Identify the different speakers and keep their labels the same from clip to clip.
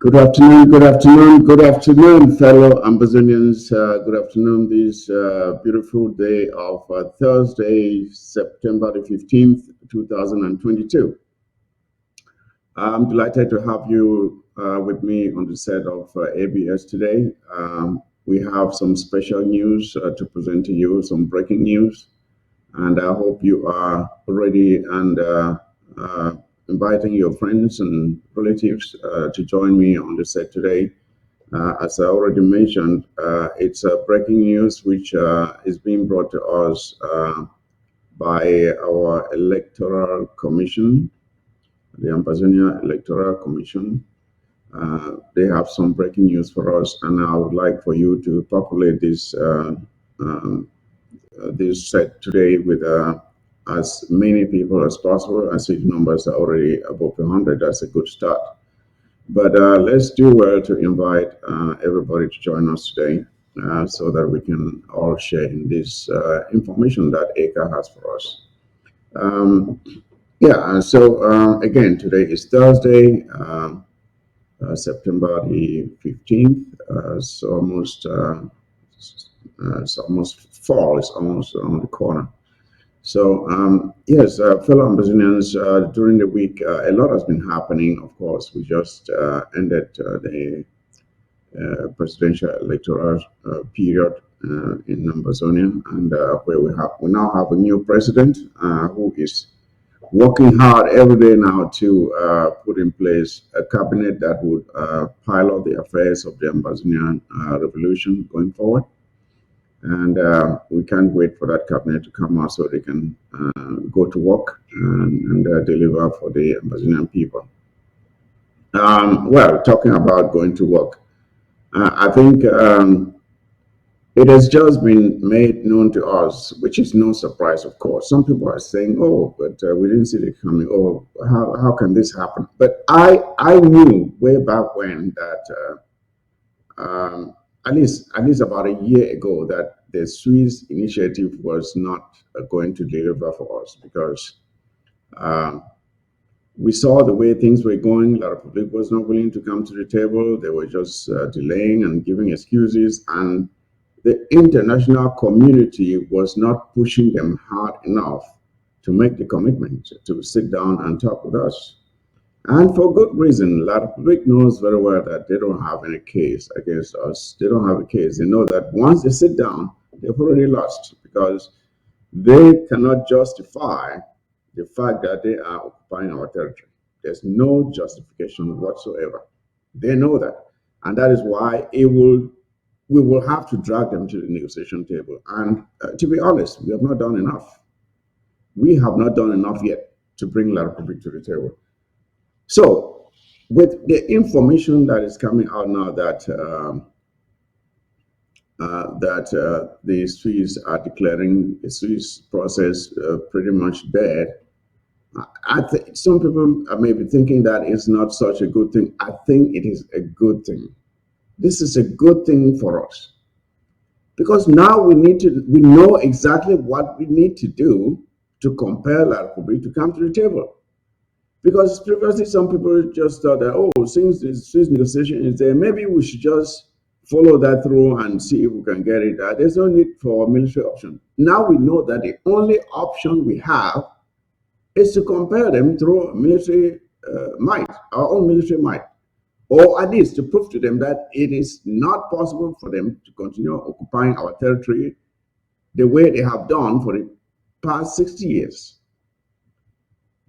Speaker 1: Good afternoon, fellow Amazonians. Good afternoon, this beautiful day of Thursday, September the 15th, 2022. I'm delighted to have you with me on the set of ABS today. We have some special news to present to you, some breaking news, and I hope you are ready and inviting your friends and relatives to join me on the set today. As I already mentioned, it's breaking news which is being brought to us by our electoral commission, the Ambazonia Electoral Commission. They have some breaking news for us, and I would like for you to populate this set today with as many people as possible. I see the numbers are already above 100. That's a good start. But let's do well to invite everybody to join us today so that we can all share in this information that ACA has for us. Again, today is Thursday, September the 15th. It's almost fall. It's almost around the corner. So, fellow Ambazonians, during the week, a lot has been happening. Of course, we just ended the presidential electoral period in Ambazonia, and where we now have a new president who is working hard every day now to put in place a cabinet that would pilot the affairs of the Ambazonian revolution going forward. And we can't wait for that cabinet to come out so they can go to work and deliver for the Amazonian people. Talking about going to work, I think it has just been made known to us, which is no surprise, of course. Some people are saying, "Oh, but we didn't see it coming. Oh, how can this happen?" But I knew way back when that. At least about a year ago, that the Swiss initiative was not going to deliver for us because we saw the way things were going. La Republic was not willing to come to the table. They were just delaying and giving excuses, and the international community was not pushing them hard enough to make the commitment to sit down and talk with us. And for good reason. La Republic knows very well that they don't have any case against us. They don't have a case. They know that once they sit down, they've already lost because they cannot justify the fact that they are occupying our territory. There's no justification whatsoever. They know that. And that is why we will have to drag them to the negotiation table. And to be honest, we have not done enough. We have not done enough yet to bring La Republic to the table. So, with the information that is coming out now that the Swiss are declaring the Swiss process pretty much dead, I think some people may be thinking that it's not such a good thing. I think it is a good thing. This is a good thing for us because now we know exactly what we need to do to compel La Republic to come to the table. Because previously, some people just thought that, oh, since the Swiss negotiation is there, maybe we should just follow that through and see if we can get it. There's no need for a military option. Now we know that the only option we have is to compare them through military might, our own military might, or at least to prove to them that it is not possible for them to continue occupying our territory the way they have done for the past 60 years.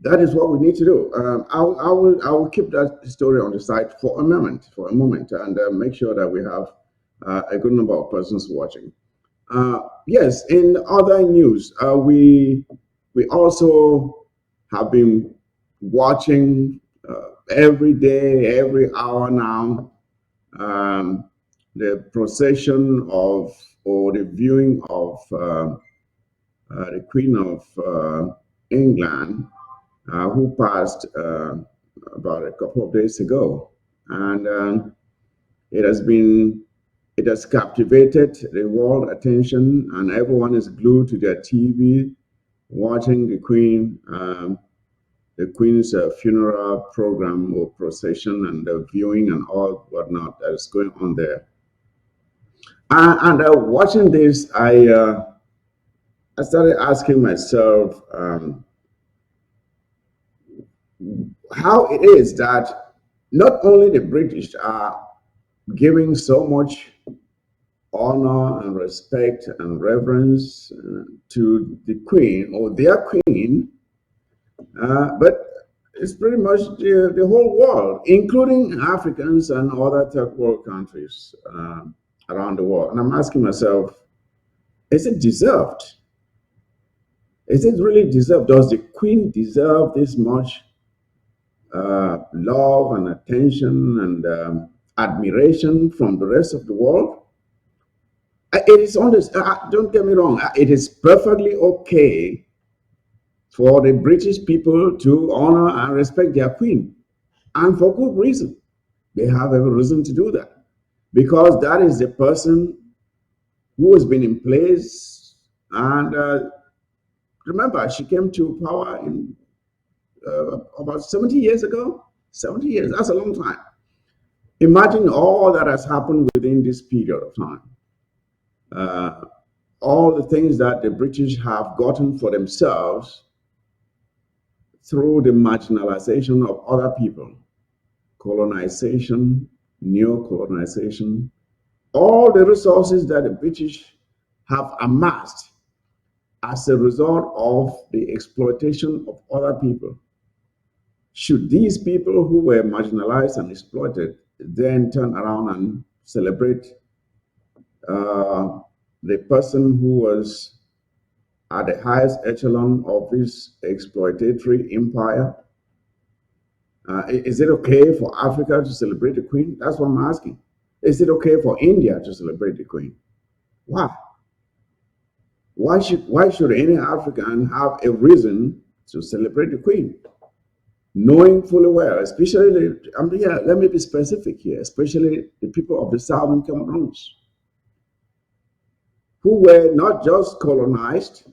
Speaker 1: That is what we need to do. I will keep that story on the side for a moment, and make sure that we have a good number of persons watching. Yes, in other news, we also have been watching every day, every hour now, the procession of or the viewing of the Queen of England. Who passed about a couple of days ago, and it has captivated the world attention, and everyone is glued to their TV watching the Queen. the Queen's funeral program or procession and the viewing and all whatnot that is going on there. And watching this, I started asking myself how it is that not only the British are giving so much honor and respect and reverence to the Queen or their Queen, but it's pretty much the whole world, including Africans and other third world countries around the world. And I'm asking myself, is it deserved? Is it really deserved? Does the Queen deserve this much love and attention and admiration from the rest of the world? It is honest. Don't get me wrong. It is perfectly okay for the British people to honor and respect their Queen, and for good reason. They have every reason to do that because that is the person who has been in place. And remember, she came to power in about 70 years ago. 70 years, that's a long time. Imagine all that has happened within this period of time. All the things that the British have gotten for themselves through the marginalization of other people, colonization, neo-colonization, all the resources that the British have amassed as a result of the exploitation of other people. Should these people who were marginalized and exploited then turn around and celebrate the person who was at the highest echelon of this exploitatory empire? Is it okay for Africa to celebrate the Queen? That's what I'm asking. Is it okay for India to celebrate the Queen? Why? Why should any African have a reason to celebrate the Queen? Knowing fully well, especially, let me be specific here, especially the people of the Southern Cameroons, who were not just colonized,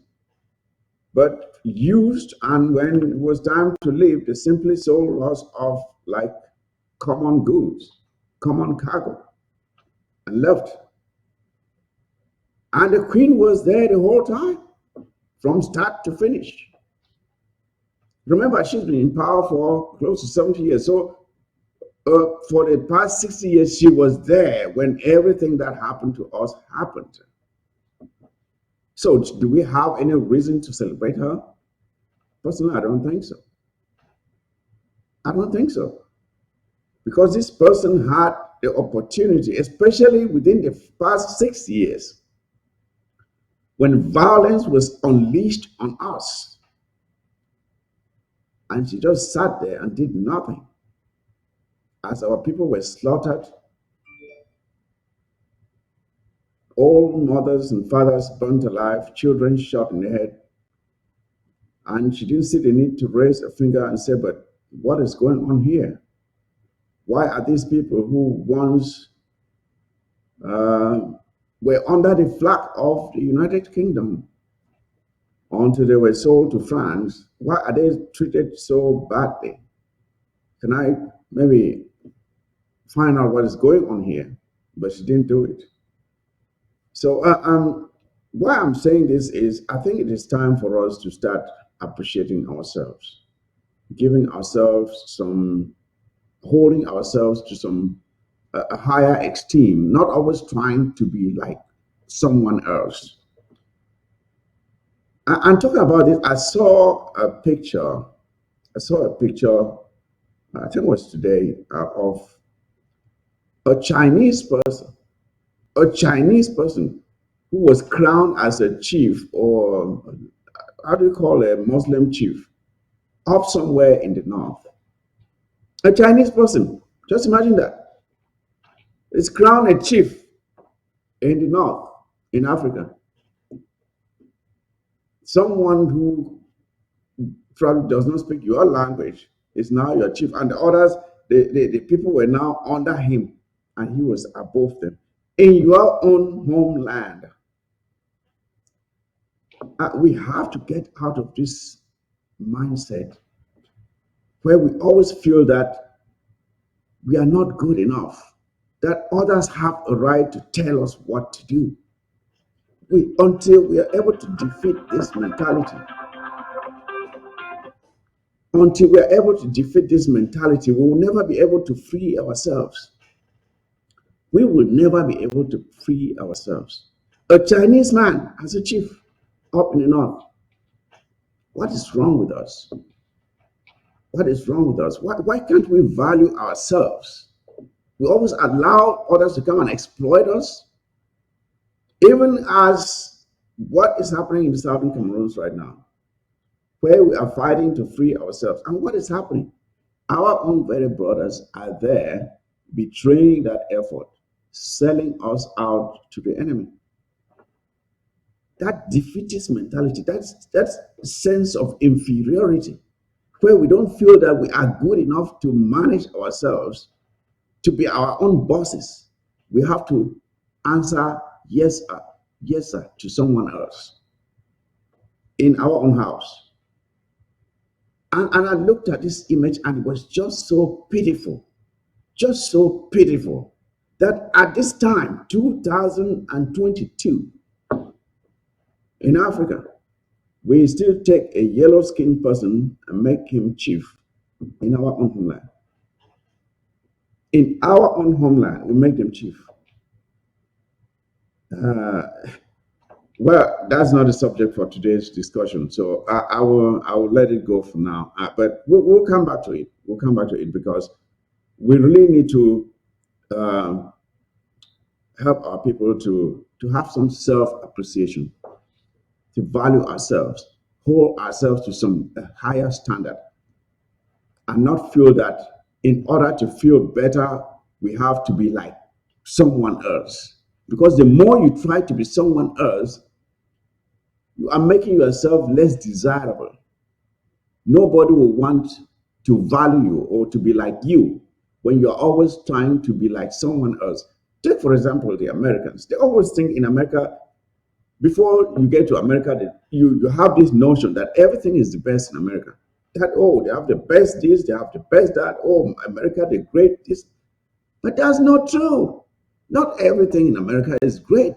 Speaker 1: but used, and when it was time to leave, they simply sold us off like common goods, common cargo, and left. And the Queen was there the whole time, from start to finish. Remember, she's been in power for close to 70 years. So for the past 60 years, she was there when everything that happened to us happened. So do we have any reason to celebrate her? Personally, I don't think so. I don't think so. Because this person had the opportunity, especially within the past 6 years, when violence was unleashed on us. And she just sat there and did nothing. As our people were slaughtered, all mothers and fathers burnt alive, children shot in the head. And she didn't see the need to raise a finger and say, but what is going on here? Why are these people who once were under the flag of the United Kingdom until they were sold to France, why are they treated so badly? Can I maybe find out what is going on here? But she didn't do it. So why I'm saying this is I think it is time for us to start appreciating ourselves, giving ourselves some, holding ourselves to some a higher esteem, not always trying to be like someone else. And talking about this, I saw a picture. I think it was today, of a Chinese person, who was crowned as a chief, or how do you call a Muslim chief, up somewhere in the north. A Chinese person, just imagine that, is crowned a chief in the north, in Africa. Someone who probably does not speak your language is now your chief, and the others, the people were now under him, and he was above them in your own homeland. We have to get out of this mindset where we always feel that we are not good enough, that others have a right to tell us what to do. Until we are able to defeat this mentality, until we are able to defeat this mentality, we will never be able to free ourselves. We will never be able to free ourselves. A Chinese man as a chief up in the north. What is wrong with us? What is wrong with us? Why can't we value ourselves? We always allow others to come and exploit us, even as what is happening in the southern Cameroons right now, where we are fighting to free ourselves. And what is happening? Our own very brothers are there betraying that effort, selling us out to the enemy. That defeatist mentality, that sense of inferiority, where we don't feel that we are good enough to manage ourselves, to be our own bosses. We have to answer yes, sir, to someone else in our own house. And I looked at this image and it was just so pitiful that at this time, 2022, in Africa, we still take a yellow skinned person and make him chief in our own homeland. In our own homeland, we make them chief. Uh, well, that's not the subject for today's discussion, so I will let it go for now. But we'll come back to it. We'll come back to it because we really need to um, help our people to have some self appreciation, to value ourselves, hold ourselves to some higher standard, and not feel that in order to feel better, we have to be like someone else. Because the more you try to be someone else, you are making yourself less desirable. Nobody will want to value you or to be like you when you're always trying to be like someone else. Take, for example, the Americans. They always think in America, before you get to America, that you have this notion that everything is the best in America. That, oh, they have the best this, they have the best that, oh, America, the great this. But that's not true. Not everything in America is great.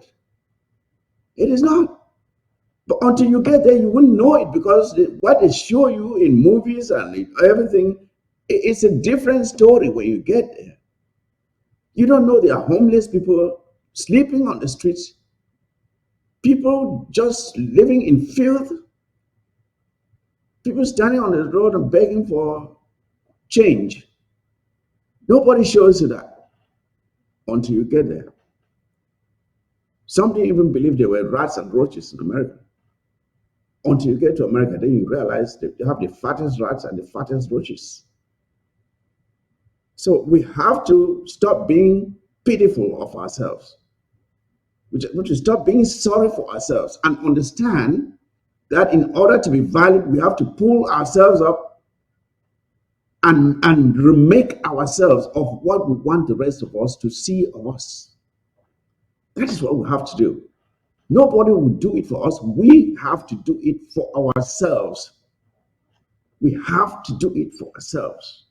Speaker 1: It is not. But until you get there, you wouldn't know it because what they show you in movies and everything, it's a different story when you get there. You don't know there are homeless people sleeping on the streets, people just living in filth, people standing on the road and begging for change. Nobody shows you that until you get there. Some didn't even believe there were rats and roaches in America. Until you get to America, then you realize that they have the fattest rats and the fattest roaches. So we have to stop being pitiful of ourselves. We should stop being sorry for ourselves and understand that in order to be valid, we have to pull ourselves up and remake ourselves of what we want the rest of us to see of us. That is what we have to do. Nobody will do it for us. We have to do it for ourselves. We have to do it for ourselves.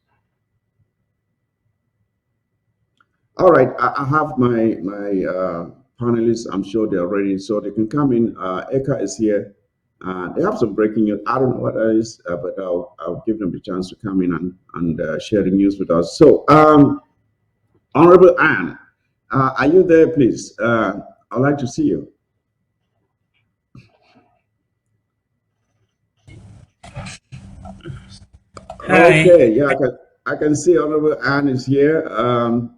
Speaker 1: All right, I have my panelists. I'm sure they're ready, so they can come in. Eka is here. They have some breaking news. I don't know what that is, but I'll give them the chance to come in and share the news with us. So, Honorable Anne, are you there, please? I'd like to see you.
Speaker 2: Hi,
Speaker 1: Okay, yeah, I can see Honorable Anne is here.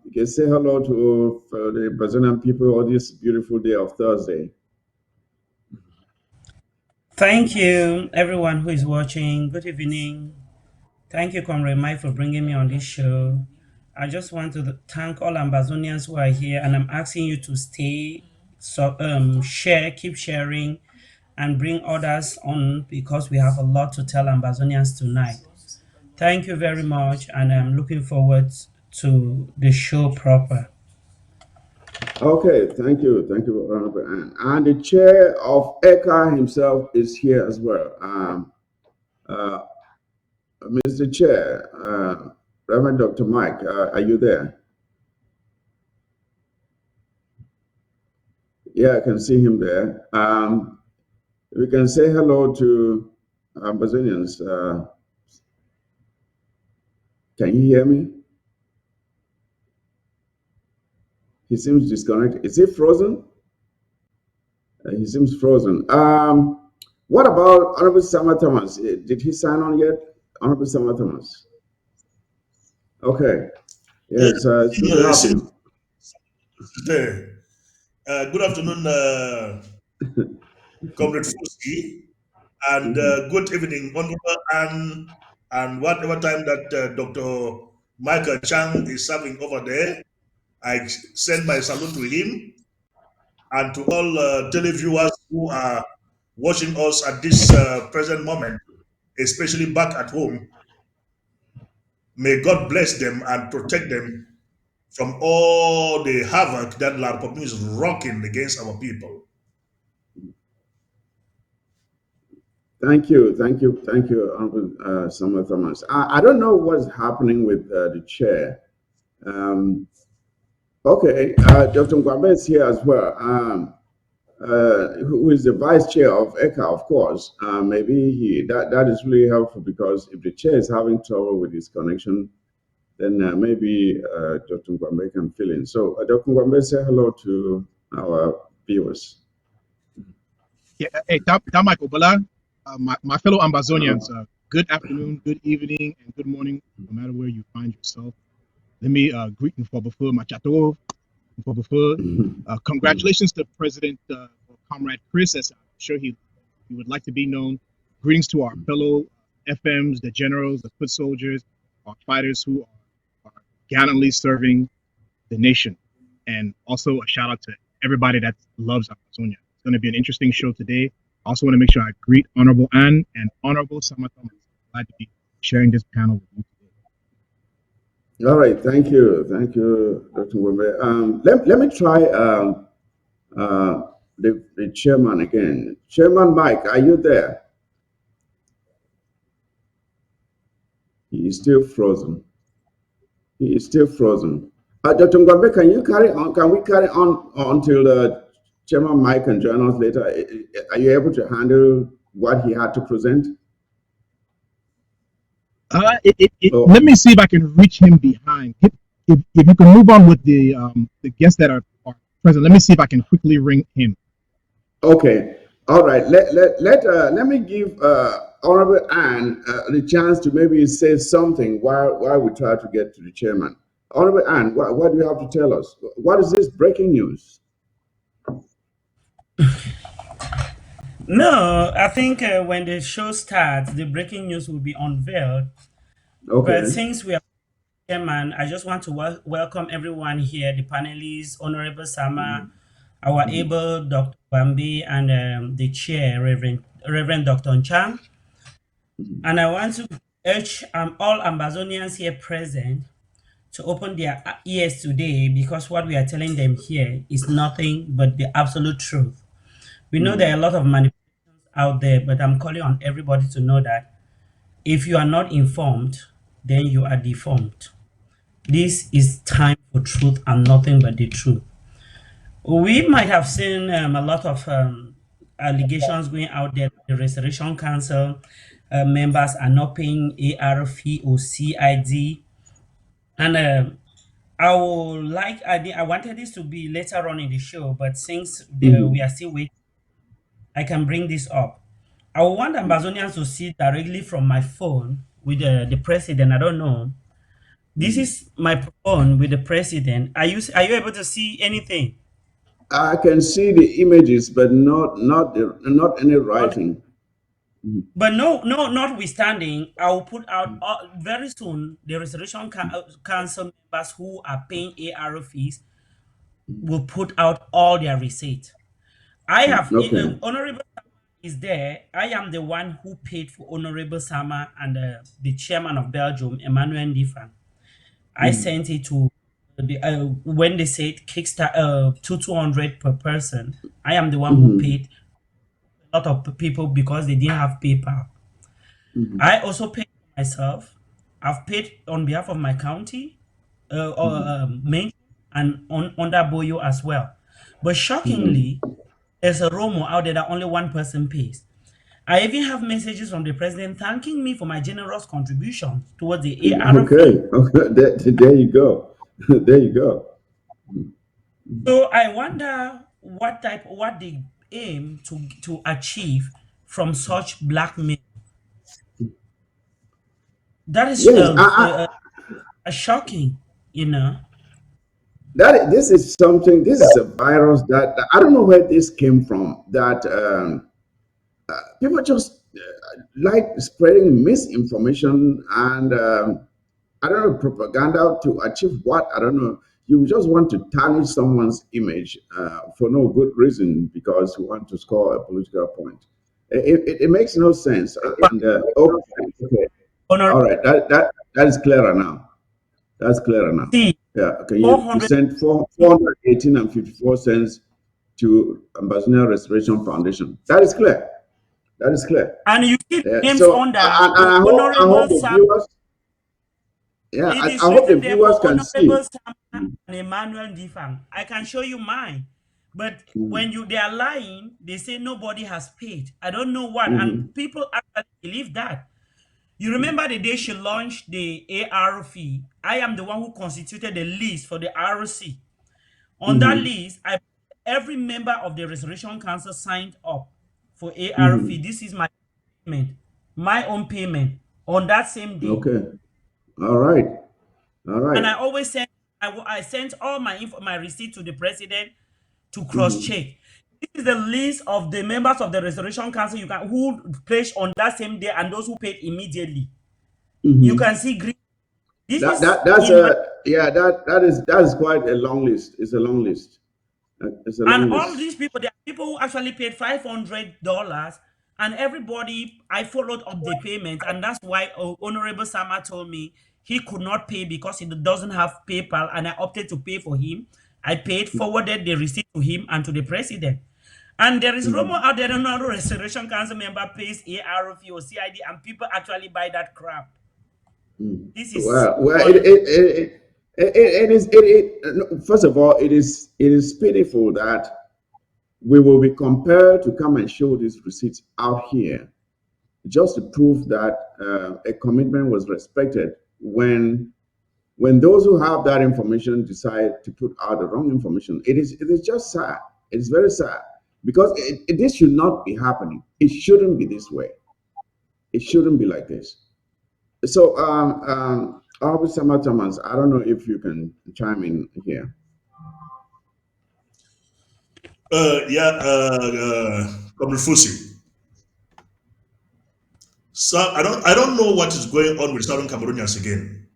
Speaker 1: You can say hello to the Brazilian people on this beautiful day of Thursday.
Speaker 2: thank you everyone who is watching. Good evening. Thank you, Comrade Mike, for bringing me on this show. I just want to thank all Ambazonians who are here, and I'm asking you to stay, share, keep sharing, and bring others on because we have a lot to tell Ambazonians tonight. Thank you very much, and I'm looking forward to the show proper.
Speaker 1: Okay, thank you, Honorable Anne. And the chair of ECA himself is here as well. Uh, Mr. Chair, Reverend Dr. Mike, are you there? Yeah, I can see him there. We can say hello to Amazonians. Can you hear me? He seems disconnected. Is he frozen? He seems frozen. What about Honorable Sama Thomas? Did he sign on yet? Honorable Sama Thomas. Okay.
Speaker 3: Yeah,
Speaker 1: Yes, it's good to
Speaker 3: it
Speaker 1: have
Speaker 3: seems
Speaker 1: you.
Speaker 3: there. Good afternoon, Comrade Foski, and
Speaker 1: Mhm.
Speaker 3: good evening, Honorable Ann, and whatever time that Dr. Michael Chang is serving over there. I send my salute to him and to all televiewers who are watching us at this present moment, especially back at home. May God bless them and protect them from all the havoc that La Republic is rocking against our people.
Speaker 1: Thank you, Honorable Sama Thomas. I don't know what's happening with the chair. Um, okay, Dr. Ngwabe is here as well. Who is the vice chair of ECA, of course. Maybe that is really helpful because if the chair is having trouble with his connection, then maybe Dr. Ngwambe can fill in. So, Dr. Ngwambe, say hello to our viewers.
Speaker 4: Yeah, hey, Michael Bala, my fellow
Speaker 1: Uh,
Speaker 4: Ambazonians, good afternoon, good evening, and good morning, no matter where you find yourself. Let me greet you for before Machato, for before. Congratulations to President or Comrade Chris, as I'm sure he would like to be known. Greetings to our fellow FMs, the generals, the foot soldiers, our fighters who are gallantly serving the nation. And also a shout out to everybody that loves Amazonia. It's going to be an interesting show today. I also want to make sure I greet Honorable Ann and Honorable Sama Thomas. Glad to be sharing this panel with you today.
Speaker 1: All right, thank you, Dr. Ngwambe. Let me try the chairman again. Chairman Mike, are you there? He is still frozen. He is still frozen. Dr. Ngwambe, can you carry on? Can we carry on until Chairman Mike can join us later? Are you able to handle what he had to present?
Speaker 4: Let
Speaker 1: Oh,
Speaker 4: me see if I can reach him behind. If you can move on with the guests that are present, let me see if I can quickly ring him.
Speaker 1: okay. All right. Let me give Honorable Anne the chance to maybe say something while we try to get to the chairman. Honorable Anne, what do you have to tell us? What is this breaking news?
Speaker 2: No, I think when the show starts, the breaking news will be unveiled. But
Speaker 1: Okay.
Speaker 2: since we are chairman, I just want to welcome everyone here, the panelists, Honorable Sama, our
Speaker 1: Mhm.
Speaker 2: able Dr. Bambi, and the chair, Reverend Dr. Chang. And I want to urge all Ambazonians here present to open their ears today because what we are telling them here is nothing but the absolute truth. We know there are a
Speaker 1: Mhm.
Speaker 2: lot of manipulations out there, but I'm calling on everybody to know that if you are not informed, then you are deformed. This is time for truth and nothing but the truth. We might have seen a lot of allegations going out there that the Restoration Council members are not paying ARF or CID. And I wanted this to be later on in the show, but since we
Speaker 1: Mhm.
Speaker 2: are still waiting, I can bring this up. I want Ambazonians to see directly from my phone with the president. I don't know. This
Speaker 1: Mhm.
Speaker 2: is my phone with the president. Are you able to see anything?
Speaker 1: I can see the images, but not any
Speaker 2: Not,
Speaker 1: writing. Mhm.
Speaker 2: but no, notwithstanding, I will put out very soon the Restoration Council members who are paying ARO fees will put out all their receipts. I have
Speaker 1: Okay.
Speaker 2: Honorable Sama is there. I am the one who paid for Honorable Sama and the chairman of Belgium, Emmanuel Ndifan. I
Speaker 1: Mhm.
Speaker 2: sent it to when they said Kickstart 200 per person. I am the one who
Speaker 1: Mhm.
Speaker 2: paid a lot of people because they didn't have PayPal.
Speaker 1: Mhm.
Speaker 2: I also paid myself. I've paid on behalf of my county, main, and under Boyo as well. But
Speaker 1: Mhm.
Speaker 2: shockingly, there's a rumor out there that only one person pays. I even have messages from the president thanking me for my generous contribution towards the ARFE.
Speaker 1: Okay, okay, there you go. There you go.
Speaker 2: So I wonder what they aim to achieve from such blackmail. That is
Speaker 1: Yes,
Speaker 2: shocking, you know.
Speaker 1: this is something. This is a virus that I don't know where this came from. That people just like spreading misinformation and I don't know, propaganda to achieve what? I don't know. You just want to tarnish someone's image for no good reason because you want to score a political point. It makes no sense. And okay,
Speaker 2: Honor,
Speaker 1: all right, that is clearer now. That's clearer now.
Speaker 2: see,
Speaker 1: Yeah, okay. You
Speaker 2: 400,
Speaker 1: sent 418 and 54 cents to Ambassador Restoration Foundation. That is clear. That is clear.
Speaker 2: and you see
Speaker 1: Yeah.
Speaker 2: names
Speaker 1: So
Speaker 2: under
Speaker 1: I
Speaker 2: Honorable
Speaker 1: hope the
Speaker 2: Sam.
Speaker 1: viewers. Yeah,
Speaker 2: It is
Speaker 1: I hope the
Speaker 2: written there
Speaker 1: viewers
Speaker 2: for
Speaker 1: can see.
Speaker 2: Honorable Sam and Emmanuel Difang. I can show you mine. But
Speaker 1: Mhm,
Speaker 2: when they are lying, they say nobody has paid. I don't know what. And
Speaker 1: mhm,
Speaker 2: people actually believe that. You remember the day she launched the ARFE? I am the one who constituted the list for the RC. On that
Speaker 1: mhm,
Speaker 2: list, every member of the Restoration Council signed up for ARFE.
Speaker 1: mhm.
Speaker 2: This is payment, my own payment on that same day.
Speaker 1: Okay. All right. All
Speaker 2: And
Speaker 1: right.
Speaker 2: I always send, I sent all my receipt to the president to cross
Speaker 1: Mhm,
Speaker 2: check. This is the list of the members of the Restoration Council who pledged on that same day and those who paid immediately. You
Speaker 1: mhm.
Speaker 2: can see green. This is
Speaker 1: That's
Speaker 2: in my
Speaker 1: a yeah. That is quite a long list. It's a long list. It's a
Speaker 2: And
Speaker 1: long
Speaker 2: all
Speaker 1: list.
Speaker 2: these people, there are people who actually paid $500, and everybody, I followed up the payment, and that's why Honorable Sama told me he could not pay because he doesn't have PayPal, and I opted to pay for him. I paid, forwarded the receipt to him and to the president. And there is rumor
Speaker 1: Mhm.
Speaker 2: out there, another Restoration Council member pays ARF or CID, and people actually buy that crap. This is
Speaker 1: Well,
Speaker 2: on.
Speaker 1: it is first of all, it is pitiful that we will be compelled to come and show these receipts out here just to prove that a commitment was respected when those who have that information decide to put out the wrong information. It is just sad. It's very sad because this should not be happening. It shouldn't be this way. It shouldn't be like this. So, Officer Thomas, I don't know if you can chime in here.
Speaker 3: Yeah, Comrade Fusi. So I don't know what is going on with Southern Cameroonians again.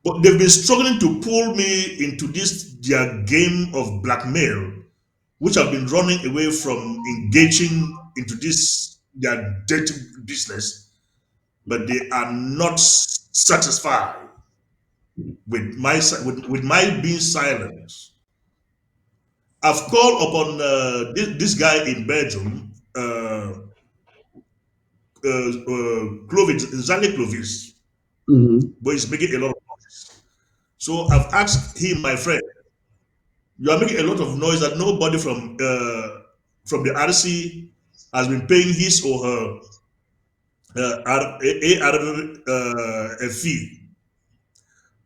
Speaker 3: But they've been struggling to pull me into this their game of blackmail, which have been running away from engaging into this their dirty business, but they are not satisfied with my being silent. I've called upon this guy in Belgium, Clovis, Zane Clovis,
Speaker 1: Mm-hmm.
Speaker 3: but he's making a lot of noise. So I've asked him, my friend, you are making a lot of noise that nobody from the RC has been paying his or her a fee.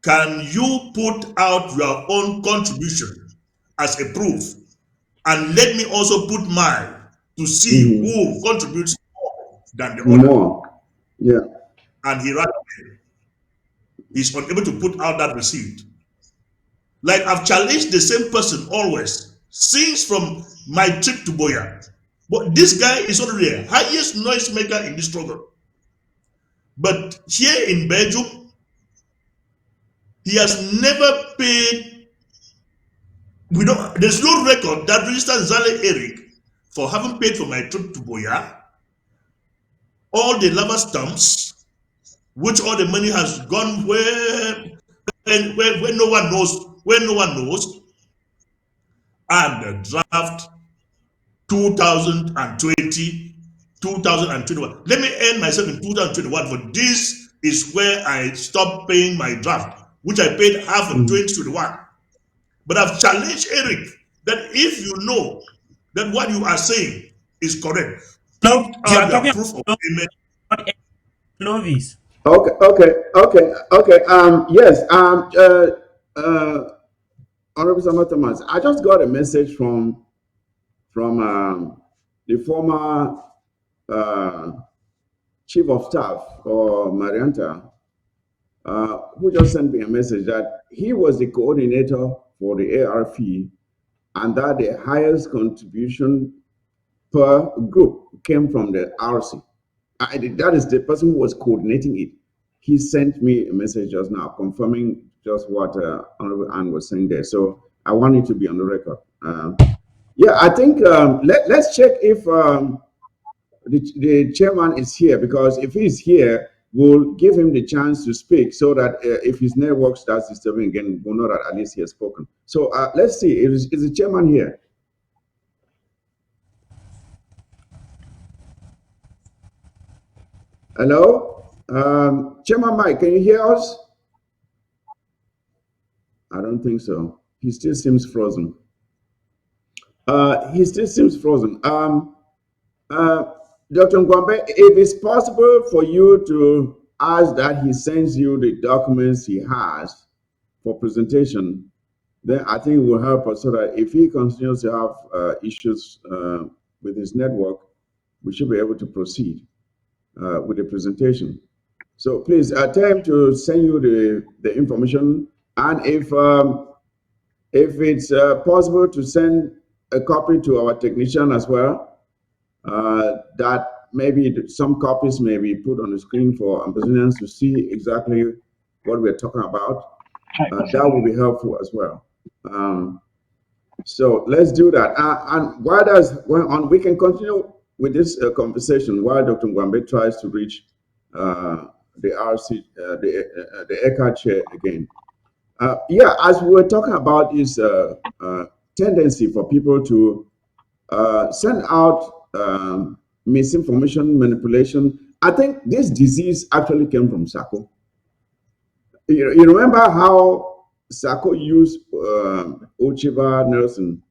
Speaker 3: Can you put out your own contribution as a proof, and let me also put mine to see
Speaker 1: Mm-hmm.
Speaker 3: who contributes more than the other?
Speaker 1: More. Yeah.
Speaker 3: And he ran away. He's unable to put out that receipt. Like I've challenged the same person always since from my trip to Boya. But this guy is already the highest noise maker in this struggle. But here in Belgium, he has never paid. We don't. There's no record that registered Zale Eric for having paid for my trip to Boya. All the lava stamps, which all the money has gone where no one knows, and the draft 2020 2021. Let me end myself in 2021, for this is where I stopped paying my draft, which I paid half of 2021. But I've challenged Eric that if you know that what you are saying is correct,
Speaker 2: No,
Speaker 3: put
Speaker 2: you
Speaker 3: out
Speaker 2: are
Speaker 3: your
Speaker 2: talking
Speaker 3: proof of
Speaker 2: about
Speaker 3: payment.
Speaker 2: Clovis.
Speaker 1: Okay. Yes. Honorable Sama Thomas, I just got a message from the former uh, chief of staff for Marianta, who just sent me a message that he was the coordinator for the ARP, and that the highest contribution per group came from the RC. That is the person who was coordinating it. He sent me a message just now confirming just what Honorable Ann was saying there. So I want it to be on the record. Yeah, I think let's check if the chairman is here, because if he's here, we'll give him the chance to speak so that if his network starts disturbing again, we'll know that at least he has spoken. So let's see. Is the chairman here? Hello? Chairman Mike, can you hear us? I don't think so. He still seems frozen. He still seems frozen. Uh, Dr. Ngwambe, if it's possible for you to ask that he sends you the documents he has for presentation, then I think it will help us so that if he continues to have issues with his network, we should be able to proceed with the presentation. So please tell him to send you the information, and if it's possible to send a copy to our technician as well, that maybe some copies may be put on the screen for Ambazonians to see exactly what we're talking about. That will be helpful as well. So let's do that. And while that's going on, we can continue with this conversation while Dr. Ngwambe tries to reach the RC, the ECHA chair again. Yeah, as we were talking about this tendency for people to send out misinformation, manipulation. I think this disease actually came from Sako. You remember how Sako used Ochiba Nelson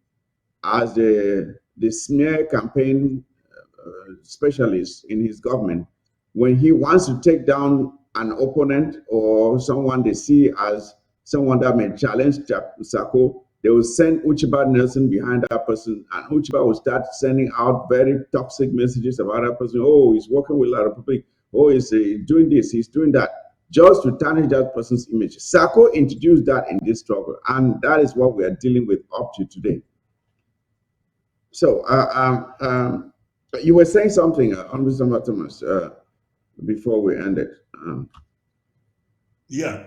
Speaker 1: as the smear campaign specialist in his government when he wants to take down an opponent or someone they see as someone that may challenge Sako. They will send Uchiba Nelson behind that person, and Uchiba will start sending out very toxic messages about that person. Oh, he's working with La Republic. Oh, he's doing this, he's doing that, just to tarnish that person's image. Sako introduced that in this struggle, and that is what we are dealing with up to today. So, you were saying something, Mr. Thomas, before we ended.
Speaker 3: Yeah.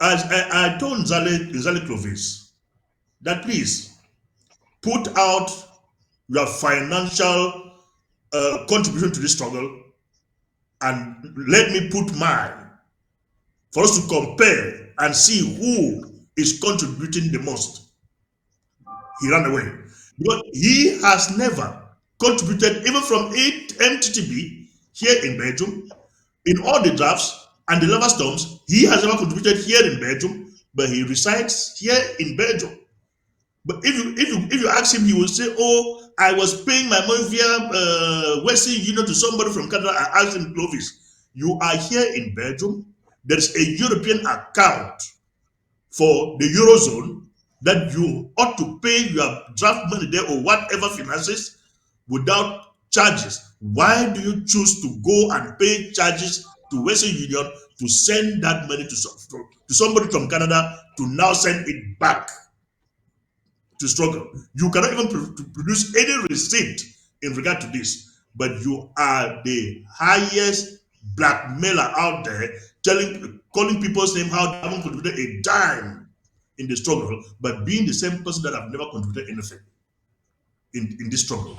Speaker 3: As I told Zale Clovis that please put out your financial contribution to this struggle and let me put mine for us to compare and see who is contributing the most. He ran away because he has never contributed, even from MTTB here in Belgium, in all the drafts and the lava storms. He has never contributed here in Belgium, but he resides here in Belgium. But if you ask him, he will say, "Oh, I was paying my money via Western Union to somebody from Canada." I asked him, Clovis, you are here in Belgium. There is a European account for the Eurozone that you ought to pay your draft money there or whatever finances without charges. Why do you choose to go and pay charges to Western Union to send that money to somebody from Canada to now send it back to struggle? You cannot even produce any receipt in regard to this, but you are the highest blackmailer out there, calling people's name how they haven't contributed a dime in the struggle, but being the same person that have never contributed anything in this struggle.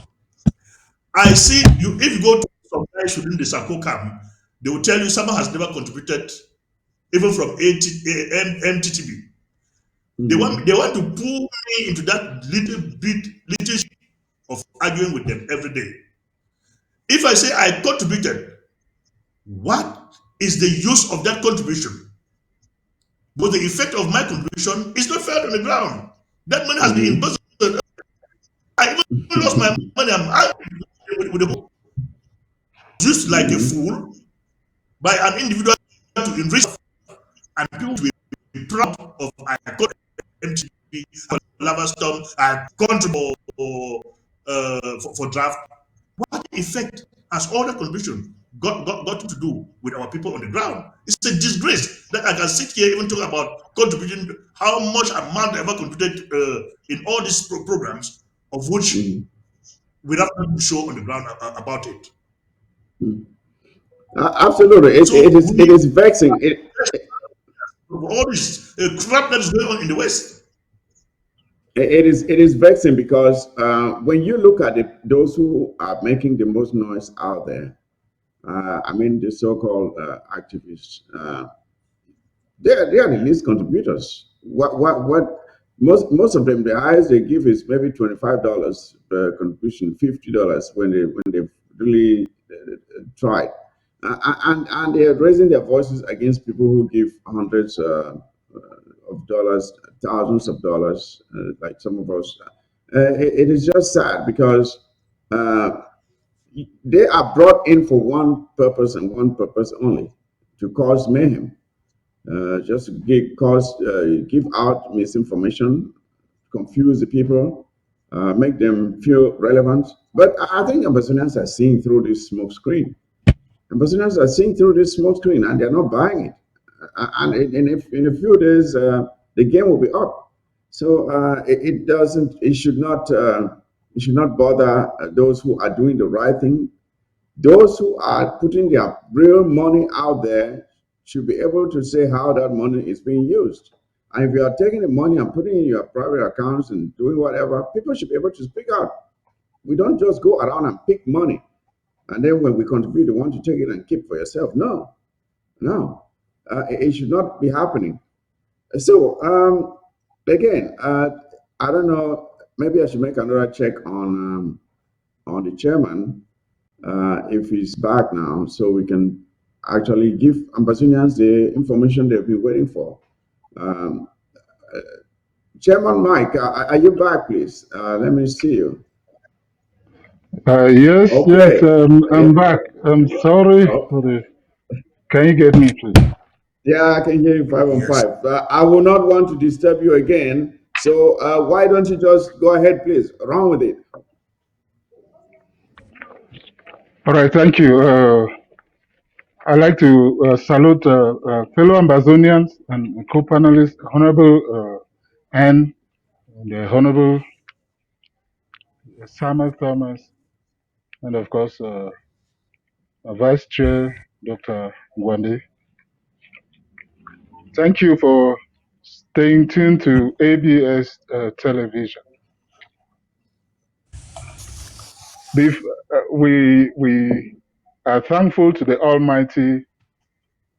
Speaker 3: I see you, if you go to some guys within the Sako camp, they will tell you someone has never contributed even from MTTB. They want to pull me into that little bit of arguing with them every day. If I say I contributed, what is the use of that contribution? But the effect of my contribution is not felt on the ground. That money has been
Speaker 1: Mm-hmm.
Speaker 3: embezzled. I even lost my money. I'm angry with the used like a
Speaker 1: Mm-hmm.
Speaker 3: fool by an individual to enrich, and people will be proud of I got MTP, lava storm, I contribute for draft. What effect has all that contribution got to do with our people on the ground? It's a disgrace that I can sit here even talk about contributing, how much amount I ever contributed in all these programs, of which
Speaker 1: Mm-hmm.
Speaker 3: we have nothing to show on the ground about it.
Speaker 1: Absolutely,
Speaker 3: So
Speaker 1: it
Speaker 3: we,
Speaker 1: is vexing.
Speaker 3: all this crap that is going on in the West.
Speaker 1: It is vexing because when you look at it, those who are making the most noise out there, I mean the so-called activists, they are the least contributors. What most of them, the highest they give is maybe $25 per contribution, $50 when they really tried, and they are raising their voices against people who give hundreds of dollars, thousands of dollars, like some of us. It is just sad because uh, they are brought in for one purpose and one purpose only: to cause mayhem, just give out misinformation, confuse the people, make them feel relevant. But I think Ambassadors are seeing through this smoke screen. Ambassadors are seeing through this smoke screen, and they're not buying it. And if in a few days the game will be up, so it doesn't. It should not. It should not bother those who are doing the right thing. Those who are putting their real money out there should be able to say how that money is being used. And if you are taking the money and putting it in your private accounts and doing whatever, people should be able to speak out. We don't just go around and pick money. And then when we contribute, you want to take it and keep for yourself. No, no. It should not be happening. So, again, I don't know. Maybe I should make another check on the chairman if he's back now, so we can actually give Ambazonians the information they've been waiting for. Um, Chairman Mike, are you back, please? Let me see you.
Speaker 5: Yes,
Speaker 1: Okay. Yeah.
Speaker 5: I'm back. I'm sorry
Speaker 1: Oh,
Speaker 5: for the. Can you get me, please?
Speaker 1: yeah, I can hear you five on
Speaker 3: Yes.
Speaker 1: five. I will not want to disturb you again. So why don't you just go ahead, please? Run with it.
Speaker 5: All right, thank you. I'd like to salute fellow Ambazonians and co-panelists, Honorable Anne and Honorable Samuel Thomas, and of course, Vice Chair Dr. Gwande. Thank you for staying tuned to ABS television. We are thankful to the Almighty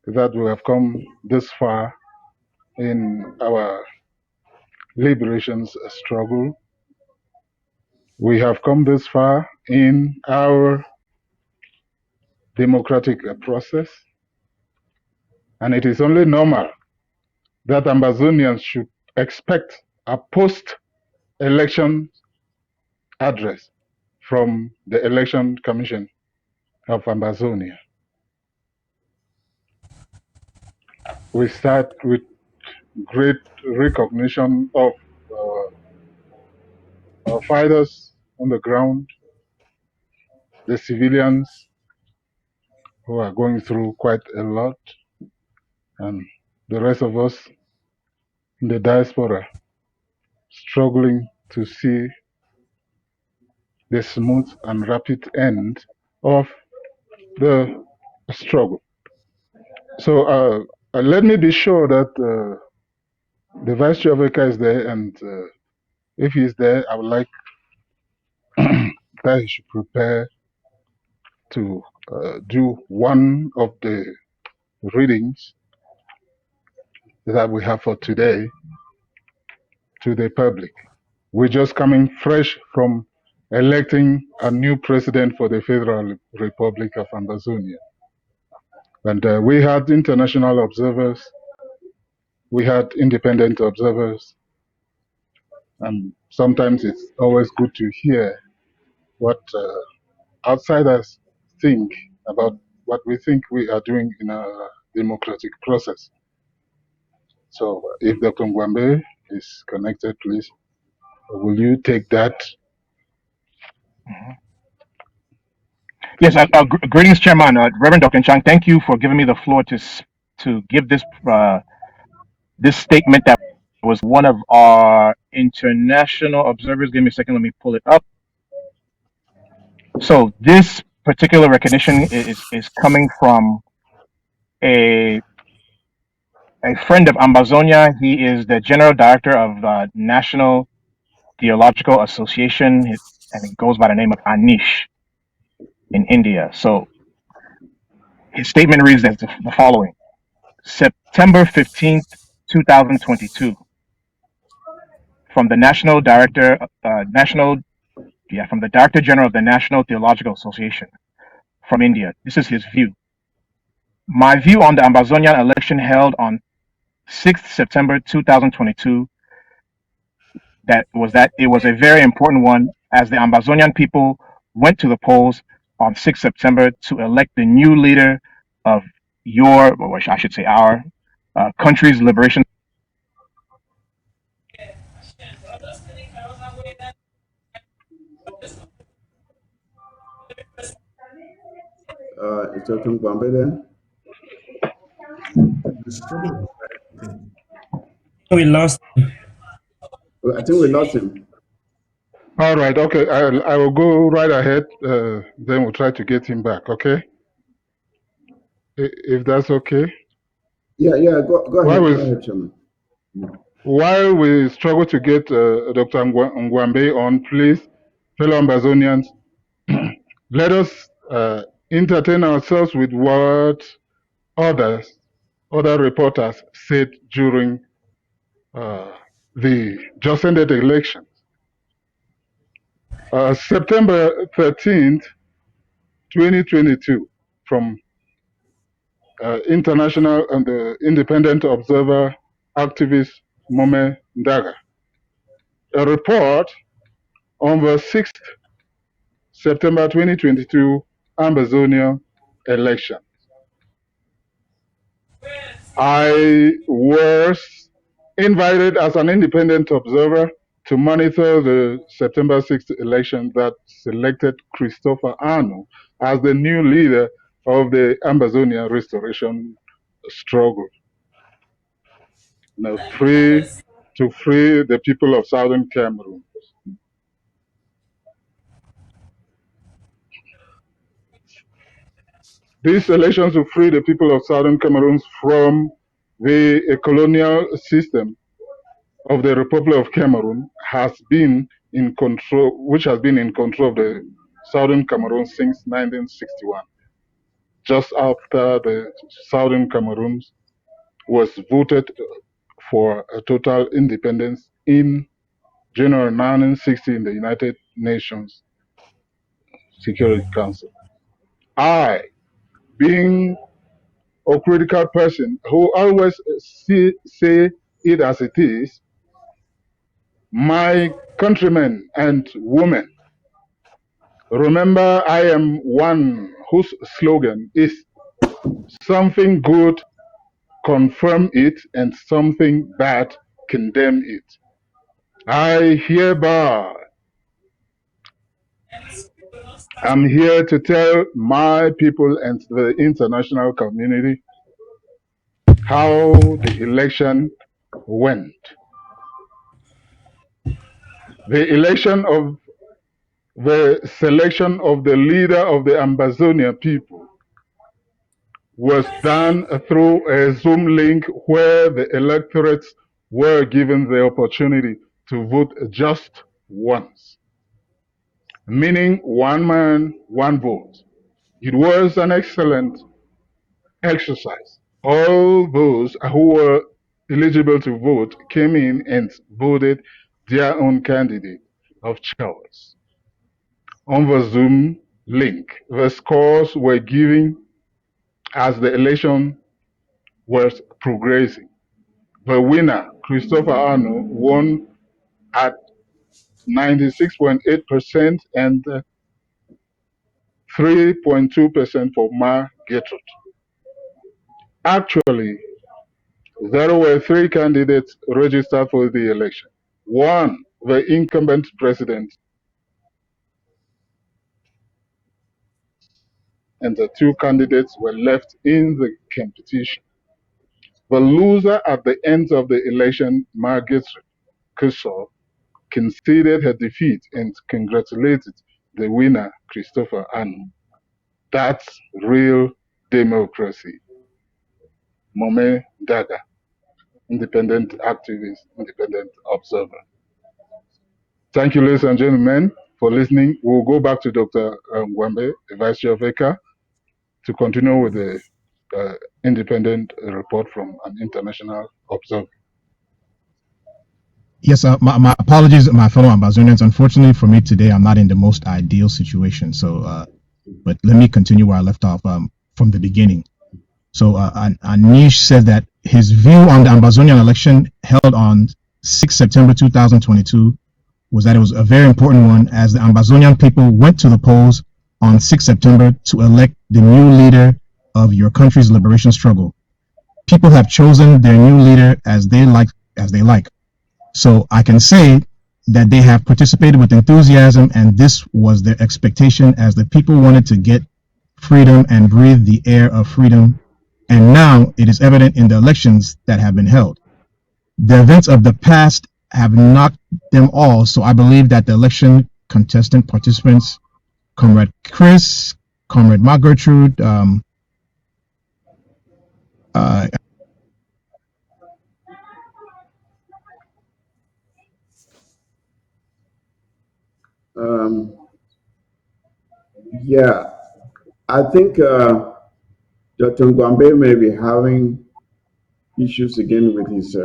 Speaker 5: that we have come this far in our liberations struggle. We have come this far in our democratic process, and it is only normal that Ambazonians should expect a post-election address from the Election Commission of Ambazonia. We start with great recognition of our fighters on the ground, the civilians who are going through quite a lot, and the rest of us in the diaspora struggling to see the smooth and rapid end of the struggle. So let me be sure that the Vice Chair of ECA is there, and if he's there, I would like that he should prepare to do one of the readings that we have for today to the public. We're just coming fresh from electing a new president for the Federal Republic of Ambazonia. And we had international observers, we had independent observers, and sometimes it's always good to hear what outsiders think about what we think we are doing in a democratic process. So if Dr. Ngwambe is connected, please, will you take that?
Speaker 4: Yes, greetings, Chairman, Reverend Dr. Chang. Thank you for giving me the floor to give this statement that was one of our international observers. Give me a second. Let me pull it up. So this particular recognition is coming from a friend of Ambazonia. He is the general director of National Theological Association, and it goes by the name of Anish in India. So his statement reads as the following: September 15th, 2022, from the National Director, from the Director General of the National Theological Association from India. This is his view. My view on the Ambazonian election held on 6th September 2022 that it was a very important one, as the Ambazonian people went to the polls on 6th September to elect the new leader of or I should say our country's liberation.
Speaker 1: Is Dr. Ngwambe there?
Speaker 2: We lost.
Speaker 1: I think we lost him.
Speaker 5: All right, okay, I will go right ahead, then we'll try to get him back, okay? If that's okay.
Speaker 1: Yeah, go ahead, Chairman.
Speaker 5: While we struggle to get Dr. Ngwambe on, please, fellow Ambazonians, let us entertain ourselves with what other reporters said during the just ended election. September 13th, 2022, from international and independent observer activist Mome Ndaga. A report on the 6th September 2022 Amazonia election. I was invited as an independent observer to monitor the September 6th election that selected Christopher Anu as the new leader of the Amazonia restoration struggle. Now, to free the people of southern Cameroon. These elections to free the people of southern Cameroon from the colonial system of the Republic of Cameroon has been in control, which has been in control of the southern Cameroon since 1961. Just after the southern Cameroon was voted for a total independence in January 1960 in the United Nations Security Council. I, being a critical person who always say it as it is, my countrymen and women, remember I am one whose slogan is something good, confirm it, and something bad, condemn it. I hereby am here to tell my people and the international community how the election went. The election of the selection of the leader of the Ambazonia people was done through a Zoom link where the electorates were given the opportunity to vote just once, meaning one man, one vote. It was an excellent exercise. All those who were eligible to vote came in and voted their own candidate of choice. on the Zoom link. The scores were given as the election was progressing. The winner, Christopher Arnold, won at 96.8% and 3.2% for Mark Gertrude. Actually, there were three candidates registered for the election. One, the incumbent president, and the two candidates were left in the competition. The loser at the end of the election, Margaret Kershaw, conceded her defeat and congratulated the winner, Christopher Arnold. That's real democracy. Mome Daga, independent activist, independent observer. Thank you, ladies and gentlemen, for listening. We'll go back to Dr. Ngwambe, the Vice Chair of ECA, to continue with the independent report from an international observer.
Speaker 4: Yes, my apologies, my fellow Ambazonians. Unfortunately for me today, I'm not in the most ideal situation. So, but let me continue where I left off from the beginning. So, Anish said that his view on the Ambazonian election held on 6 September 2022 was that it was a very important one, as the Ambazonian people went to the polls on 6 September to elect the new leader of your country's liberation struggle. People have chosen their new leader as they like. So I can say that they have participated with enthusiasm, and this was their expectation, as the people wanted to get freedom and breathe the air of freedom. And now it is evident in the elections that have been held. The events of the past have knocked them all. So I believe that the election contestant participants, Comrade Chris, Comrade Mark Gertrude,
Speaker 1: Yeah, I think Dr. Ngwambe may be having issues again with his.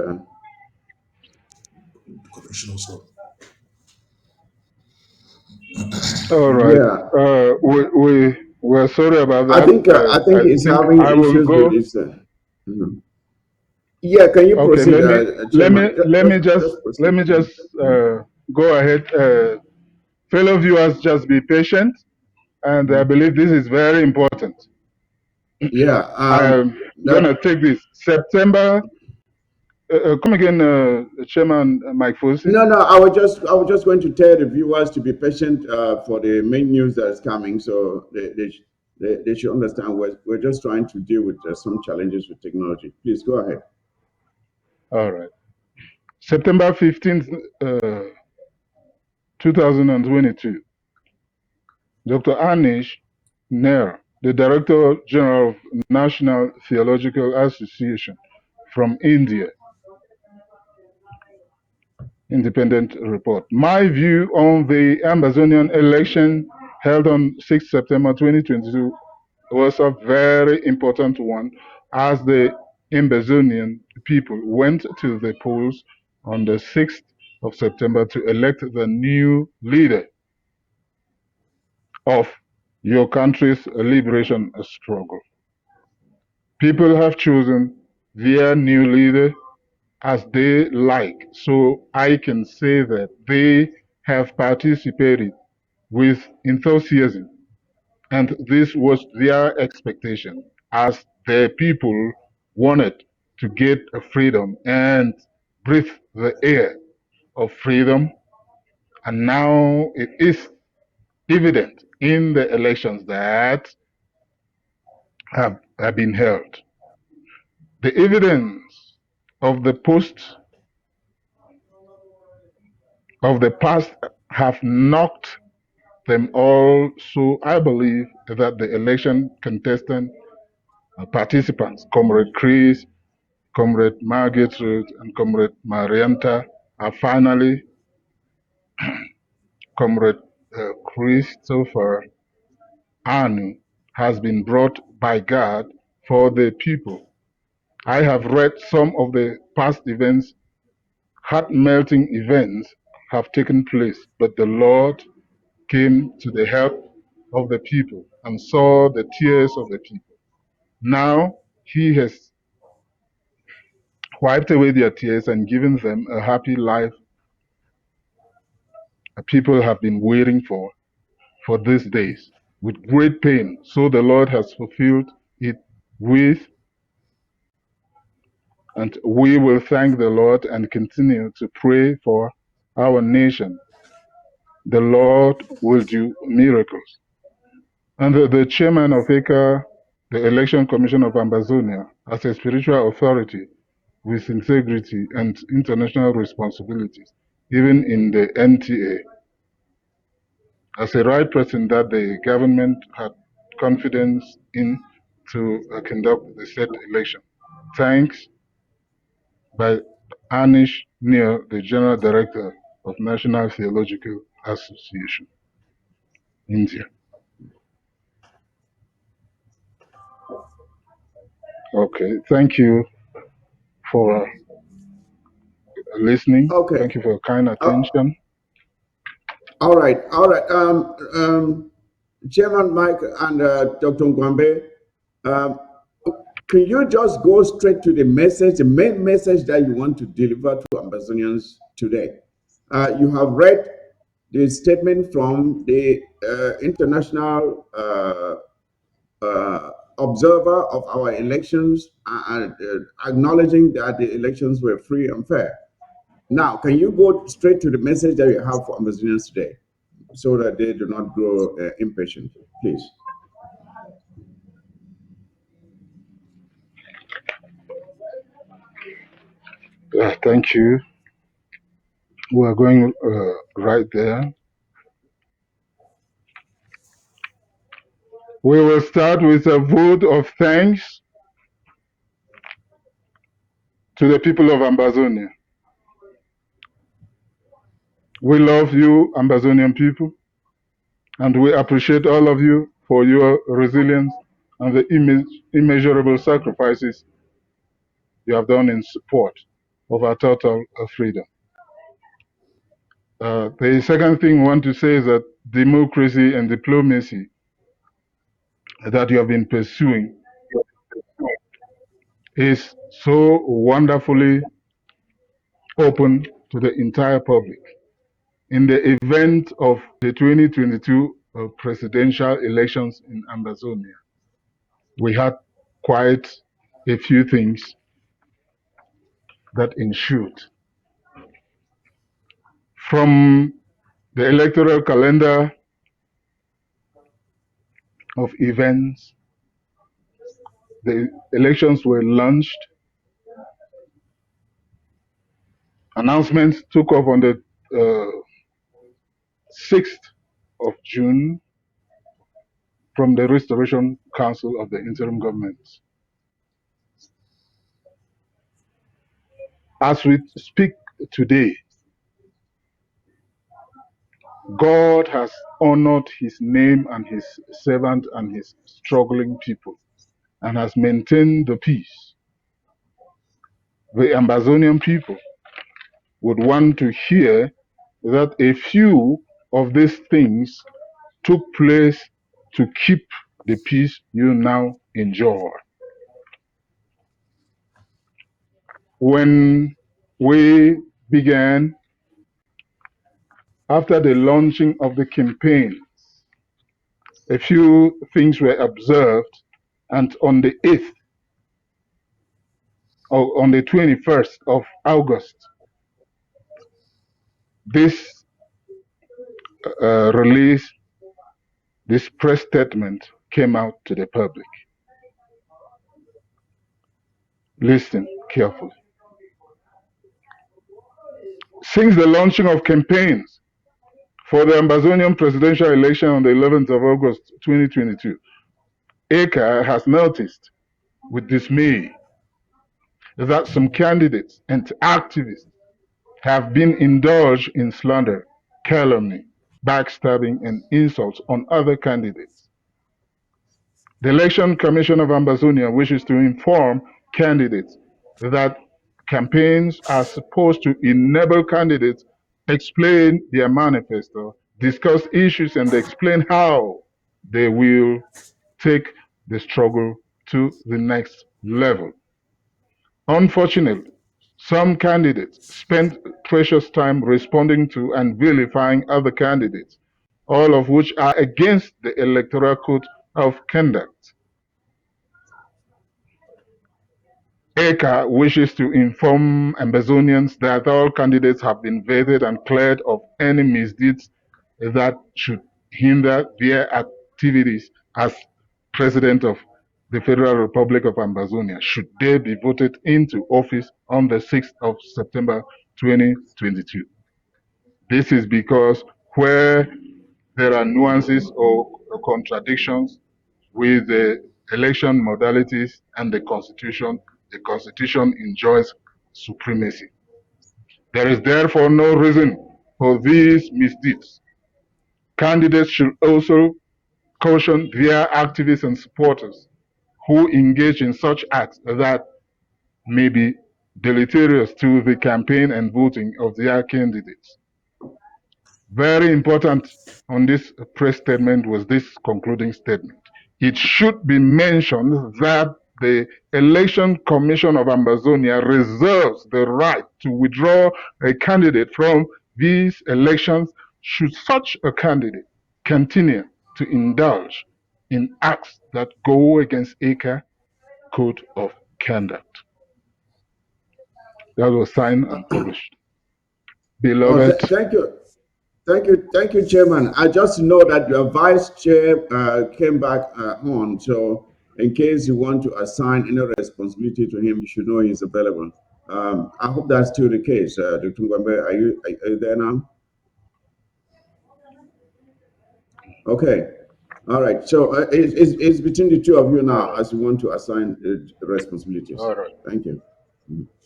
Speaker 5: All right.
Speaker 1: Yeah,
Speaker 5: We're sorry about
Speaker 1: I
Speaker 5: that.
Speaker 1: think he's
Speaker 5: I think
Speaker 1: having
Speaker 5: I will
Speaker 1: issues with
Speaker 5: go.
Speaker 1: his. Mhm. Yeah, can you
Speaker 5: Okay,
Speaker 1: proceed,
Speaker 5: let
Speaker 1: Chairman?
Speaker 5: me let me just
Speaker 1: Just
Speaker 5: let
Speaker 1: proceed.
Speaker 5: me just go ahead. Fellow viewers, just be patient, and I believe this is very important.
Speaker 1: Yeah,
Speaker 5: I'm gonna take this September. Come again, Chairman Mike Fossey.
Speaker 1: no, I was just going to tell the viewers to be patient for the main news that is coming, so they should understand we're just trying to deal with some challenges with technology. Please go ahead.
Speaker 5: All right. September 15th, 2022. Dr. Anish Nair, the Director General of National Theological Association from India, independent report. My view on the Amazonian election held on 6 September 2022 was a very important one, as the Amazonian people went to the polls on the 6th of September to elect the new leader of your country's liberation struggle. People have chosen their new leader as they like. So I can say that they have participated with enthusiasm, and this was their expectation, as the people wanted to get a freedom and breathe the air of freedom. And now it is evident in the elections that have been held. The evidence of the past have knocked them all. So I believe that the election contestant participants, Comrade Chris, Comrade Margaret Ruth, and Comrade Marianta, are finally Comrade Christopher Anu has been brought by God for the people. I have read some of the past events. Heart melting events have taken place, but the Lord came to the help of the people and saw the tears of the people. Now he has wiped away their tears and given them a happy life people have been waiting for these days with great pain. So the Lord has fulfilled it with, and we will thank the Lord and continue to pray for our nation. The Lord will do miracles. And the chairman of ECA, the Election Commission of Ambazonia, as a spiritual authority with integrity and international responsibilities, even in the NTA, as a right person that the government had confidence in to conduct the said election. Thanks by Anish Neer, the General Director of National Theological Association, India. Okay, thank you for listening.
Speaker 1: Okay.
Speaker 5: Thank you for your kind attention.
Speaker 1: All right. All right. Chairman Mike and Dr. Ngwambe, um, can you just go straight to the message, the main message that you want to deliver to Ambazonians today? You have read the statement from the international observer of our elections, acknowledging that the elections were free and fair. Now, can you go straight to the message that you have for Ambazonians today, so that they do not grow impatient, please?
Speaker 5: Thank you. We are going right there. We will start with a vote of thanks to the people of Ambazonia. We love you, Ambazonian people, and we appreciate all of you for your resilience and the immeasurable sacrifices you have done in support of our total freedom. The second thing I want to say is that democracy and diplomacy that you have been pursuing is so wonderfully open to the entire public. In the event of the 2022 presidential elections in Ambazonia, we had quite a few things that ensued. From the electoral calendar of events, the elections were launched. Announcements took off on the 6th of June from the Restoration Council of the interim government. As we speak today, God has honored his name and his servant and his struggling people and has maintained the peace. The Ambazonian people would want to hear that a few of these things took place to keep the peace you now enjoy. When we began, after the launching of the campaign, a few things were observed, and on the 8th, or on the 21st of August, this release, this press statement came out to the public. Listen carefully. Since the launching of campaigns for the Ambazonian presidential election on the 11th of August 2022, ECA has noticed with dismay that some candidates and activists have been indulged in slander, calumny, backstabbing, and insults on other candidates. The Election Commission of Ambazonia wishes to inform candidates that campaigns are supposed to enable candidates explain their manifesto, discuss issues, and explain how they will take the struggle to the next level. Unfortunately, some candidates spend precious time responding to and vilifying other candidates, all of which are against the Electoral Code of Conduct. ECA wishes to inform Ambazonians that all candidates have been vetted and cleared of any misdeeds that should hinder their activities as President of the Federal Republic of Ambazonia, should they be voted into office on the 6th of September 2022. This is because where there are nuances or contradictions with the election modalities and the Constitution enjoys supremacy. There is therefore no reason for these misdeeds. Candidates should also caution their activists and supporters who engage in such acts that may be deleterious to the campaign and voting of their candidates. Very important on this press statement was this concluding statement. It should be mentioned that the Election Commission of Ambazonia reserves the right to withdraw a candidate from these elections should such a candidate continue to indulge in acts that go against ECA Code of Conduct. That was signed and published. Beloved.
Speaker 1: Thank you, Chairman. I just know that your Vice Chair came back on, so in case you want to assign any responsibility to him, you should know he's available. I hope that's still the case. Dr. Ngwambe, are you there now? Okay. All right. So it's between the two of you now as you want to assign the responsibilities.
Speaker 5: All right.
Speaker 1: Thank you.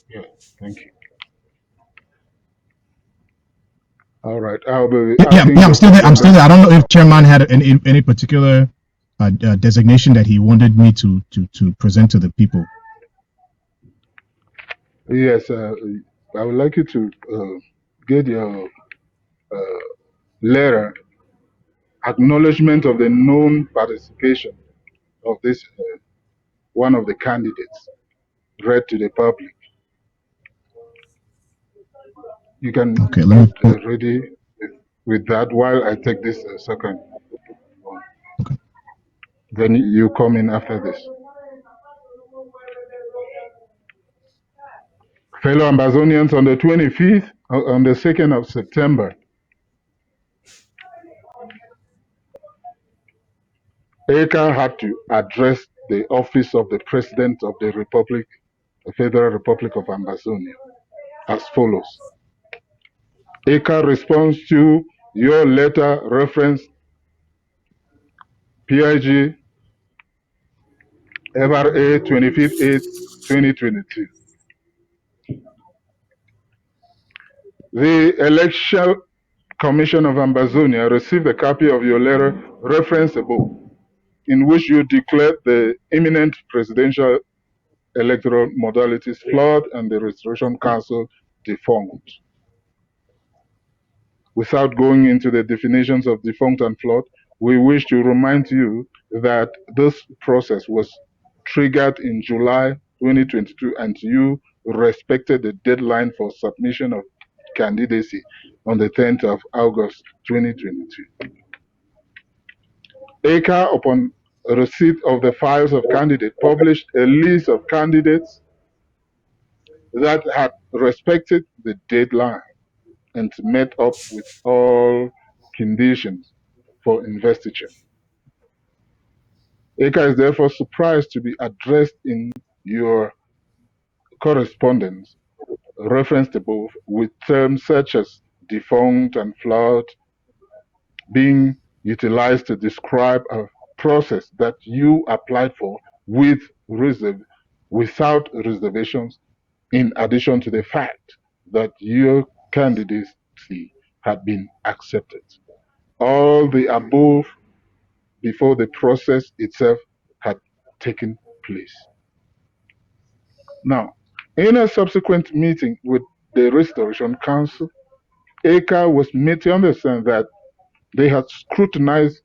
Speaker 5: Yeah, thank you. All right. I'll be
Speaker 4: I'm still there. I'm still there. I don't know if Chairman had any particular designation that he wanted me to present to the people.
Speaker 5: Yes, I would like you to get your letter acknowledgement of the known participation of this one of the candidates read to the public. You can get ready with that while I take this second one.
Speaker 4: Okay.
Speaker 5: Then you come in after this. Fellow Ambazonians, on the 25th, on the 2nd of September, ECA had to address the office of the President of the Republic, the Federal Republic of Ambazonia, as follows. ECA responds to your letter reference PIG FRA 25/8/2022. The Election Commission of Ambazonia received a copy of your letter reference above, in which you declared the imminent presidential electoral modalities flawed and the Restoration Council defunct. Without going into the definitions of defunct and flawed, we wish to remind you that this process was triggered in July 2022 and you respected the deadline for submission of candidacy on the 10th of August 2022. ECA, upon receipt of the files of candidates, published a list of candidates that had respected the deadline and met up with all conditions for investiture. ECA is therefore surprised to be addressed in your correspondence referenced above with terms such as defunct and flawed being utilized to describe a process that you applied for without reservations, in addition to the fact that your candidacy had been accepted. All the above before the process itself had taken place. Now, in a subsequent meeting with the Restoration Council, ECA was made to understand that They had scrutinized,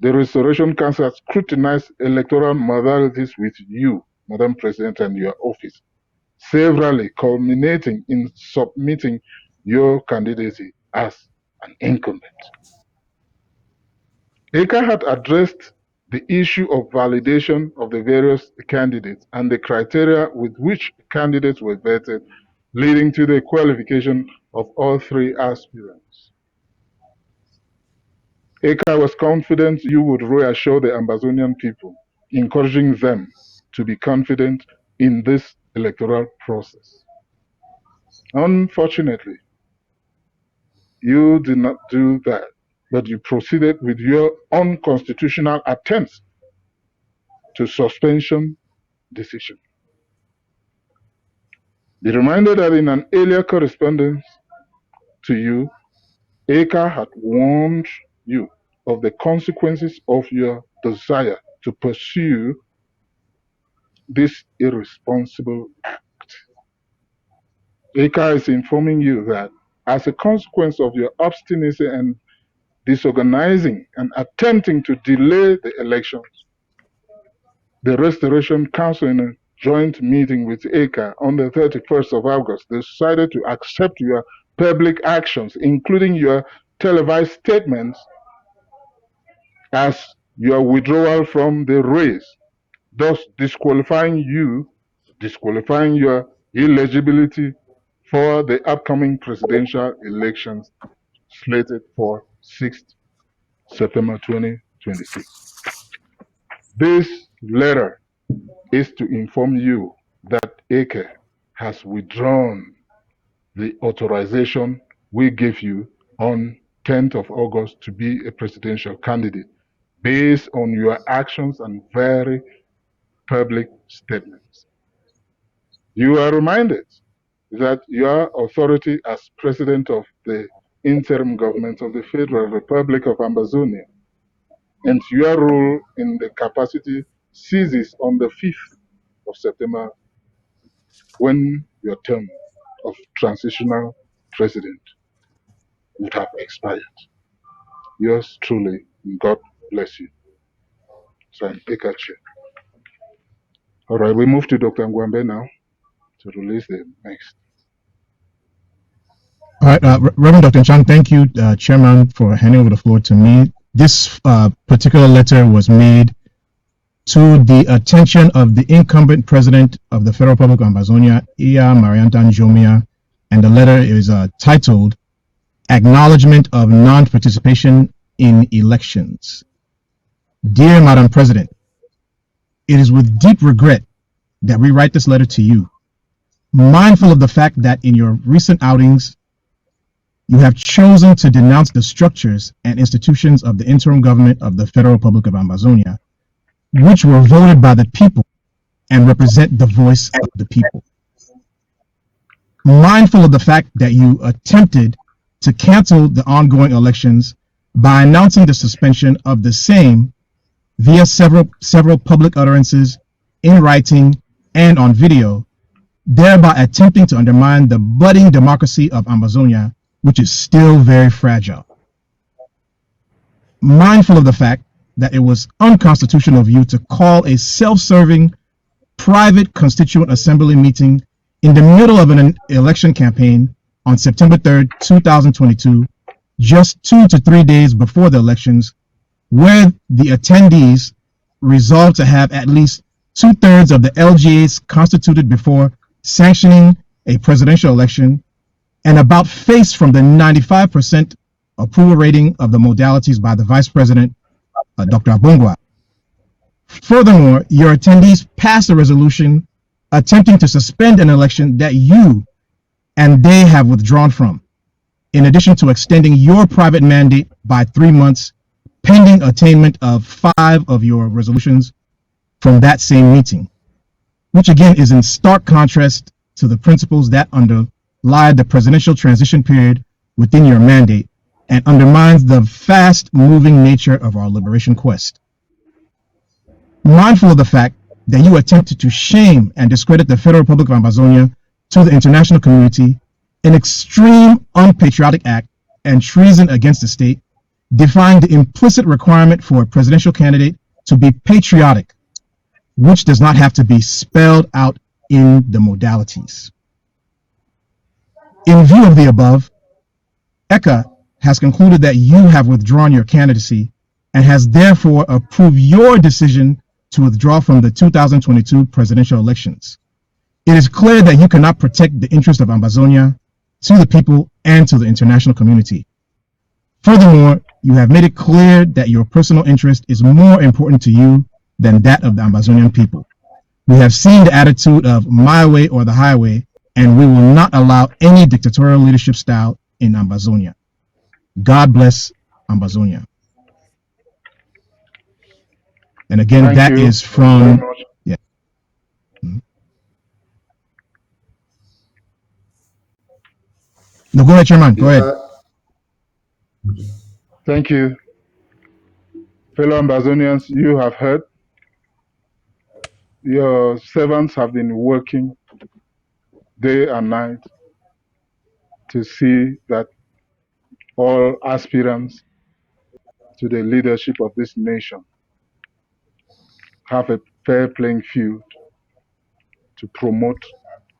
Speaker 5: the Restoration Council had scrutinized electoral modalities with you, Madam President, and your office, severally culminating in submitting your candidacy as an incumbent. ECA had addressed the issue of validation of the various candidates and the criteria with which candidates were vetted, leading to the qualification of all three aspirants. ECA was confident you would reassure the Ambazonian people, encouraging them to be confident in this electoral process. Unfortunately, you did not do that, but you proceeded with your unconstitutional attempts to suspension decision. Be reminded that in an earlier correspondence to you, ECA had warned you of the consequences of your desire to pursue this irresponsible act. ECA is informing you that as a consequence of your obstinacy and disorganizing and attempting to delay the elections, the Restoration Council, in a joint meeting with ECA on the 31st of August, decided to accept your public actions, including your televised statements, as your withdrawal from the race, thus disqualifying your eligibility for the upcoming presidential elections slated for 6th September 2026. This letter is to inform you that ECA has withdrawn the authorization we gave you on 10th of August to be a presidential candidate based on your actions and very public statements. You are reminded that your authority as president of the interim government of the Federal Republic of Ambazonia and your role in the capacity ceases on the 5th of September when your term of transitional president would have expired. Yours truly, God bless you. Signed, Ekache. All right, we move to Dr. Ngwambe now to release the next.
Speaker 4: All right, Reverend Dr. Chang, thank you, Chairman, for handing over the floor to me. This particular letter was made to the attention of the incumbent president of the Federal Republic of Ambazonia, Iya Marianta'S, and the letter is titled Acknowledgement of Non-Participation in Elections. Dear Madam President, it is with deep regret that we write this letter to you, mindful of the fact that in your recent outings, you have chosen to denounce the structures and institutions of the interim government of the Federal Republic of Ambazonia, which were voted by the people and represent the voice of the people. Mindful of the fact that you attempted to cancel the ongoing elections by announcing the suspension of the same via several public utterances in writing and on video, thereby attempting to undermine the budding democracy of Ambazonia, which is still very fragile. Mindful of the fact that it was unconstitutional of you to call a self-serving private constituent assembly meeting in the middle of an election campaign on September 3rd, 2022, just 2 to 3 days before the elections, where the attendees resolved to have at least 2/3 of the LGAs constituted before sanctioning a presidential election, and about face from the 95% approval rating of the modalities by the Vice President, Dr. Abongwa. Furthermore, your attendees passed a resolution attempting to suspend an election that you and they have withdrawn from, in addition to extending your private mandate by 3 months, pending attainment of 5 of your resolutions from that same meeting, which again is in stark contrast to the principles that underlie the presidential transition period within your mandate and undermines the fast-moving nature of our liberation quest. Mindful of the fact that you attempted to shame and discredit the Federal Republic of Ambazonia to the international community, an extreme unpatriotic act and treason against the state, defined the implicit requirement for a presidential candidate to be patriotic, which does not have to be spelled out in the modalities. In view of the above, ECA has concluded that you have withdrawn your candidacy and has therefore approved your decision to withdraw from the 2022 presidential elections. It is clear that you cannot protect the interest of Ambazonia to the people and to the international community. Furthermore, you have made it clear that your personal interest is more important to you than that of the Ambazonian people. We have seen the attitude of my way or the highway, and we will not allow any dictatorial leadership style in Ambazonia. God bless Ambazonia. And again,
Speaker 5: Thank
Speaker 4: that
Speaker 5: you
Speaker 4: is
Speaker 5: very
Speaker 4: from,
Speaker 5: much.
Speaker 4: yeah. No, go ahead, Chairman, go ahead.
Speaker 5: Thank you. Fellow Ambazonians, you have heard. Your servants have been working day and night to see that all aspirants to the leadership of this nation have a fair playing field to promote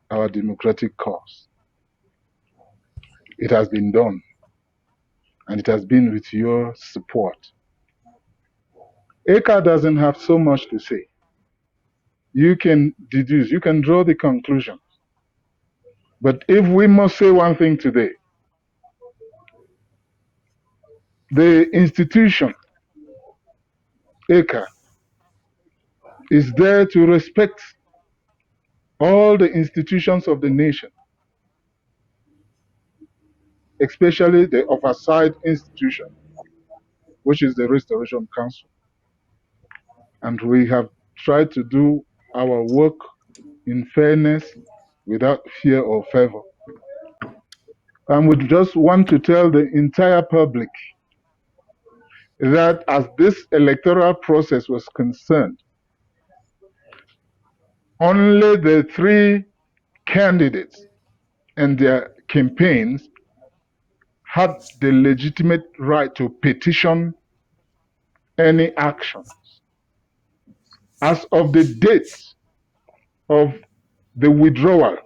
Speaker 5: our democratic cause. It has been done, and it has been with your support. ECA doesn't have so much to say. You can deduce, you can draw the conclusion. But if we must say one thing today, the institution, ECA, is there to respect all the institutions of the nation, especially the oversight institution, which is the Restoration Council. And we have tried to do our work in fairness without fear or favor. And we just want to tell the entire public that as this electoral process was concerned, only the three candidates and their campaigns had the legitimate right to petition any action. As of the date of the withdrawal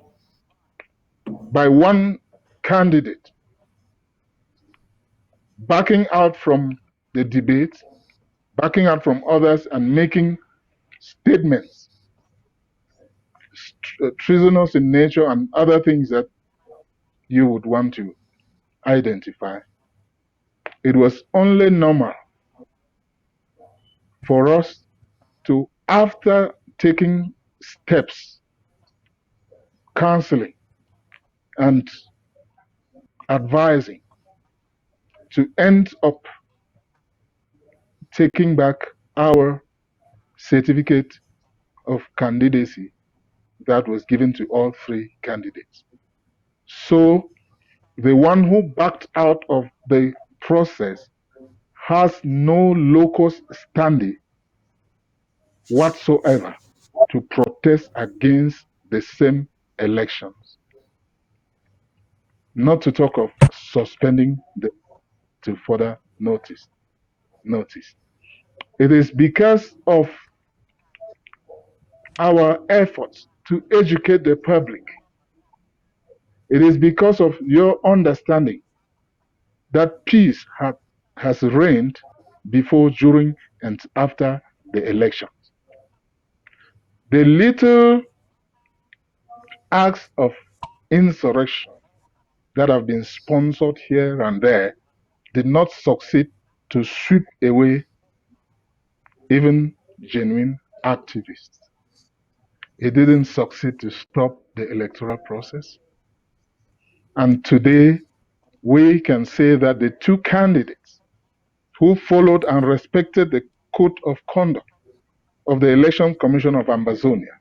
Speaker 5: by one candidate, backing out from the debate, backing out from others, and making statements, treasonous in nature and other things that you would want to identify. It was only normal for us to, after taking steps, counseling, and advising, to end up taking back our certificate of candidacy that was given to all three candidates. So the one who backed out of the process has no locus standi whatsoever to protest against the same elections. Not to talk of suspending them to further notice. It is because of our efforts to educate the public. It is because of your understanding that peace has reigned before, during, and after the elections. The little acts of insurrection that have been sponsored here and there did not succeed to sweep away even genuine activists. It didn't succeed to stop the electoral process. And today, we can say that the two candidates who followed and respected the code of conduct of the Election Commission of Ambazonia,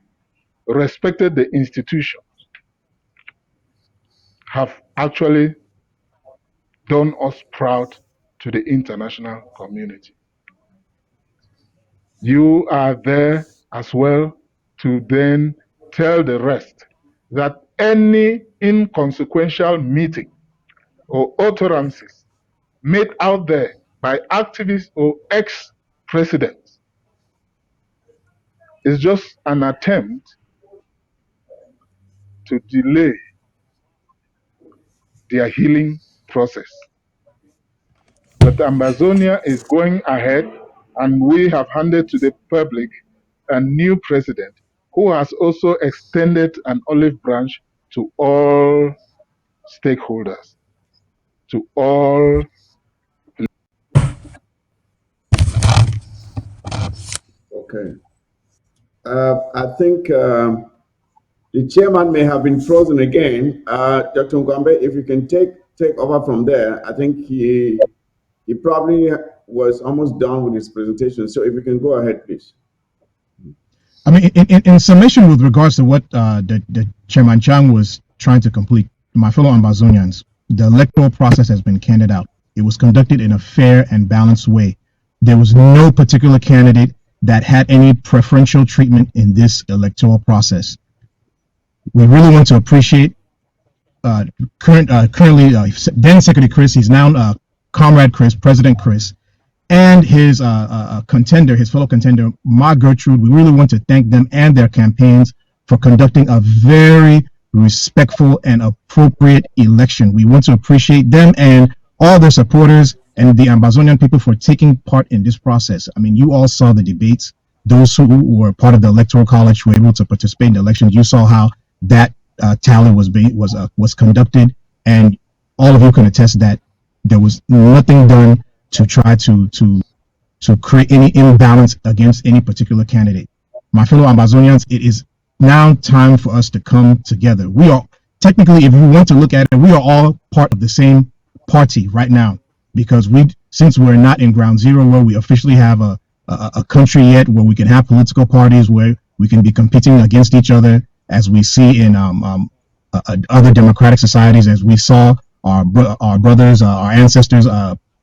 Speaker 5: respected the institution, have actually done us proud to the international community. You are there as well to then tell the rest that any inconsequential meeting or utterances made out there by activists or ex-presidents is just an attempt to delay their healing process. But Amazonia is going ahead, and we have handed to the public a new president who has also extended an olive branch to all stakeholders, to all.
Speaker 1: Okay. I think the chairman may have been frozen again. Dr. Ngwambe, if you can take over from there, I think he probably was almost done with his presentation. So if you can go ahead, please.
Speaker 4: I mean, in summation with regards to what the Chairman Chang was trying to complete, my fellow Ambazonians, the electoral process has been carried out. It was conducted in a fair and balanced way. There was no particular candidate that had any preferential treatment in this electoral process. We really want to appreciate currently then Secretary Chris, he's now Comrade Chris, President Chris, and his contender, his fellow contender, Ma Gertrude. We really want to thank them and their campaigns for conducting a very respectful and appropriate election. We want to appreciate them and all their supporters and the Ambazonian people for taking part in this process. I mean, you all saw the debates. Those who were part of the Electoral College were able to participate in the elections. You saw how that tally was conducted, and all of you can attest that there was nothing done to try to create any imbalance against any particular candidate. My fellow Ambazonians, it is now time for us to come together. We are technically, if you want to look at it, we are all part of the same party right now, because since we're not in ground zero where we officially have a country yet, where we can have political parties where we can be competing against each other, as we see in other democratic societies, as we saw our brothers, our ancestors,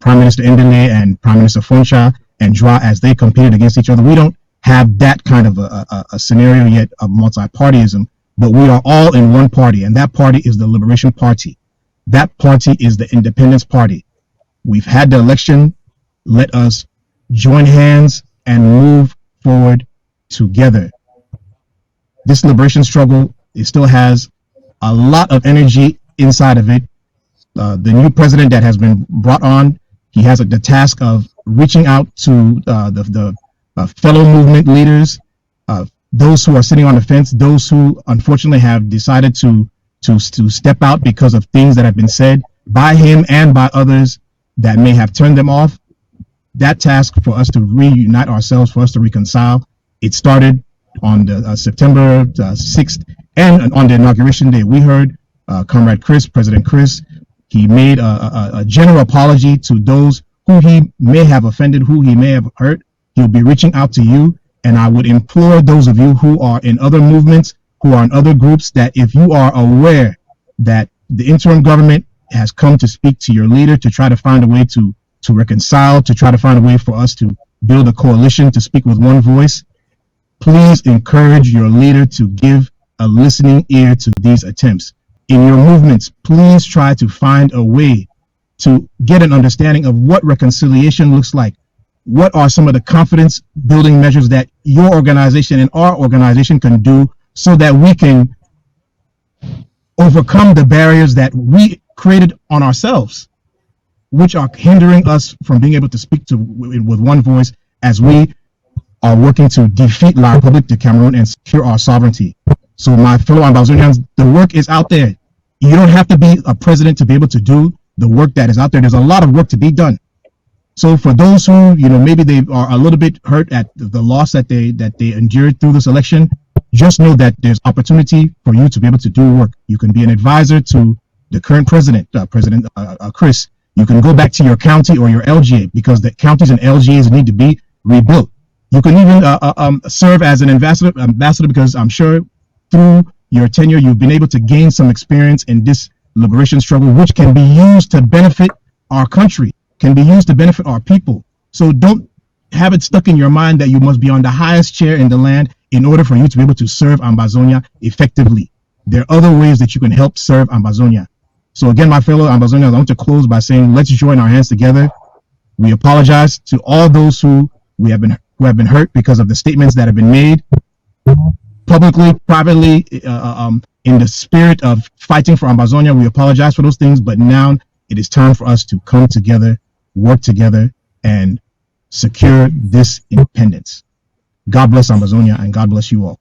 Speaker 4: Prime Minister Ndele and Prime Minister Foncha and Dra, as they competed against each other. We don't have that kind of a scenario yet of multi-partyism, but we are all in one party, and that party is the Liberation Party. That party is the Independence Party. We've had the election. Let us join hands and move forward together. This liberation struggle, it still has a lot of energy inside of it. The new president that has been brought on, he has the task of reaching out to the fellow movement leaders, those who are sitting on the fence, those who unfortunately have decided to step out because of things that have been said by him and by others that may have turned them off. That task for us to reunite ourselves, for us to reconcile, it started on the September 6th, and on the inauguration day. We heard Comrade Chris, President Chris, he made a general apology to those who he may have offended, who he may have hurt. He'll be reaching out to you, and I would implore those of you who are in other movements, who are in other groups, that if you are aware that the interim government has come to speak to your leader to try to find a way to reconcile, to try to find a way for us to build a coalition, to speak with one voice, please encourage your leader to give a listening ear to these attempts. In your movements, please try to find a way to get an understanding of what reconciliation looks like. What are some of the confidence building measures that your organization and our organization can do so that we can overcome the barriers that we created on ourselves, which are hindering us from being able to speak with one voice as we are working to defeat La République de Cameroon and secure our sovereignty. So my fellow Ambazonians, the work is out there. You don't have to be a president to be able to do the work that is out there. There's a lot of work to be done. So for those who, maybe they are a little bit hurt at the loss that they endured through this election, just know that there's opportunity for you to be able to do work. You can be an advisor to the current president, President Chris. You can go back to your county or your LGA, because the counties and LGAs need to be rebuilt. You can even serve as an ambassador, because I'm sure through your tenure, you've been able to gain some experience in this liberation struggle, which can be used to benefit our country, can be used to benefit our people. So don't have it stuck in your mind that you must be on the highest chair in the land in order for you to be able to serve Ambazonia effectively. There are other ways that you can help serve Ambazonia. So again, my fellow Ambazonians, I want to close by saying, let's join our hands together. We apologize to all those who have been hurt because of the statements that have been made publicly, privately, in the spirit of fighting for Ambazonia. We apologize for those things, but now it is time for us to come together, work together, and secure this independence. God bless Ambazonia, and God bless you all.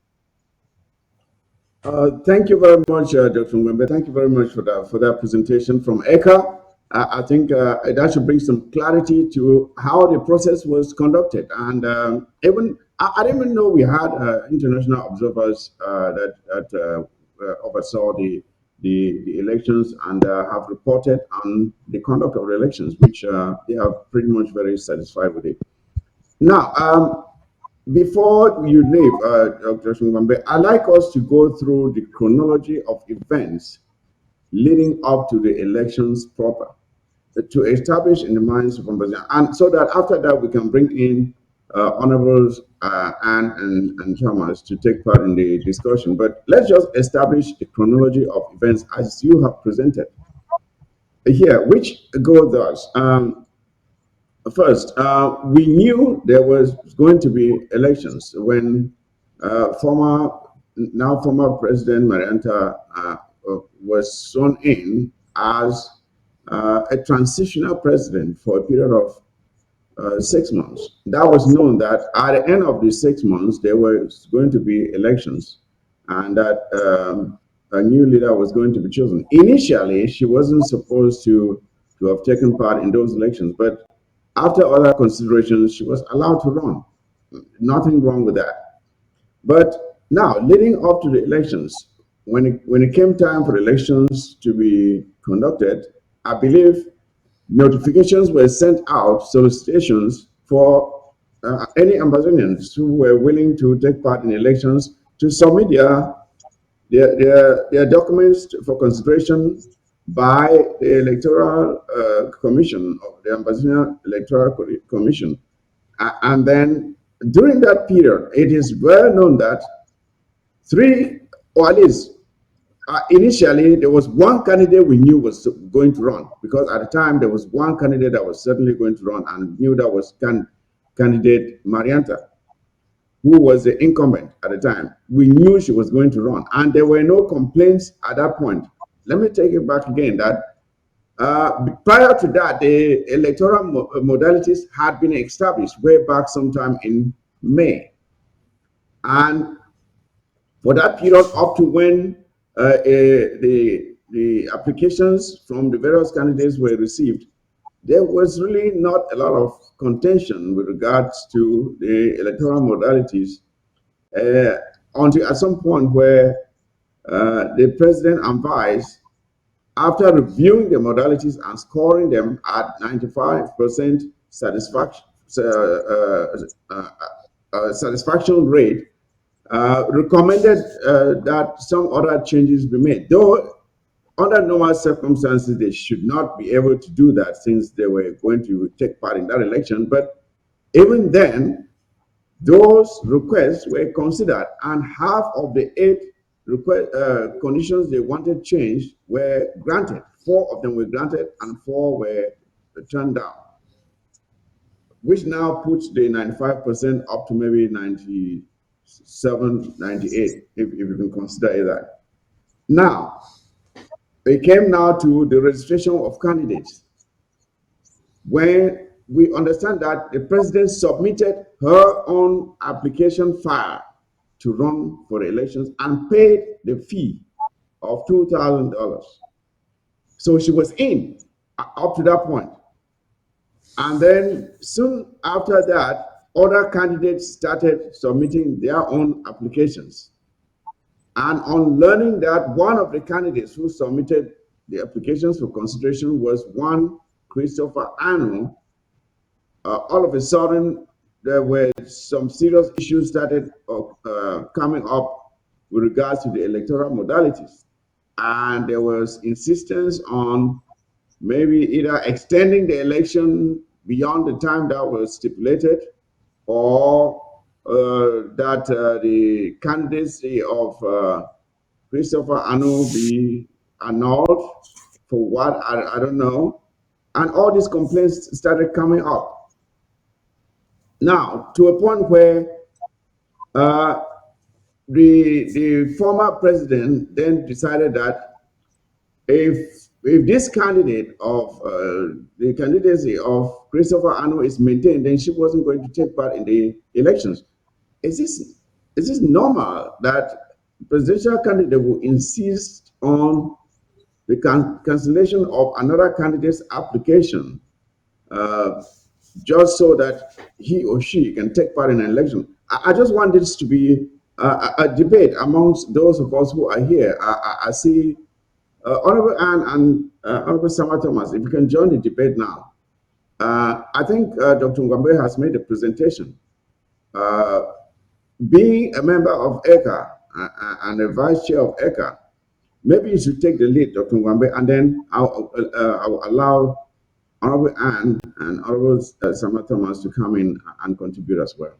Speaker 1: Thank you very much, Dr. Mwembe. Thank you very much for that presentation from ECA. I think that should bring some clarity to how the process was conducted. And even I didn't even know we had international observers that oversaw the elections and have reported on the conduct of the elections, which they are pretty much very satisfied with it. Now, before you leave, Dr. Shungwambe, I'd like us to go through the chronology of events leading up to the elections proper to establish in the minds of Ambassador, and so that after that we can bring in honorables Anne and Thomas to take part in the discussion. But let's just establish the chronology of events as you have presented here, which go thus. First, we knew there was going to be elections when now former President Marianta was sworn in as a transitional president for a period of 6 months. That was known that at the end of the 6 months, there was going to be elections and that a new leader was going to be chosen. Initially, she wasn't supposed to have taken part in those elections, but after other considerations, she was allowed to run. Nothing wrong with that. But now, leading up to the elections, when it came time for elections to be conducted, I believe notifications were sent out, solicitations for any Ambazonians who were willing to take part in elections to submit their documents for consideration by the Electoral Commission, of the Ambazonian Electoral Commission. And then during that period, it is well known that three, or at least initially, there was one candidate we knew was going to run, because at the time there was one candidate that was certainly going to run, and knew that was candidate Marianta, who was the incumbent at the time. We knew she was going to run, and there were no complaints at that point. Let me take it back again that prior to that, the electoral modalities had been established way back sometime in May. And for that period up to when the applications from the various candidates were received, there was really not a lot of contention with regards to the electoral modalities until at some point where the president and vice, after reviewing the modalities and scoring them at 95% satisfaction rate, recommended that some other changes be made. Though under normal circumstances, they should not be able to do that since they were going to take part in that election. But even then, those requests were considered, and half of the 8 conditions they wanted changed were granted. 4 of them were granted, and 4 were turned down, which now puts the 95% up to maybe 97, 98, if you can consider that. Now, it came now to the registration of candidates, when we understand that the president submitted her own application file to run for the elections and paid the fee of $2,000. So she was in up to that point. And then soon after that, other candidates started submitting their own applications. And on learning that one of the candidates who submitted the applications for consideration was one Christopher Anu, all of a sudden there were some serious issues started coming up with regards to the electoral modalities. And there was insistence on maybe either extending the election beyond the time that was stipulated, or that the candidacy of Christopher Anu be annulled for what I don't know. And all these complaints started coming up. Now, to a point where uh, the former president then decided that if this candidate of the candidacy of Christopher Ano is maintained, then she wasn't going to take part in the elections. Is this normal that presidential candidate will insist on the cancellation of another candidate's application uh, just so that he or she can take part in an election? I just want this to be a debate amongst those of us who are here. I see Honorable Ann and Honorable Sama Thomas, if you can join the debate now. I think Dr. Ngwambe has made a presentation. Being a member of ECA and a vice chair of ECA, maybe you should take the lead, Dr. Ngwambe, and then I'll allow Honorable Ann and Honorable Sama Thomas to come in and contribute as well.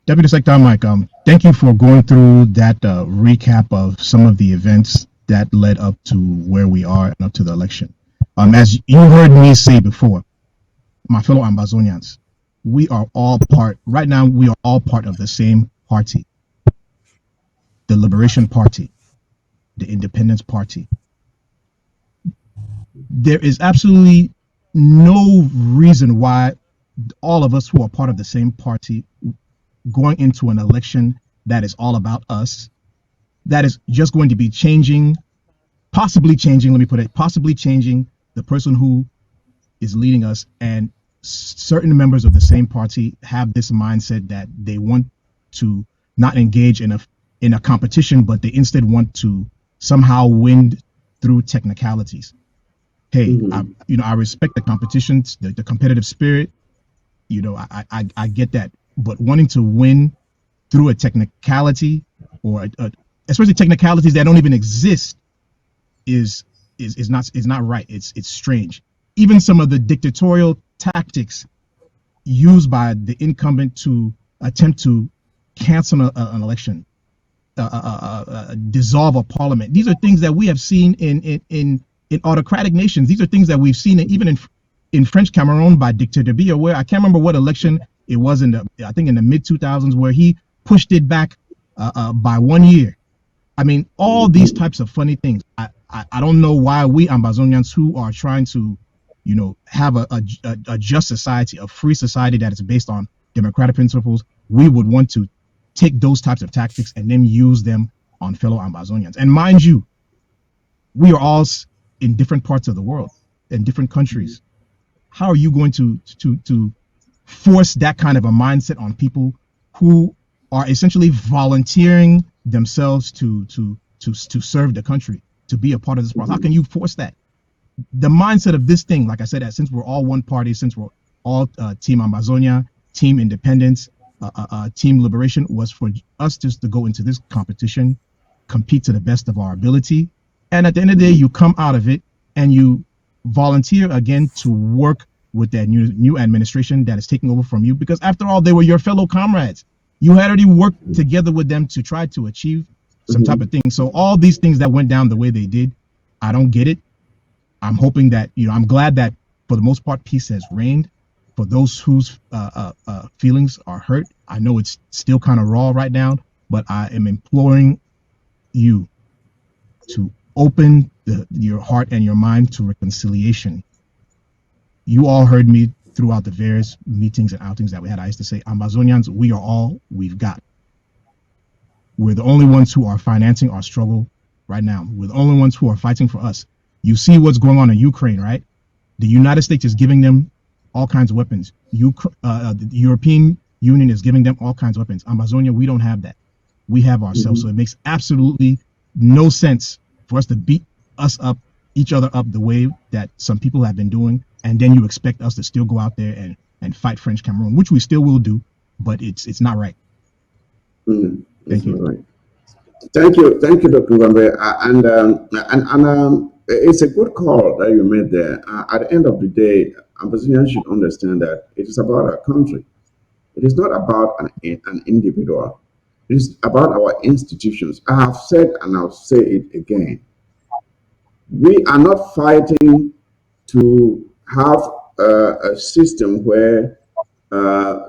Speaker 4: Deputy Secretary Mike, thank you for going through that recap of some of the events that led up to where we are and up to the election. As you heard me say before, my fellow Ambazonians, we are all part of the same party, the Liberation Party, the Independence Party. There is absolutely no reason why all of us who are part of the same party going into an election that is all about us, that is just going to be possibly changing the person who is leading us. And certain members of the same party have this mindset that they want to not engage in a competition, but they instead want to somehow win through technicalities. Hey, I respect the competitions, the competitive spirit. I get that. But wanting to win through a technicality, or especially technicalities that don't even exist, is not right. It's strange. Even some of the dictatorial tactics used by the incumbent to attempt to cancel an election, dissolve a parliament. These are things that we have seen in autocratic nations. These are things that we've seen even in French Cameroon by Dictator Biya, where I can't remember what election it was I think in the mid 2000s, where he pushed it back by 1 year. I mean, all these types of funny things. I don't know why we Ambazonians who are trying to, have a just society, a free society that is based on democratic principles, we would want to take those types of tactics and then use them on fellow Ambazonians. And mind you, we are all in different parts of the world, in different countries. How are you going to force that kind of a mindset on people who are essentially volunteering themselves to serve the country, to be a part of this process? How can you force that? The mindset of this thing, like I said, since we're all one party, since we're all Team Amazonia, Team Independence, Team Liberation, was for us just to go into this competition, compete to the best of our ability, and at the end of the day, you come out of it and you volunteer again to work with that new administration that is taking over from you, because after all, they were your fellow comrades. You had already worked together with them to try to achieve some type of thing. So all these things that went down the way they did, I don't get it. I'm hoping that, I'm glad that for the most part, peace has reigned. For those whose feelings are hurt, I know it's still kind of raw right now, but I am imploring you to open your heart and your mind to reconciliation. You all heard me throughout the various meetings and outings that we had. I used to say, Ambazonians, we are all we've got. We're the only ones who are financing our struggle right now. We're the only ones who are fighting for us. You see what's going on in Ukraine, right? The United States is giving them all kinds of weapons. The European Union is giving them all kinds of weapons. Ambazonia, we don't have that. We have ourselves. So it makes absolutely no sense for us to beat each other up the way that some people have been doing, and then you expect us to still go out there and fight French Cameroon, which we still will do, but it's not right. Thank you.
Speaker 1: Right. Thank you, Dr. Ngwambe. And it's a good call that you made there. At the end of the day, Ambazonians should understand that it is about our country. It is not about an individual. It is about our institutions. I have said, and I'll say it again, We are not fighting to have a system where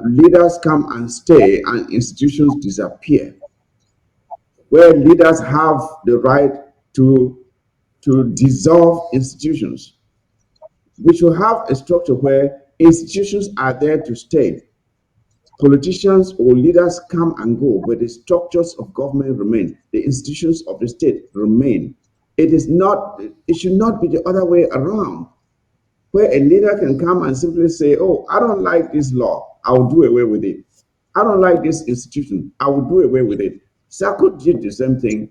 Speaker 1: leaders come and stay and institutions disappear, where leaders have the right to dissolve institutions. We should have a structure where institutions are there to stay. Politicians or leaders come and go, but the structures of government remain. The institutions of the state remain. It is not. It should not be the other way around, where a leader can come and simply say, "Oh, I don't like this law. I will do away with it. I don't like this institution. I will do away with it." Sako did the same thing,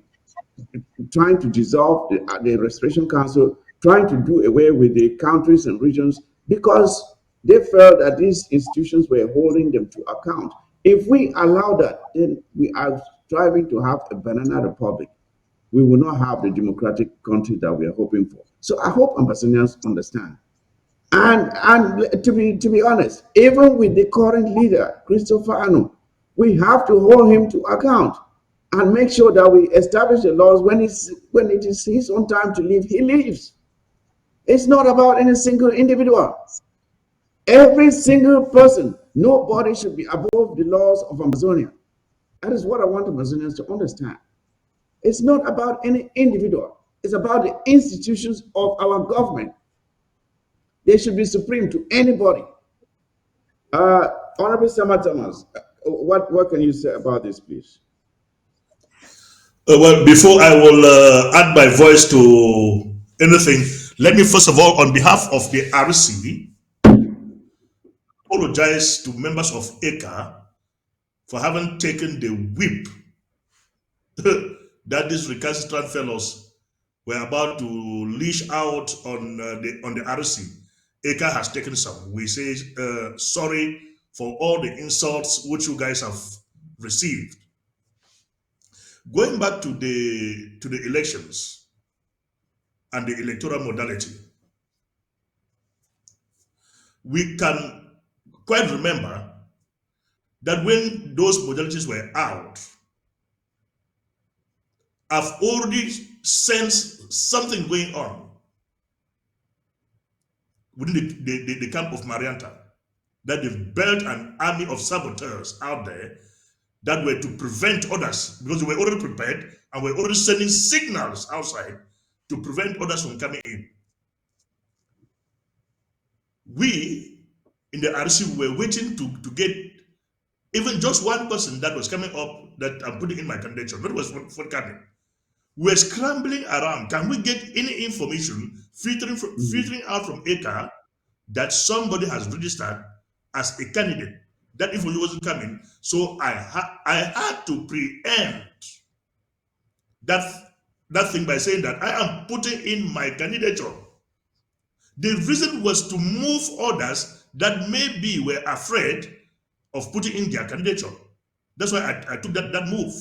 Speaker 1: trying to dissolve the Restoration Council, trying to do away with the countries and regions because they felt that these institutions were holding them to account. If we allow that, then we are striving to have a banana republic. We will not have the democratic country that we are hoping for. So I hope Ambassadors understand. And to be honest, even with the current leader, Christopher Anu, we have to hold him to account and make sure that we establish the laws when it is his own time to leave, he leaves. It's not about any single individual. Every single person, nobody should be above the laws of Amazonia. That is what I want Amazonians to understand. It's not about any individual. It's about the institutions of our government. They should be supreme to anybody. Honorable Sama Thomas, what can you say about this, please?
Speaker 3: Well, before I will add my voice to anything, let me first of all, on behalf of the RC, apologize to members of ECA for having taken the whip that these recalcitrant fellows were about to leash out on the RC. ECA has taken some. We say sorry for all the insults which you guys have received. Going back to the elections and the electoral modality, we can quite remember that when those modalities were out, I've already sensed something going on within the camp of Marianta, that they've built an army of saboteurs out there that were to prevent others, because they were already prepared and were already sending signals outside to prevent others from coming in. We in the RC were waiting to get even just one person that was coming up that I'm putting in my candidature. That was forthcoming. We're scrambling around. Can we get any information filtering out from ACA that somebody has registered as a candidate? That information wasn't coming. So I had to preempt that thing by saying that I am putting in my candidature. The reason was to move others that maybe were afraid of putting in their candidature. That's why I took that move.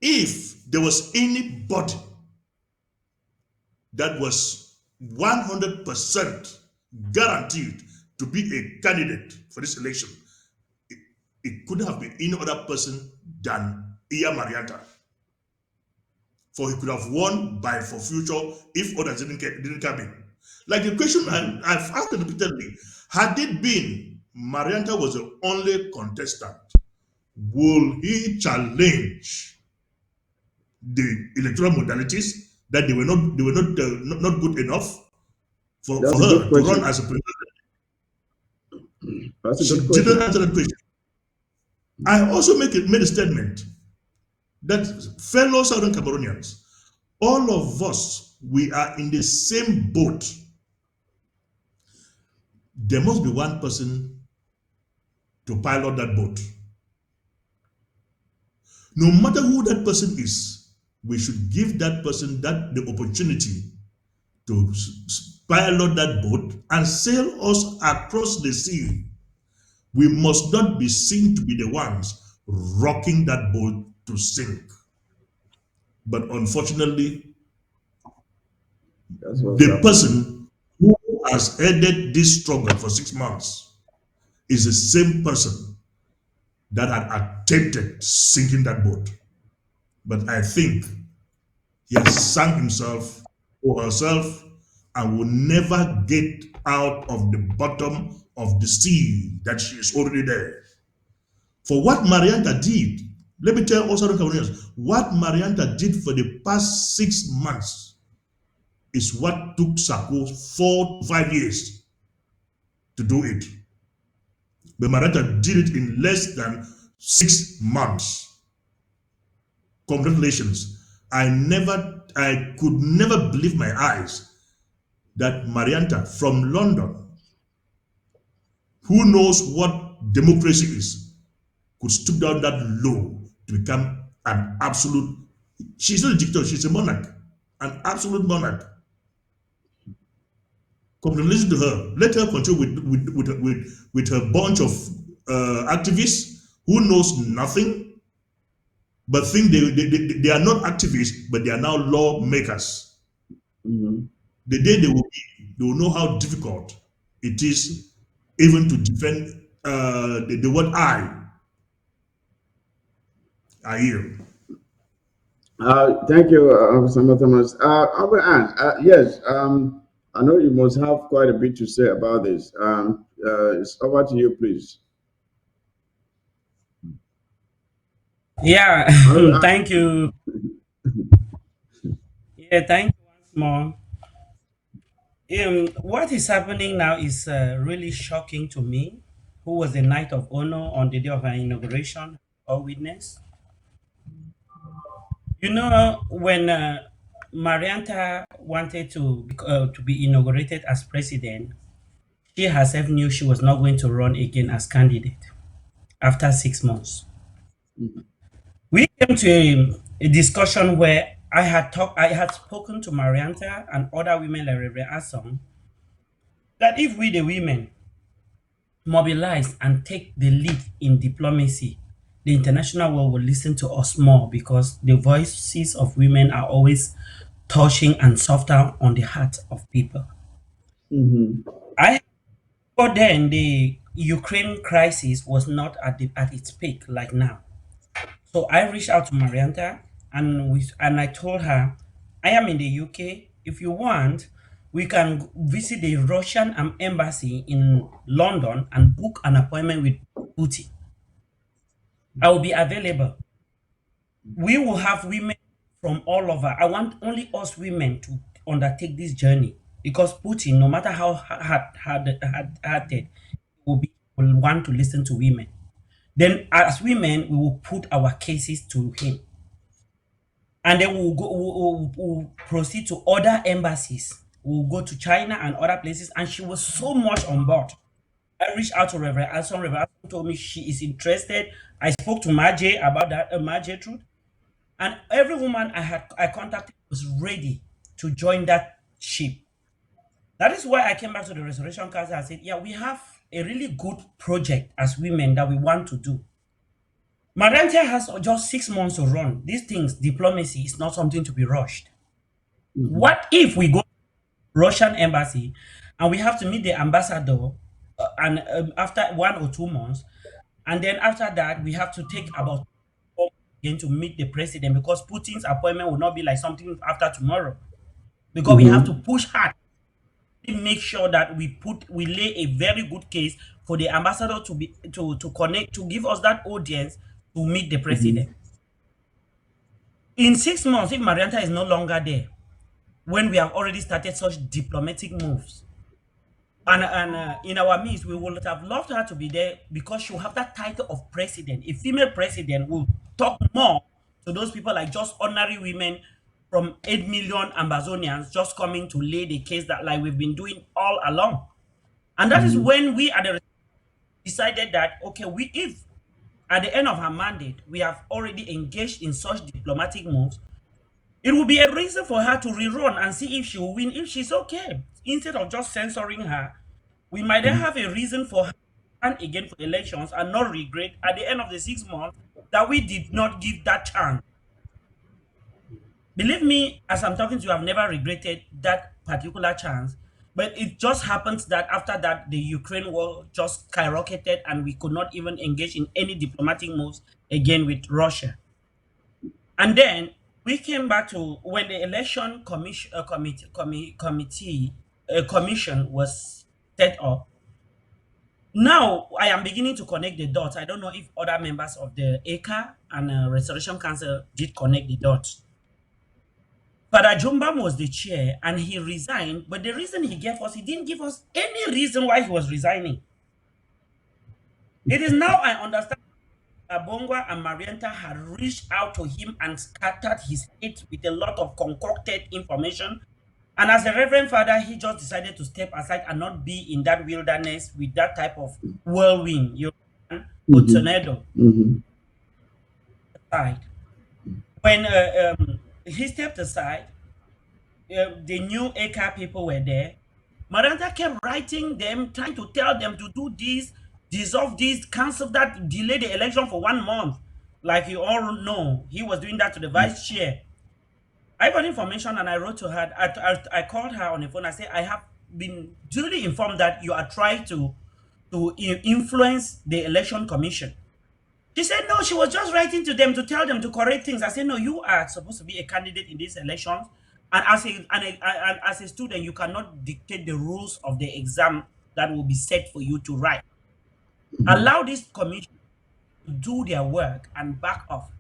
Speaker 3: If there was anybody that was 100% guaranteed to be a candidate for this election, it couldn't have been any other person than Iya Marianta. For he could have won by for future if others didn't come in. Like the question I've asked repeatedly, had it been Marianta was the only contestant, will he challenge the electoral modalities that they were not good enough for
Speaker 1: That's a good
Speaker 3: her to run
Speaker 1: question.
Speaker 3: as a president?
Speaker 1: That's a
Speaker 3: She
Speaker 1: good
Speaker 3: didn't
Speaker 1: question.
Speaker 3: answer that question. I also made a statement that fellow Southern Cameroonians, all of us, we are in the same boat. There must be one person to pilot that boat. No matter who that person is, we should give that person the opportunity to pilot that boat and sail us across the sea. We must not be seen to be the ones rocking that boat to sink. But unfortunately,
Speaker 1: That's what's
Speaker 3: the
Speaker 1: happening.
Speaker 3: person who has headed this struggle for 6 months is the same person that had attempted sinking that boat. But I think He has sunk himself or herself and will never get out of the bottom of the sea that she is already there. For what Marianta did, let me tell also the Cameroonians, what Marianta did for the past 6 months is what took Sako 4 to 5 years to do it. But Marianta did it in less than 6 months. Congratulations. I could never believe my eyes that Marianta from London, who knows what democracy is, could stoop down that low to become an absolute. She's not a dictator, she's a monarch, an absolute monarch. Congratulations to her. Let her continue with her bunch of activists who knows nothing but think they are not activists, but they are now lawmakers.
Speaker 1: Mm-hmm.
Speaker 3: The day they will know how difficult it is even to defend the word I hear.
Speaker 1: Thank you, Mr. Thomas. Albert Ann, yes, I know you must have quite a bit to say about this. It's over to you, please.
Speaker 2: Yeah,
Speaker 1: Albert
Speaker 2: thank you. Yeah, thank you once more. What is happening now is really shocking to me, who was the Knight of Honor on the day of our inauguration or witness. You know, when Marianta wanted to be inaugurated as president, she herself knew she was not going to run again as candidate after 6 months.
Speaker 1: Ann.
Speaker 2: We came to a discussion where I had spoken to Marianta and other women like Reverend Asson that if we the women mobilize and take the lead in diplomacy, the international world will listen to us more because the voices of women are always touching and softer on the heart of people.
Speaker 1: Mm-hmm.
Speaker 2: I But then the Ukraine crisis was not at its peak like now. So I reached out to Marianta and I told her, I am in the UK. If you want, we can visit the Russian embassy in London and book an appointment with Putin. I will be available. We will have women from all over. I want only us women to undertake this journey because Putin, no matter how hard-hearted, will want to listen to women. Then, as women, we will put our cases to him, and then we'll proceed to other embassies. We'll go to China and other places, and she was so much on board. I reached out to Reverend Alson. Reverend Alson told me she is interested. I spoke to Marjay about that, Marjay Truth, and every woman I contacted was ready to join that ship. That is why I came back to the Restoration Council and said, yeah, we have a really good project as women that we want to do. Marantia has just 6 months to run. These things, diplomacy is not something to be rushed.
Speaker 1: Mm-hmm.
Speaker 2: What if we go to Russian embassy and we have to meet the ambassador and after 1 or 2 months, and then after that we have to take about 4 months again to meet the president because Putin's appointment will not be like something after tomorrow because we have to
Speaker 1: Mm-hmm.
Speaker 2: push hard to make sure that we lay a very good case for the ambassador to connect to give us that audience to meet the president.
Speaker 1: Mm-hmm.
Speaker 2: In 6 months, if Marianta is no longer there, when we have already started such diplomatic moves, and in our midst, we would have loved her to be there because she'll have that title of president. A female president will talk more to those people like just ordinary women from 8 million Amazonians just coming to lay the case that like we've been doing all along. And that is
Speaker 1: Mm-hmm.
Speaker 2: when we at the decided that okay, we if at the end of her mandate we have already engaged in such diplomatic moves, it will be a reason for her to rerun and see if she will win, if she's okay. Instead of just censoring her, we might then have a reason for her to stand again for elections and not regret at the end of the 6 months that we did not give that chance. Believe me, as I'm talking to you, I've never regretted that particular chance. But it just happens that after that, the Ukraine war just skyrocketed and we could not even engage in any diplomatic moves again with Russia. And then we came back to when the election commission was set up. Now I am beginning to connect the dots. I don't know if other members of the ACA and Restoration Council did connect the dots. Father Jumbam was the chair and he resigned, but the reason he gave us, he didn't give us any reason why he was resigning. It is now I understand Abongwa and Marianta had reached out to him and scattered his head with a lot of concocted information. And as a Reverend Father, he just decided to step aside and not be in that wilderness with that type of whirlwind, or
Speaker 1: Mm-hmm.
Speaker 2: tornado
Speaker 1: Mm-hmm.
Speaker 2: aside. When he stepped aside, the new ACA people were there. Maranta kept writing them, trying to tell them to do this, dissolve this, cancel that, delay the election for 1 month. Like you all know, he was doing that to the vice chair. I got information and I wrote to her. I called her on the phone. I said, I have been duly informed that you are trying to influence the election commission. She said, no, she was just writing to them to tell them to correct things. I said, no, you are supposed to be a candidate in these elections. And as a student, you cannot dictate the rules of the exam that will be set for you to write. Allow this commission to do their work and back off.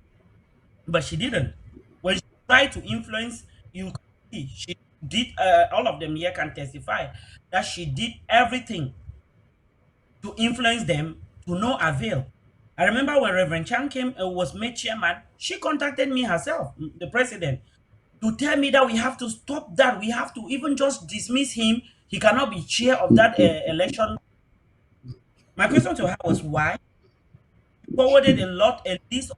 Speaker 2: But she didn't. When she tried to influence, you can see she did, all of them here can testify that she did everything to influence them to no avail. I remember when Reverend Chan came was made chairman, she contacted me herself, the president, to tell me that we have to stop that. We have to even just dismiss him. He cannot be chair of that election. My question to her was why? She forwarded a list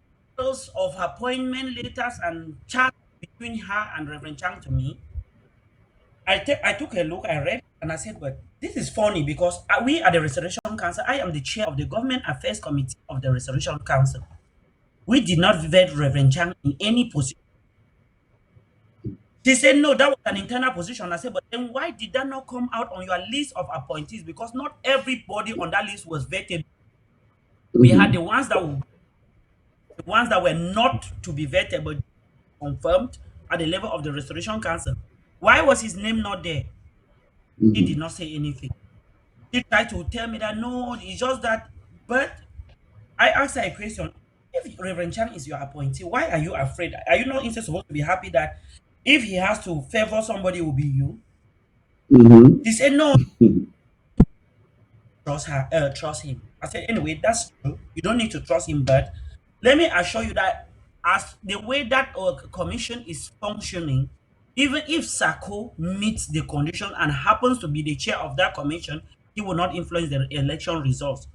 Speaker 2: of appointment letters and chats between her and Reverend Chang to me. I took a look, I read, and I said, but this is funny because we are the Restoration Council. I am the chair of the Government Affairs Committee of the Restoration Council. We did not vet Reverend Chang in any position. She said, no, that was an internal position. I said, but then why did that not come out on your list of appointees? Because not everybody on that list was vetted. We had
Speaker 1: Mm-hmm.
Speaker 2: the ones that were not to be vetted but confirmed at the level of the Restoration Council. Why was his name not there? He
Speaker 1: Mm-hmm.
Speaker 2: did not say anything. She tried to tell me that no, it's just that. But I asked her a question. If Reverend Chan is your appointee, why are you afraid? Are you not instead supposed to be happy that if he has to favor somebody, it will be you?
Speaker 1: Mm-hmm.
Speaker 2: She said, no, trust her, trust him. I said, anyway, that's true. You don't need to trust him, but let me assure you that as the way that our commission is functioning, even if Sako meets the condition and happens to be the chair of that commission, he will not influence the election results.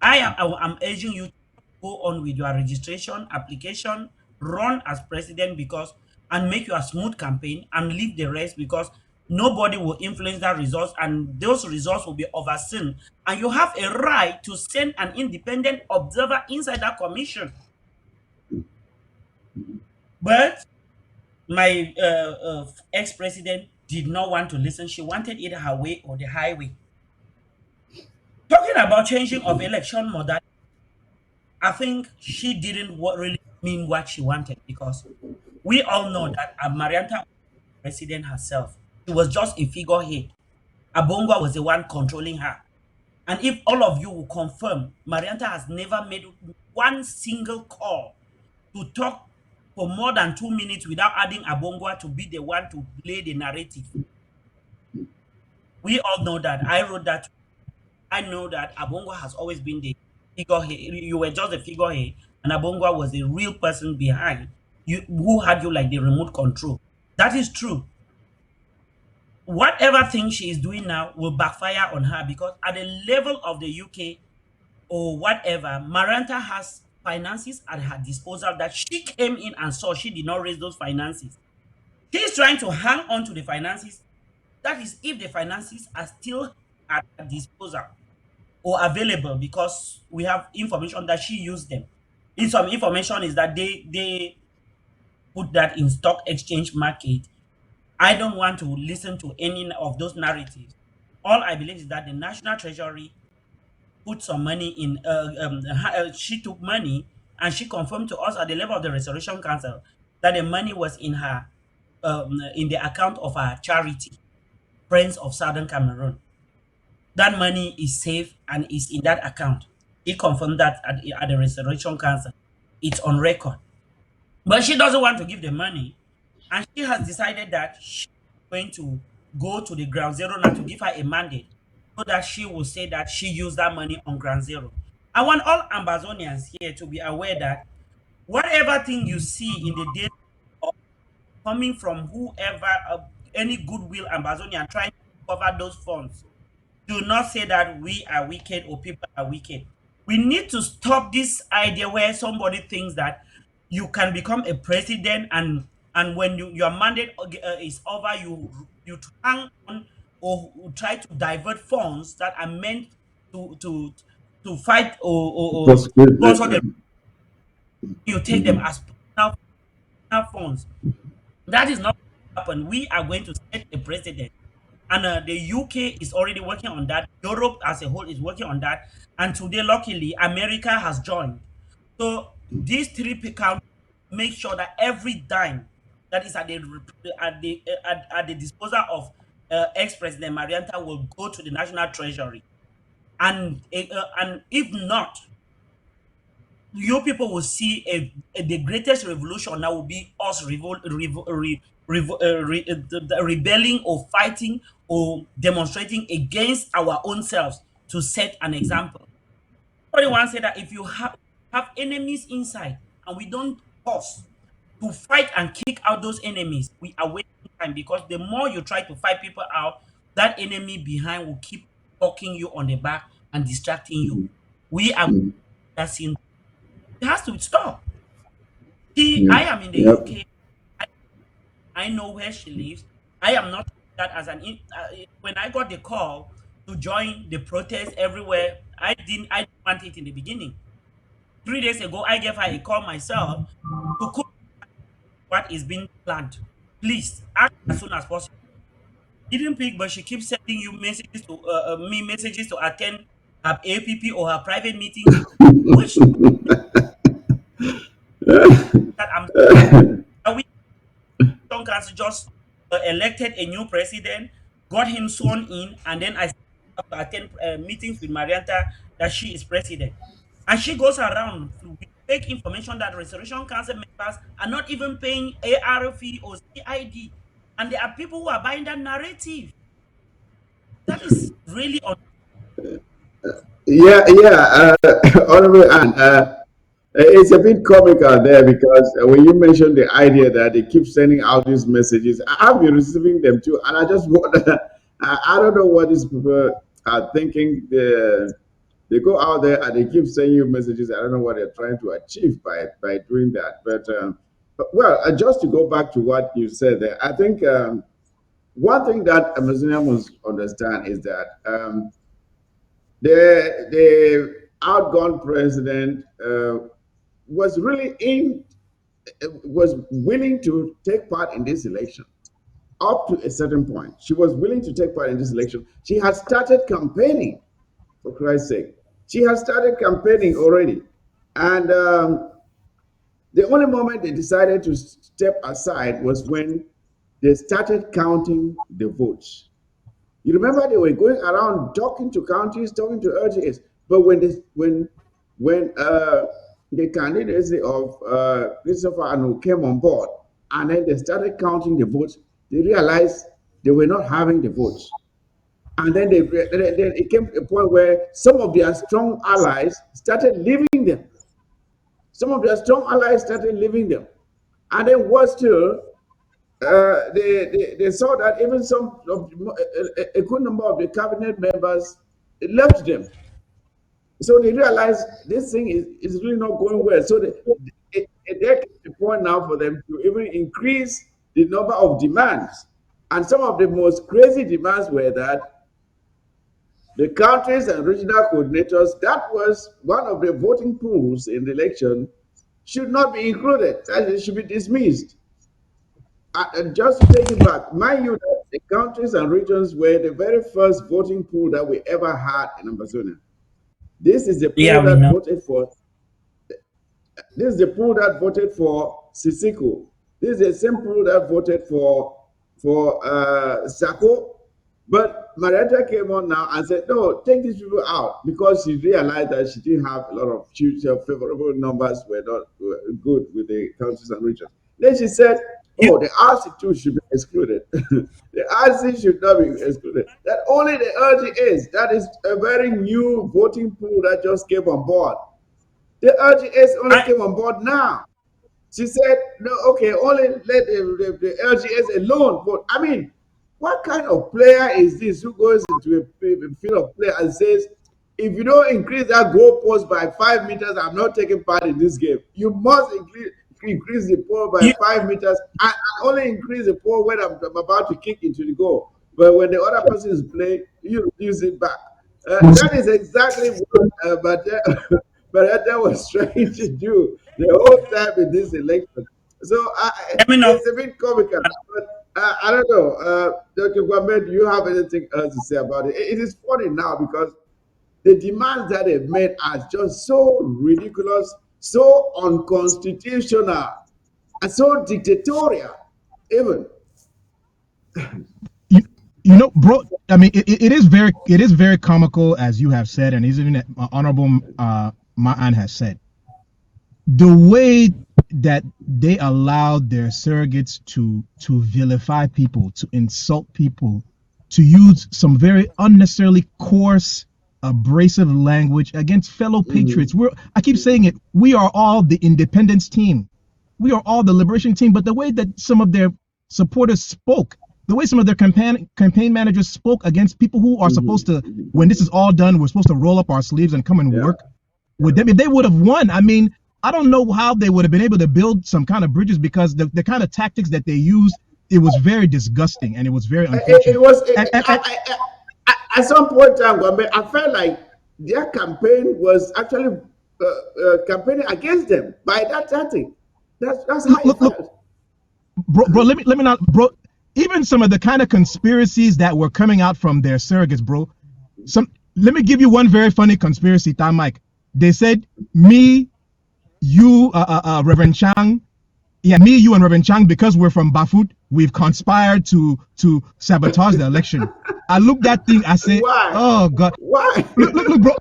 Speaker 2: I am urging you to go on with your registration application, run as president because and make your smooth campaign and leave the rest because nobody will influence that results and those results will be overseen. And you have a right to send an independent observer inside that commission. But my ex-president did not want to listen. She wanted it her way or the highway. Talking about changing of election model, I think she didn't really mean what she wanted because we all know that Marianta was president herself. She was just a figurehead. Abongwa was the one controlling her. And if all of you will confirm, Marianta has never made one single call to talk for more than 2 minutes without adding Abongwa to be the one to play the narrative. We all know that. I wrote that. I know that Abongwa has always been the figurehead. You were just a figurehead, and Abongwa was the real person behind you, who had you like the remote control. That is true. Whatever thing she is doing now will backfire on her because at the level of the UK or whatever, Maranta has finances at her disposal that she came in and saw. She did not raise those finances. She is trying to hang on to the finances. That is if the finances are still at her disposal or available because we have information that she used them. In some information is that they put that in stock exchange market. I don't want to listen to any of those narratives. All I believe is that the National Treasury put some money in. She took money and she confirmed to us at the level of the Restoration Council that the money was in the account of her charity, Friends of Southern Cameroon. That money is safe and is in that account. He confirmed that at the Restoration Council. It's on record. But she doesn't want to give the money. And she has decided that she's going to go to the ground zero now to give her a mandate so that she will say that she used that money on ground zero. I want all Amazonians here to be aware that whatever thing you see in the data coming from whoever, any goodwill Amazonian trying to cover those funds, do not say that we are wicked or people are wicked. We need to stop this idea where somebody thinks that you can become a president and when your mandate is over, you hang on or try to divert funds that are meant to fight or
Speaker 1: prosecute
Speaker 2: sponsor them.
Speaker 1: them.
Speaker 2: You take them as personal funds. That is not going to happen. We are going to set a precedent. And the UK is already working on that. Europe as a whole is working on that. And today, luckily, America has joined. So these three countries make sure that every dime that is at the disposal of ex-president Marianta will go to the national treasury. And if not, you people will see the greatest revolution that will be us rebelling or fighting or demonstrating against our own selves to set an example. Somebody once said that if you have enemies inside and we don't pause to fight and kick out those enemies, we are wasting time because the more you try to fight people out, that enemy behind will keep talking you on the back and distracting you. We are that scene. It has to stop.
Speaker 1: Yep.
Speaker 2: I am in the
Speaker 1: Yep.
Speaker 2: UK. I know where she lives. I am not that as when I got the call to join the protest everywhere, I didn't want it in the beginning. 3 days ago, I gave her a call myself to cook what is being planned. Please act as soon as possible. Didn't pick, but she keeps sending you messages to me messages to attend her APP or her private meetings, which that I'm we Council just elected a new president, got him sworn in, and then I have to attend meetings with Marianta that she is president. And she goes around with fake information that Restoration Council members are not even paying ARFE or CID. And there are people who are buying that narrative. That is really
Speaker 1: Yeah, yeah, Honorable Ann, it's a bit comical there because when you mentioned the idea that they keep sending out these messages, I've been receiving them too, and I just wonder, I don't know what these people are thinking. They go out there and they keep sending you messages. I don't know what they're trying to achieve by doing that. But well, just to go back to what you said there, I think one thing that Amazonian must understand is that the outgone president was really in was willing to take part in this election up to a certain point. She was willing to take part in this election. She had started campaigning, for Christ's sake. She had started campaigning already, and the only moment they decided to step aside was when they started counting the votes. You remember they were going around talking to counties, talking to LGAs. But when the candidacy of Christopher Anu came on board, and then they started counting the votes, they realized they were not having the votes. And then then it came to a point where some of their strong allies started leaving them. Some of their strong allies started leaving them. And then worse still, they saw that even some of a good number of the cabinet members left them. So they realized this thing is really not going well. So there came a point now for them to even increase the number of demands. And some of the most crazy demands were that the countries and regional coordinators, that was one of the voting pools in the election, should not be included, that it should be dismissed. And just to take it back, mind you, that the countries and regions were the very first voting pool that we ever had in Amazonia. This is the pool
Speaker 2: yeah, we
Speaker 1: that
Speaker 2: know.
Speaker 1: voted for. This is the pool that voted for Sisiko. This is a simple that voted for Sako, but Marietta came on now and said, no, take these people out because she realized that she didn't have a lot of future favorable numbers were not good with the counties and regions. Then she said,
Speaker 2: You,
Speaker 1: oh, the RC too should be excluded. The RC should not be excluded. That only the LGAs, that is a very new voting pool that just came on board. The LGAs only
Speaker 2: I,
Speaker 1: came on board now. She said, no, okay, only let the LGS alone. But I mean, what kind of player is this who goes into a field of play and says, if you don't increase that goalpost by 5 meters, I'm not taking part in this game. You must increase the pole by
Speaker 2: you,
Speaker 1: 5 meters and only increase the pole when I'm about to kick into the goal. But when the other person is playing, you use it back. That is exactly what but that was trying to do the whole time in this election. So
Speaker 2: let me know.
Speaker 1: it's a bit comical. But I don't know. Dr. Gwame, do you have anything else to say about it? It is funny now because the demands that they've made are just so ridiculous, so unconstitutional, and so dictatorial, even.
Speaker 4: you, bro. I mean, it is very comical, as you have said, and even Honorable Ma'an has said. The way that they allowed their surrogates to vilify people, to insult people, to use some very unnecessarily coarse, abrasive language against fellow patriots. I keep saying it. We are all the independence team. We are all the liberation team. But the way that some of their supporters spoke, the way some of their campaign managers spoke against people who are supposed to, when this is all done, we're supposed to roll up our sleeves and come and work with them. If they would have won, I mean, I don't know how they would have been able to build some kind of bridges because the kind of tactics that they used, it was very disgusting and it was very unfortunate.
Speaker 1: It was at some point in time, I felt like their campaign was actually campaigning against them by that tactic. That's how it felt.
Speaker 4: Bro, let me not, bro. Even some of the kind of conspiracies that were coming out from their surrogates, bro. Let me give you one very funny conspiracy, Tom Mike. They said me, you, Reverend Chang, me, you, and Reverend Chang, because we're from Bafut, we've conspired to sabotage the election. I looked that thing, I said,
Speaker 1: why?
Speaker 4: oh God,
Speaker 1: Why?
Speaker 4: Look, bro.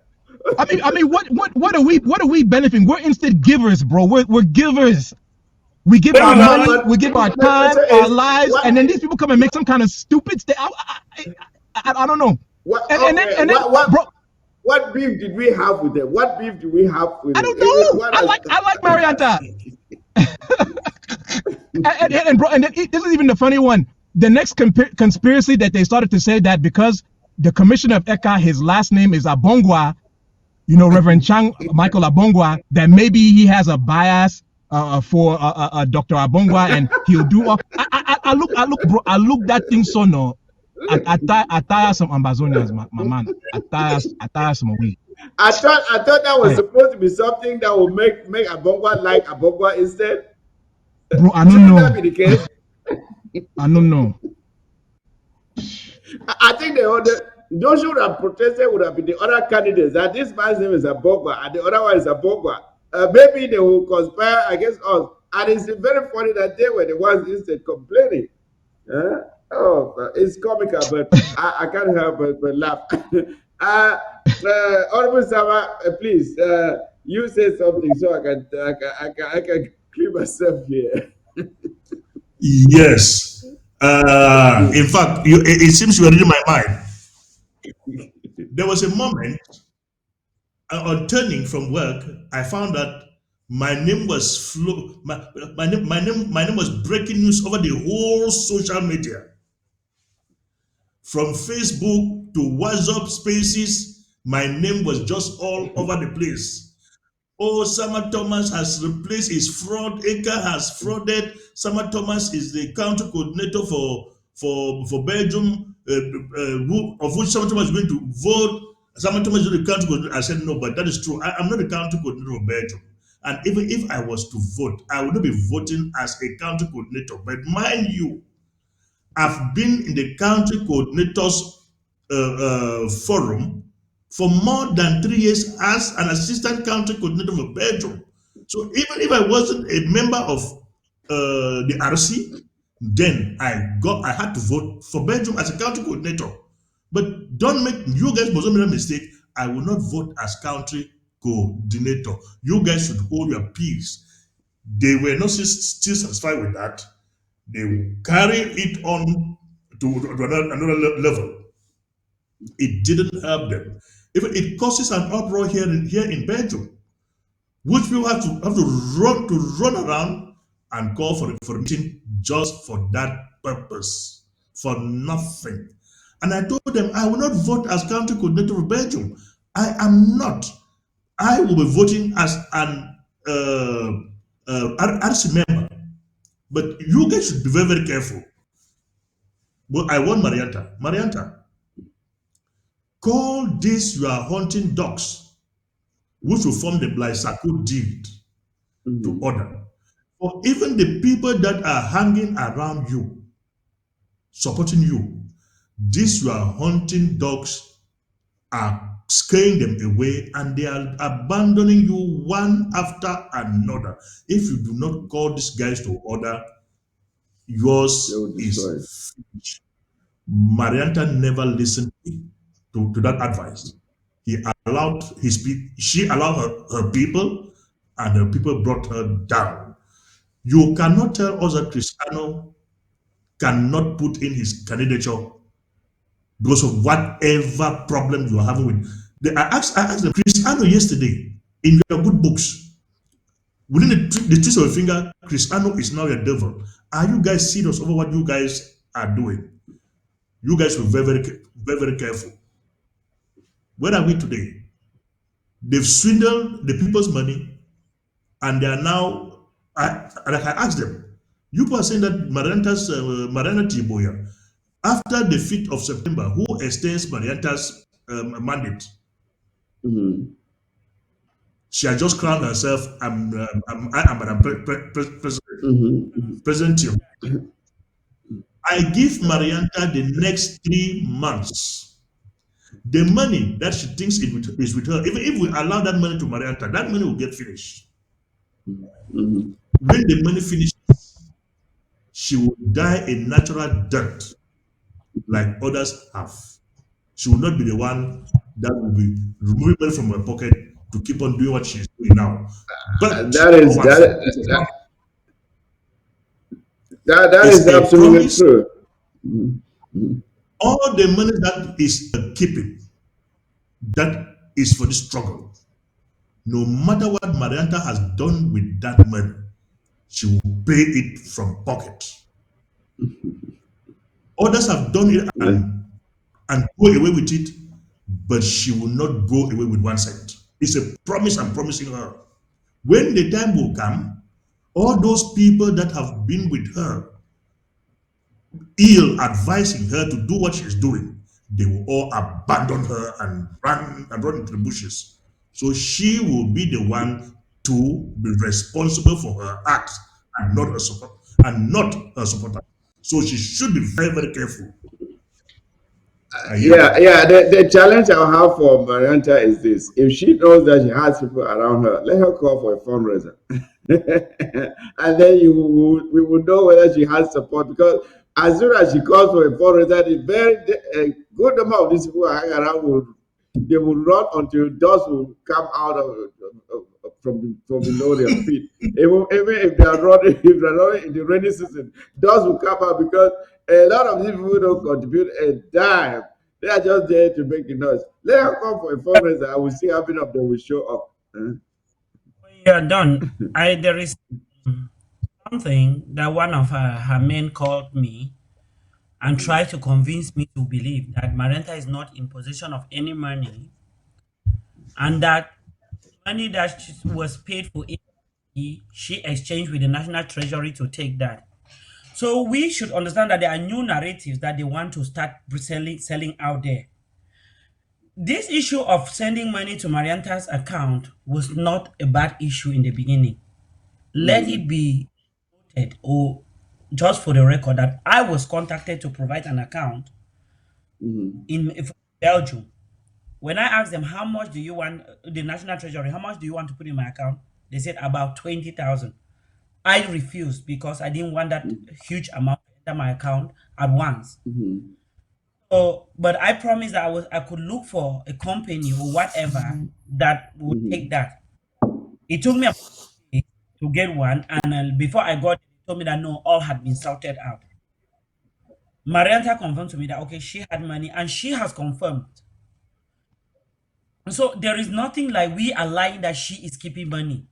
Speaker 4: I mean, what are we benefiting? We're instant givers, bro. We're givers. We give our money, we give our time, our lives, and then these people come and make some kind of stupid I don't know. Bro,
Speaker 1: what beef did we have with them? What beef do we have with
Speaker 4: I
Speaker 1: them?
Speaker 4: don't know. I like Marianta. and then this is even the funny one. The next conspiracy that they started to say that because the commissioner of ECA, his last name is Abongwa, Reverend Chang, Michael Abongwa, that maybe he has a bias for Dr. Abongwa and he'll do all. I look that thing so no. I tire some Ambazonians, my man. I tire some weed.
Speaker 1: I thought that was supposed to be something that would make Abongwa like Abongwa instead.
Speaker 4: Bro, I don't know.
Speaker 1: That be the case?
Speaker 4: I don't know.
Speaker 1: I think those who would have protested would have been the other candidates. That this man's name is Abongwa and the other one is Abongwa. Maybe they will conspire against us. And it's very funny that they were the ones instead complaining. It's comical, but I can't help but laugh. Honorable Sama, please, you say something so I can clear myself here.
Speaker 3: Yes. In fact, it seems you are reading my mind. There was a moment on turning from work, I found that my name was my name was breaking news over the whole social media. From Facebook to WhatsApp Spaces, my name was just all over the place. Oh, Sama Thomas has replaced his fraud. ECA has frauded. Sama Thomas is the county coordinator for Belgium, of which Sama Thomas is going to vote. Sama Thomas is the county coordinator. I said, no, but that is true. I'm not the county coordinator of Belgium. And even if I was to vote, I would not be voting as a county coordinator. But mind you, I've been in the county coordinators forum for more than 3 years as an assistant county coordinator for Belgium. So even if I wasn't a member of the RC, then I had to vote for Belgium as a country coordinator. But don't make you guys must not make a mistake. I will not vote as country coordinator. You guys should hold your peace. They were not still satisfied with that. They carried it on to another level. It didn't help them. Even it causes an uproar here in Belgium, which people have to run around and call for a meeting just for that purpose, for nothing. And I told them I will not vote as country coordinator of Belgium. I am not. I will be voting as an RC member. But you guys should be very, very careful. But I want Marianta, call this your hunting dogs, which will form the Blysaku deed to
Speaker 1: Mhm.
Speaker 3: order. For even the people that are hanging around you, supporting you, these your hunting dogs are scaring them away and they are abandoning you one after another. If you do not call these guys to order,
Speaker 1: They will
Speaker 3: yours
Speaker 1: destroy it.
Speaker 3: is finished. Marianta never listened to that advice. He allowed she allowed her people, and her people brought her down. You cannot tell us that Cristiano cannot put in his candidature because of whatever problem you are having with. I asked them, Cristiano yesterday, in your good books, within the twist of a finger, Cristiano is now your devil. Are you guys serious over what you guys are doing? You guys will be very, very, very, very careful. Where are we today? They've swindled the people's money, and they are now. Like I asked them, you people are saying that Mariana Tiboya, after the 5th of September, who extends Marianta's mandate?
Speaker 1: Mhm.
Speaker 3: She has just crowned herself. I am Madam
Speaker 1: Mhm. Mhm.
Speaker 3: President. I give Marianta the next 3 months. The money that she thinks is with her, even if we allow that money to Marianta, that money will get finished.
Speaker 1: Mhm.
Speaker 3: When the money finishes, she will die a natural death like others have. She will not be the one that will be removing money from her pocket to keep on doing what she's doing now. But
Speaker 1: That
Speaker 3: of
Speaker 1: is
Speaker 3: herself,
Speaker 1: that
Speaker 3: it's
Speaker 1: is
Speaker 3: a
Speaker 1: absolutely
Speaker 3: promise.
Speaker 1: true. Mhm. Mhm.
Speaker 3: All the money that is keeping, that is for the struggle. No matter what Marianta has done with that money, she will pay it from pocket. Others have done it
Speaker 1: Yeah.
Speaker 3: and go away with it, but she will not go away with 1 cent. It's a promise I'm promising her. When the time will come, all those people that have been with her, ill advising her to do what she's doing, they will all abandon her and run into the bushes. So she will be the one to be responsible for her acts and not her support and not her supporter. So she should be very, very careful. I
Speaker 1: Yeah,
Speaker 3: yield.
Speaker 1: yeah. The challenge I have for Marianta is this: if she knows that she has people around her, let her call for a fundraiser, and then we will know whether she has support. Because as soon as she calls for a fundraiser, a good number of these people who hang around will run until dust will come out from below their feet. Even if they are running, if they're running in the rainy season, dust will come out because a lot of these people don't contribute a dime. They are just there to make the noise. Let her come for a fundraiser. I will see how many of them will show up.
Speaker 2: When you're done, there is something that one of her men called me and tried to convince me to believe that Marenta is not in possession of any money and that money that was paid for it, she exchanged with the National Treasury to take that. So we should understand that there are new narratives that they want to start selling out there. This issue of sending money to Marianta's account was not a bad issue in the beginning. Let
Speaker 1: Mhm.
Speaker 2: it be noted, or just for the record, that I was contacted to provide an account
Speaker 1: Mhm.
Speaker 2: in Belgium. When I asked them how much do you want, the National Treasury, how much do you want to put in my account? They said about 20,000. I refused because I didn't want that huge amount to enter my account at once.
Speaker 1: Mhm.
Speaker 2: So, but I promised that I could look for a company or whatever that would take
Speaker 1: Mhm.
Speaker 2: that. It took me about days to get one, and before I got it, they told me that no, all had been sorted out. Marianta confirmed to me that okay, she had money, and she has confirmed. So there is nothing like we are lying that she is keeping money.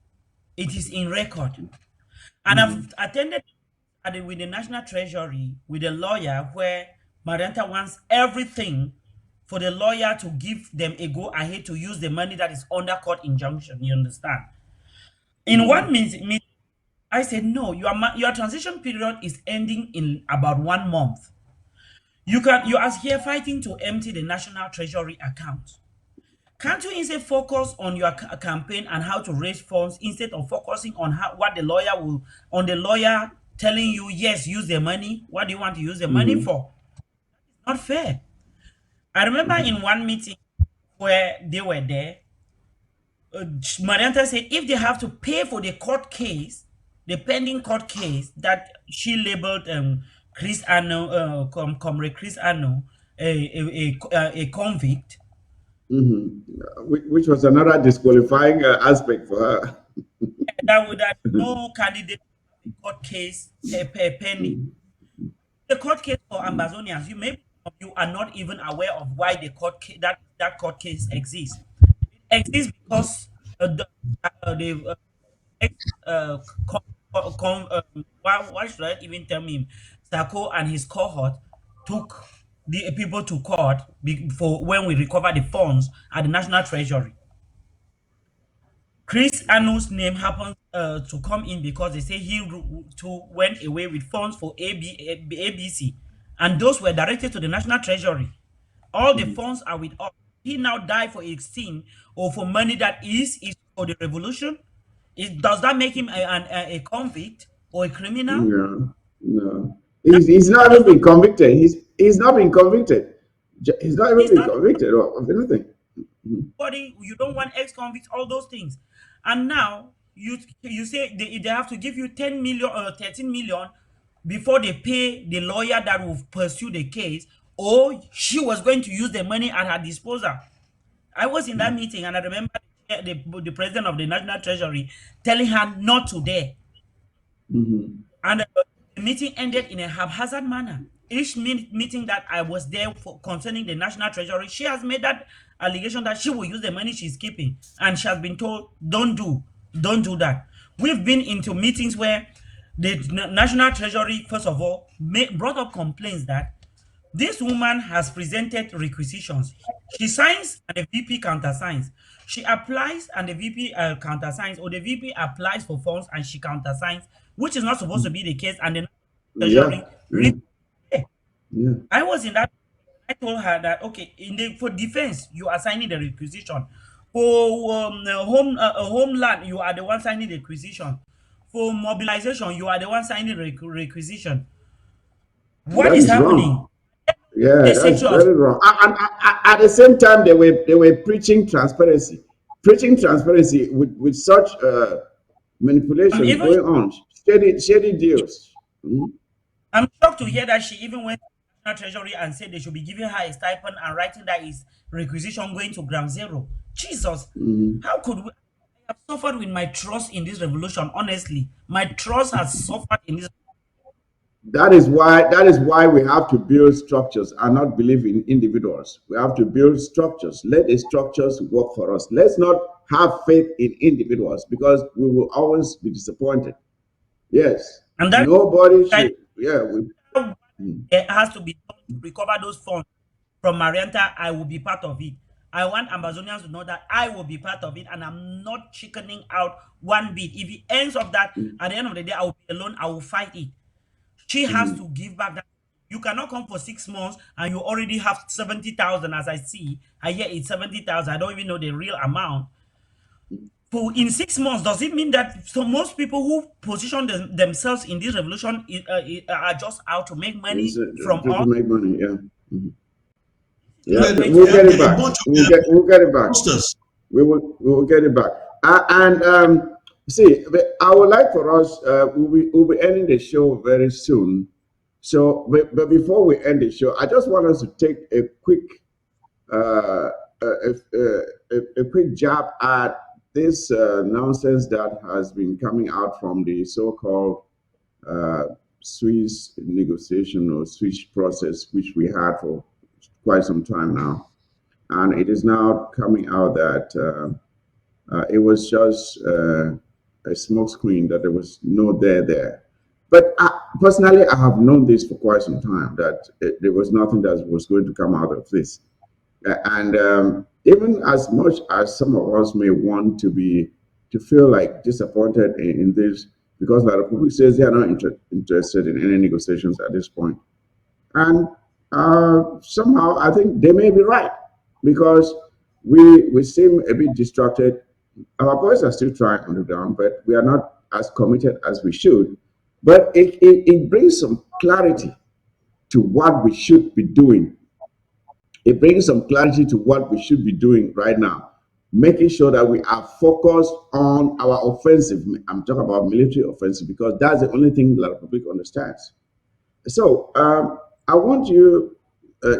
Speaker 2: It is in record. And
Speaker 1: Mhm.
Speaker 2: I've attended with the National Treasury with a lawyer where Marianta wants everything for the lawyer to give them a go ahead to use the money that is under court injunction. You understand? In one
Speaker 1: Mhm.
Speaker 2: meeting, I said, no, your transition period is ending in about 1 month. You are here fighting to empty the National Treasury account. Can't you instead focus on your campaign and how to raise funds instead of focusing on what the lawyer will on the lawyer telling you yes, use the money. What do you want to use the money
Speaker 1: Mhm.
Speaker 2: for? Not fair. I remember in one meeting where they were there, Marianta said if they have to pay for the court case, the pending court case that she labeled Chris Anno, comrade Chris Anno, a convict,
Speaker 1: Mhm. Which was another disqualifying aspect for her.
Speaker 2: that no candidate have a court case pending. The court case for Ambazonians, you maybe some of you are not even aware of why the that court case exists. It exists because the ex, why should I even tell him? Sako and his cohort took the people to court for when we recover the funds at the National Treasury. Chris Anu's name happens to come in because they say too went away with funds for ABC, and those were directed to the National Treasury. All the
Speaker 1: Mhm.
Speaker 2: funds are with us. He now died for a sin or for money that is for the revolution. Does that make him a convict or a criminal?
Speaker 1: No, no.
Speaker 2: That,
Speaker 1: He's not
Speaker 2: that
Speaker 1: even
Speaker 2: does not.
Speaker 1: been convicted. He's not been convicted. He's not even
Speaker 2: He's
Speaker 1: been
Speaker 2: not.
Speaker 1: convicted of anything. Mhm.
Speaker 2: Body, you don't want ex-convicts, all those things. And now you say they have to give you 10 million or 13 million before they pay the lawyer that will pursue the case, or she was going to use the money at her disposal. I was in that meeting and I remember the president of the National Treasury telling her not to dare.
Speaker 1: Mhm.
Speaker 2: And the meeting ended in a haphazard manner. Each meeting that I was there for concerning the National Treasury, she has made that allegation that she will use the money she's keeping, and she has been told, don't do that. We've been into meetings where the National Treasury, first of all, brought up complaints that this woman has presented requisitions. She signs and the VP countersigns. She applies and the VP countersigns, or the VP applies for funds and she countersigns, which is not supposed to be the case. And the
Speaker 1: Yeah,
Speaker 2: Treasury
Speaker 1: yeah,
Speaker 2: refuses.
Speaker 1: yeah.
Speaker 2: I was in that. I told her that okay, for defense you are signing the requisition. For homeland you are the one signing the requisition. For mobilization you are the one signing the requisition. What
Speaker 1: That
Speaker 2: is
Speaker 1: is
Speaker 2: happening?
Speaker 1: wrong. Yeah,
Speaker 2: The
Speaker 1: that's
Speaker 2: section of
Speaker 1: very wrong. At the same time, they were preaching transparency, with such
Speaker 2: I'm
Speaker 1: manipulations
Speaker 2: even
Speaker 1: going on, shady deals. Mhm.
Speaker 2: I'm shocked to hear that she even went to the National Treasury and said they should be giving her a stipend and writing that is requisition going to ground zero. Jesus,
Speaker 1: Mhm.
Speaker 2: how could we? I have suffered with my trust in this revolution. Honestly, my trust has suffered in this.
Speaker 1: That is why we have to build structures and not believe in individuals. We have to build structures. Let the structures work for us. Let's not have faith in individuals because we will always be disappointed. Yes.
Speaker 2: And that
Speaker 1: Nobody
Speaker 2: I
Speaker 1: should. Yeah.
Speaker 2: what
Speaker 1: Mm.
Speaker 2: has to be done to recover those funds from Marianta. I will be part of it. I want Amazonians to know that I will be part of it, and I'm not chickening out one bit. If it ends up that
Speaker 1: Mm.
Speaker 2: at the end of the day I will be alone, I will fight it. She has
Speaker 1: Mm.
Speaker 2: to give back that. You cannot come for 6 months and you already have 70,000. As I see, I hear it's 70,000. I don't even know the real amount. For in 6 months, does it mean that so most people who position themselves in this revolution are just out to make
Speaker 1: It's,
Speaker 2: money from
Speaker 1: to
Speaker 2: us?
Speaker 1: make money. Yeah. Mhm.
Speaker 2: This is
Speaker 1: Yeah.
Speaker 2: not going to
Speaker 1: We'll get
Speaker 2: happen.
Speaker 1: it
Speaker 3: They're a
Speaker 1: back.
Speaker 3: bunch of
Speaker 1: We'll get it back.
Speaker 3: imposters.
Speaker 1: We will get it back. And See, I would like for us, we'll be ending the show very soon. So, but before we end the show, I just want us to take a quick, uh, a quick jab at this nonsense that has been coming out from the so-called uh, Swiss negotiation or Swiss process, which we had for quite some time now. And it is now coming out that it was just a smoke screen, that there was no there. But personally, I have known this for quite some time, that there was nothing that was going to come out of this. And even as much as some of us may want to feel like disappointed in this, because the Republic says they are not interested in any negotiations at this point. And somehow I think they may be right, because we seem a bit distracted. Our boys are still trying on the ground, but we are not as committed as we should. But it brings some clarity to what we should be doing. It brings some clarity to what we should be doing right now, making sure that we are focused on our offensive. I'm talking about military offensive, because that's the only thing the Republic understands. So I want you,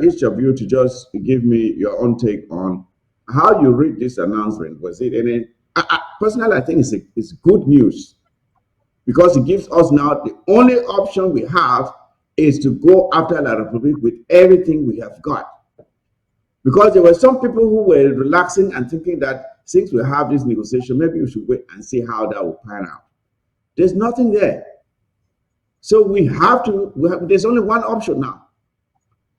Speaker 1: each of you, to just give me your own take on how you read this announcement. Was it any? Personally, I think it's good news, because it gives us now the only option we have is to go after La Republic with everything we have got. Because there were some people who were relaxing and thinking that since we have this negotiation, maybe we should wait and see how that will pan out. There's nothing there. So there's only one option now,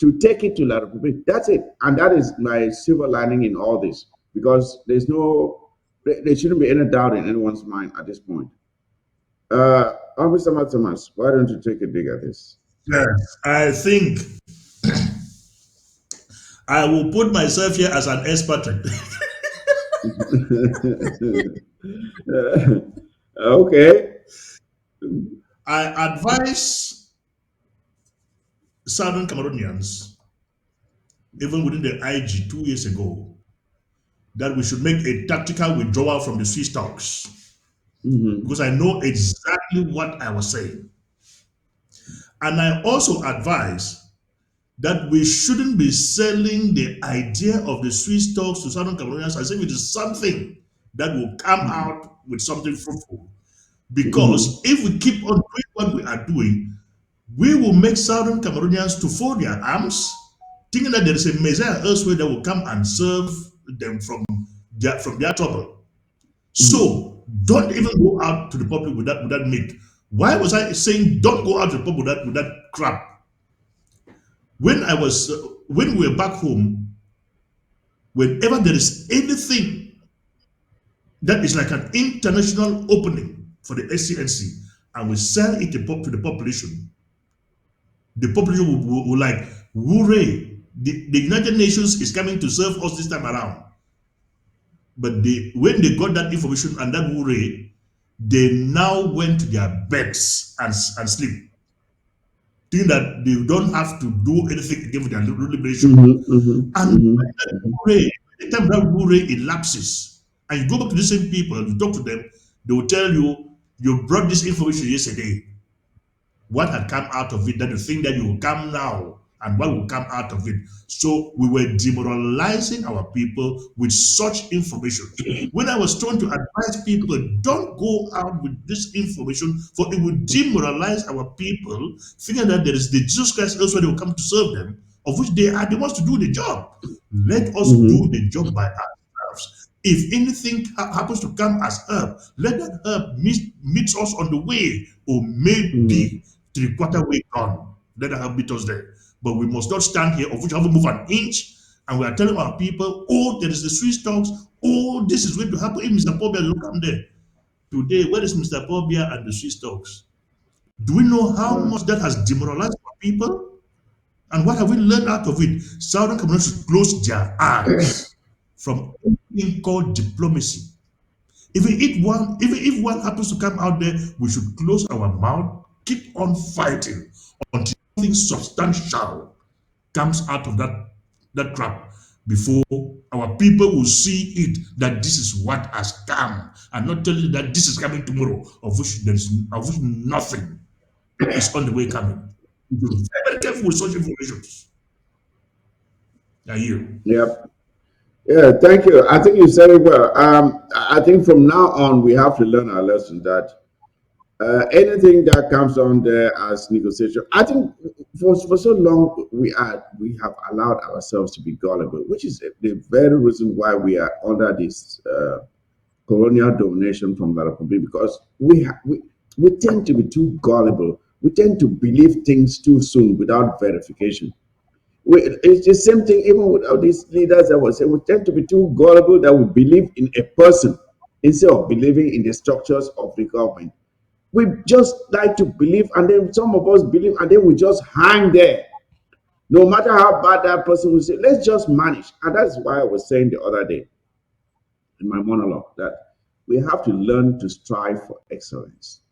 Speaker 1: to take it to La Republic. That's it. And that is my silver lining in all this, because there shouldn't be any doubt in anyone's mind at this point. Mr. Thomas, why don't you take a dig at this?
Speaker 3: Yes, I think I will put myself here as an expert.
Speaker 1: Okay.
Speaker 3: I advise Southern Cameroonians, even within the IG 2 years ago, that we should make a tactical withdrawal from the Swiss talks,
Speaker 1: Mm-hmm.
Speaker 3: because I know exactly what I was saying. And I also advise that we shouldn't be selling the idea of the Swiss talks to Southern Cameroonians as if it is something that will come out with something fruitful.
Speaker 1: Mm-hmm.
Speaker 3: Because if we keep on doing what we are doing, we will make Southern Cameroonians to fold their arms, thinking that there is a Messiah elsewhere that will come and serve them from their trouble.
Speaker 1: Mm-hmm.
Speaker 3: So don't even go out to the public with that myth. Why was I saying don't go out to the public with that crap? When we were back home, whenever there is anything that is like an international opening for the SCNC, and we sell it to the population, will like, hooray, the United Nations is coming to serve us this time around. But when they got that information and that hooray, they now went to their beds and sleep, thinking that they don't have to do anything again with their liberation.
Speaker 1: Mm-hmm. Mm-hmm.
Speaker 3: And when that
Speaker 1: Mm-hmm.
Speaker 3: hooray, anytime that hooray elapses, and you go back to the same people, you talk to them, they will tell you, you brought this information yesterday. What had come out of it, that you think that you will come now, and what will come out of it. So we were demoralizing our people with such information. When I was trying to advise people, don't go out with this information, for it will demoralize our people, thinking that there is the Jesus Christ elsewhere they will come to serve them, of which they are the ones to do the job. Let us do
Speaker 1: Mm-hmm.
Speaker 3: the job by ourselves. If anything happens to come as herb, let that herb meet us on the way, or
Speaker 1: Mm-hmm.
Speaker 3: maybe three-quarter way gone. Let that herb meet us there. But we must not stand here, of which we haven't moved an inch, and we are telling our people, oh, there is the Swiss talks, oh, this is going to happen if Mr. Pobia will come there. Today, where is Mr. Pobia and the Swiss talks? Do we know how
Speaker 1: Uh,
Speaker 3: much that has demoralized our people? And what have we learned out of it? Southern communities should close their eyes from anything called diplomacy. Even if one happens to come out there, we should close our mouth, keep on fighting until something substantial comes out of that crap before our people will see it that this is what has come, and not tell you that this is coming tomorrow, of which nothing is on the way coming. Be very careful with such information. Are you?
Speaker 1: Yep. Yeah, thank you. I think you said it well. I think from now on, we have to learn our lesson that anything that comes on there as negotiation, I think for so long we have allowed ourselves to be gullible, which is the very reason why we are under this colonial domination from the Republic, because we tend to be too gullible. We tend to believe things too soon without verification. It's the same thing even with all these leaders that was saying we tend to be too gullible that we believe in a person instead of believing in the structures of the government. We just like to believe, and then some of us believe, and then we just hang there. No matter how bad that person will say, let's just manage. And that's why I was saying the other day in my monologue that we have to learn to strive for excellence.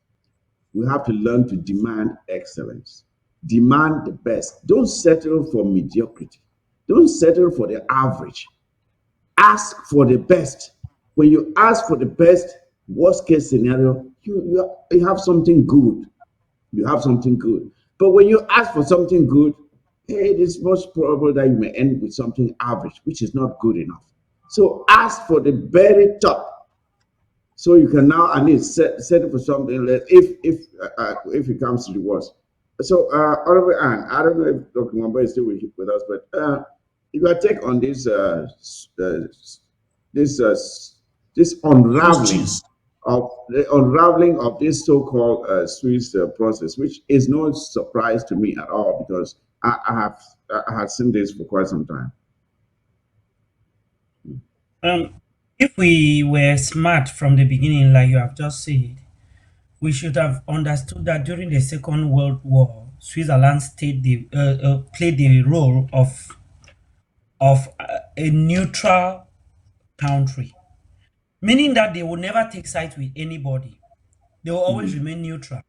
Speaker 1: We have to learn to demand excellence. Demand the best. Don't settle for mediocrity. Don't settle for the average. Ask for the best. When you ask for the best, worst case scenario, you have something good. You have something good. But when you ask for something good, hey, it is most probable that you may end with something average, which is not good enough. So ask for the very top, so you can now at least set it for something less if it comes to the worst. So, Honorable Anne, I don't know if Dr. Mwamba is still with us, but your take on this this unraveling of this so-called Swiss process, which is no surprise to me at all because I have seen this for quite some time.
Speaker 2: If we were smart from the beginning, like you have just said, we should have understood that during the Second World War, Switzerland played the role of a neutral country, meaning that they will never take sides with anybody. They will always remain neutral.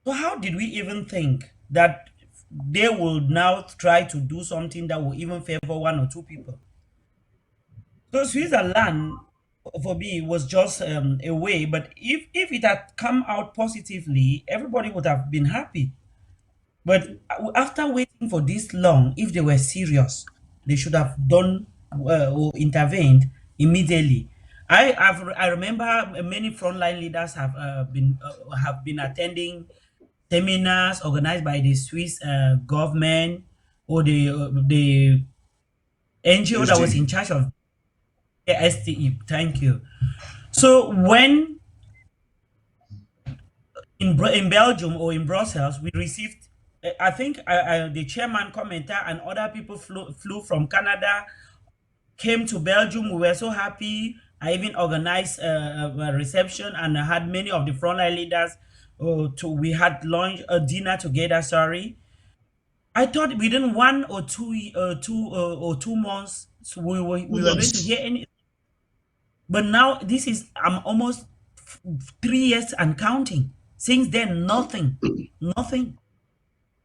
Speaker 2: So how did we even think that they will now try to do something that will even favor one or two people? So Switzerland, for me, was just a way. But if it had come out positively, everybody would have been happy. But after waiting for this long, if they were serious, they should have done or intervened immediately. I remember many frontline leaders have been attending seminars organized by the Swiss government or the NGO that was
Speaker 3: STE.
Speaker 2: in charge of the STE. Thank you. So when in Belgium or in Brussels, we received, I think the chairman commenter and other people flew from Canada, came to Belgium. We were so happy. I even organized a reception and I had many of the frontline leaders. We had lunch, a dinner together. Sorry, I thought within 1 or 2 months we were going to
Speaker 3: Yes.
Speaker 2: hear any. But now this is I'm almost 3 years and counting. Since then, nothing, nothing.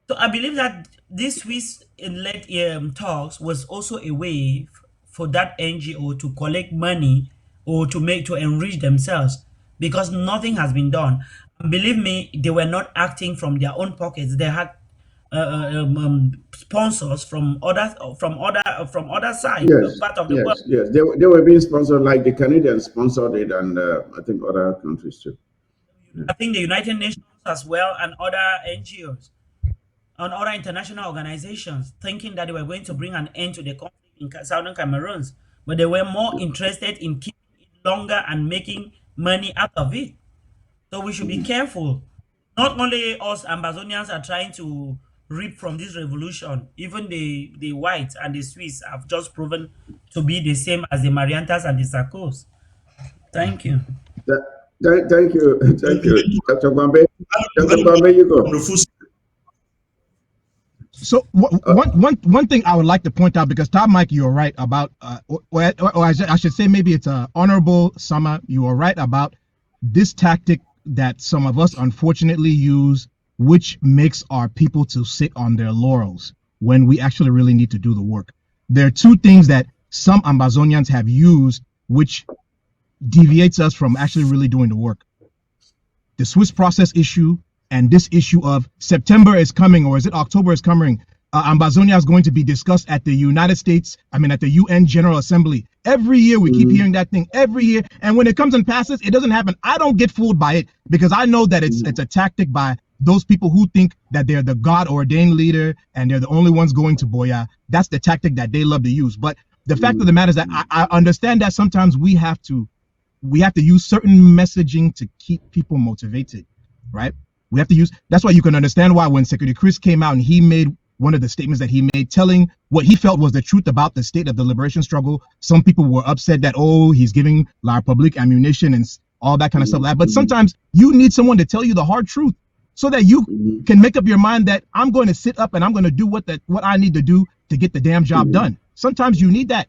Speaker 2: So I believe that this Swiss led talks was also a way for that NGO to collect money or to enrich themselves because nothing has been done. Believe me, they were not acting from their own pockets. They had sponsors from other side
Speaker 1: Yes,
Speaker 2: part of the world.
Speaker 1: yes. They were being sponsored like the Canadians sponsored it, and I think other countries too. Yeah.
Speaker 2: I think the United Nations as well and other NGOs and other international organizations thinking that they were going to bring an end to the conflict in southern Cameroon, but they were more interested in keeping it longer and making money out of it. So we should be careful. Not only us Amazonians are trying to reap from this revolution, even the whites and the Swiss have just proven to be the same as the Marianta'S and the Sarkos. Thank you.
Speaker 1: Thank you, thank
Speaker 3: You
Speaker 1: you,
Speaker 3: need
Speaker 1: Dr. Bambe.
Speaker 3: to
Speaker 1: Dr.
Speaker 3: help
Speaker 1: Bambe, you
Speaker 3: from
Speaker 1: go.
Speaker 3: the food.
Speaker 4: So
Speaker 1: Uh,
Speaker 4: one thing I would like to point out, because Tom Mike, you're right about, I should say maybe it's Honorable Summer, you are right about this tactic that some of us unfortunately use, which makes our people to sit on their laurels when we actually really need to do the work. There are two things that some Ambazonians have used, which deviates us from actually really doing the work. The Swiss process issue and this issue of September is coming, or is it October is coming? Ambazonia is going to be discussed at the at the UN General Assembly. Every year we keep hearing that thing, every year. And when it comes and passes, it doesn't happen. I don't get fooled by it because I know that it's a tactic by those people who think that they're the God-ordained leader and they're the only ones going to Boya. That's the tactic that they love to use. But the fact of the matter is that I understand that sometimes we have to use certain messaging to keep people motivated, right? We have to use, that's why you can understand why when Secretary Chris came out and he made one of the statements that he made telling what he felt was the truth about the state of the liberation struggle, some people were upset that, oh, he's giving La Republique ammunition and all that kind of stuff. But sometimes you need someone to tell you the hard truth so that you can make up your mind that I'm going to sit up and I'm going to do what I need to do to get the damn job done. Sometimes you need that.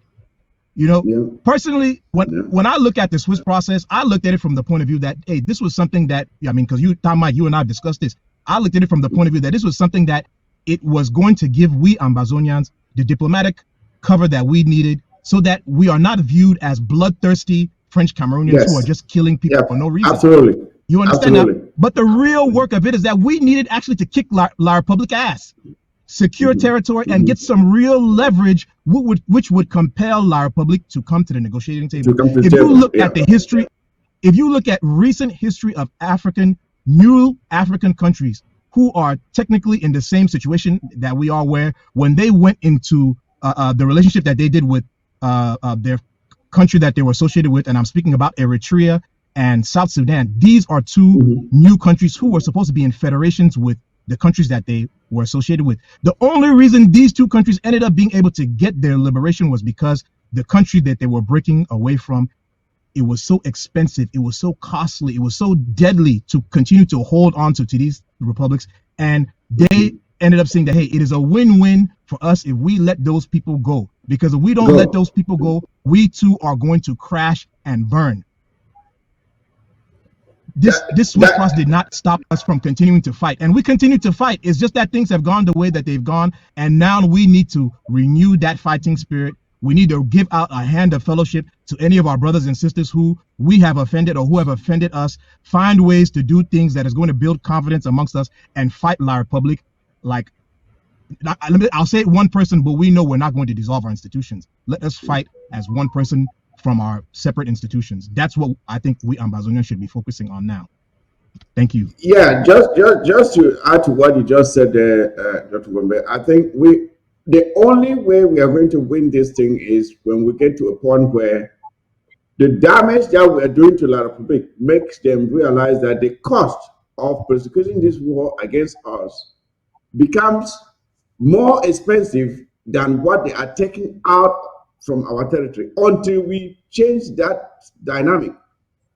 Speaker 4: Personally, when I look at the Swiss process, I looked at it from the point of view that, hey, this was something that, because Tom, Mike, you and I have discussed this. I looked at it from the point of view that this was something that it was going to give we Ambazonians the diplomatic cover that we needed so that we are not viewed as bloodthirsty French Cameroonians who are just killing people for no reason.
Speaker 1: Absolutely.
Speaker 4: You understand that? But the real work of it is that we needed actually to kick La Republique ass, secure territory, and get some real leverage, which would compel La Republique to come to the negotiating table. If you look at the history, if you look at recent history of new African countries who are technically in the same situation that we are, where when they went into the relationship that they did with their country that they were associated with, and I'm speaking about Eritrea and South Sudan, these are two new countries who were supposed to be in federations with the countries that they were associated with. The only reason these two countries ended up being able to get their liberation was because the country that they were breaking away from, it was so expensive, it was so costly, it was so deadly to continue to hold on to these republics. And they ended up saying that, hey, it is a win-win for us if we let those people go. Because if we don't let those people go, we too are going to crash and burn. This Swiss process did not stop us from continuing to fight. And we continue to fight. It's just that things have gone the way that they've gone. And now we need to renew that fighting spirit. We need to give out a hand of fellowship to any of our brothers and sisters who we have offended or who have offended us. Find ways to do things that is going to build confidence amongst us and fight La Republique. Like, I'll say it one person, but we know we're not going to dissolve our institutions. Let us fight as one person from our separate institutions. That's what I think we Ambazonians should be focusing on now. Thank you.
Speaker 1: Yeah, just to add to what you just said there, Dr. Gombe, I think the only way we are going to win this thing is when we get to a point where the damage that we are doing to La Republique makes them realize that the cost of prosecuting this war against us becomes more expensive than what they are taking out from our territory, until we change that dynamic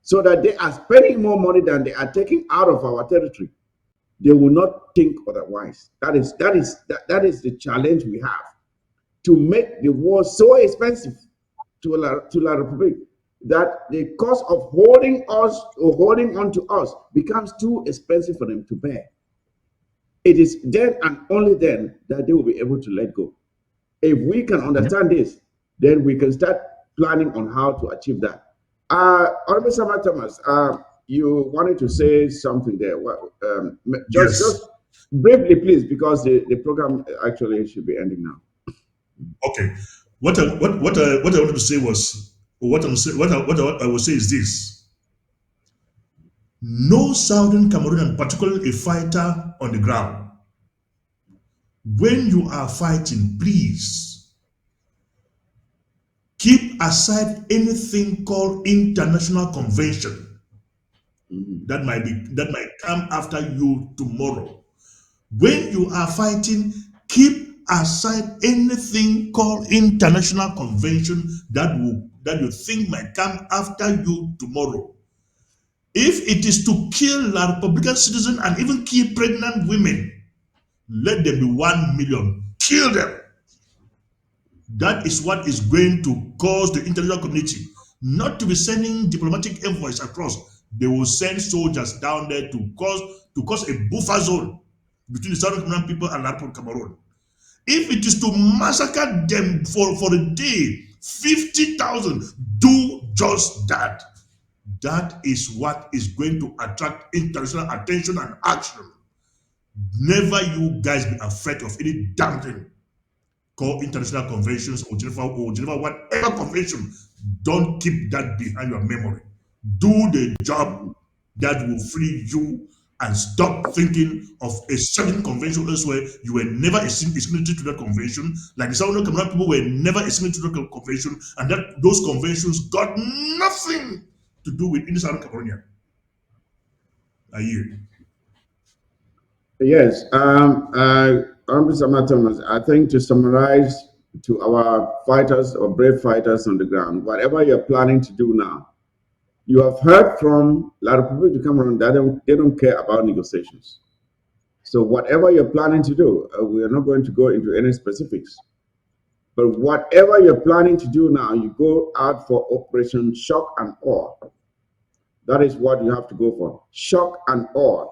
Speaker 1: so that they are spending more money than they are taking out of our territory. They will not think otherwise. That is the challenge we have, to make the war so expensive to La Republique that the cost of holding us or holding on to us becomes too expensive for them to bear. It is then and only then that they will be able to let go. If we can understand this, then we can start planning on how to achieve that. Honorable Sama Thomas, you wanted to say something there. Well, just briefly, please, because the program actually should be ending now.
Speaker 3: Okay. What I wanted to say was, what I will say is this: no Southern Cameroonian, particularly a fighter on the ground, when you are fighting, please keep aside anything called international convention that might come after you tomorrow. When you are fighting, keep aside anything called international convention that you think might come after you tomorrow. If it is to kill La Republican citizens and even kill pregnant women, let them be 1 million. Kill them. That is what is going to cause the international community not to be sending diplomatic envoys across. They will send soldiers down there to cause a buffer zone between the Southern Cameroon people and La Republic Cameroon. If it is to massacre them for a day, 50,000. Do just that. That is what is going to attract international attention and action. Never you guys be afraid of any damn thing called international conventions or Geneva, whatever convention. Don't keep that behind your memory. Do the job that will free you and stop thinking of a certain convention elsewhere. You were never a signatory to that convention. Like the Southern Cameroon people were never a signatory to that convention, and that those conventions got nothing to do with Southern Cameroon. A year.
Speaker 1: Yes, Honorable Sama Thomas, I think to summarize to our fighters or brave fighters on the ground, whatever you're planning to do now, you have heard from a lot of people to Cameroon that they don't care about negotiations. So whatever you're planning to do, we are not going to go into any specifics. But whatever you're planning to do now, you go out for Operation Shock and Awe. That is what you have to go for. Shock and awe.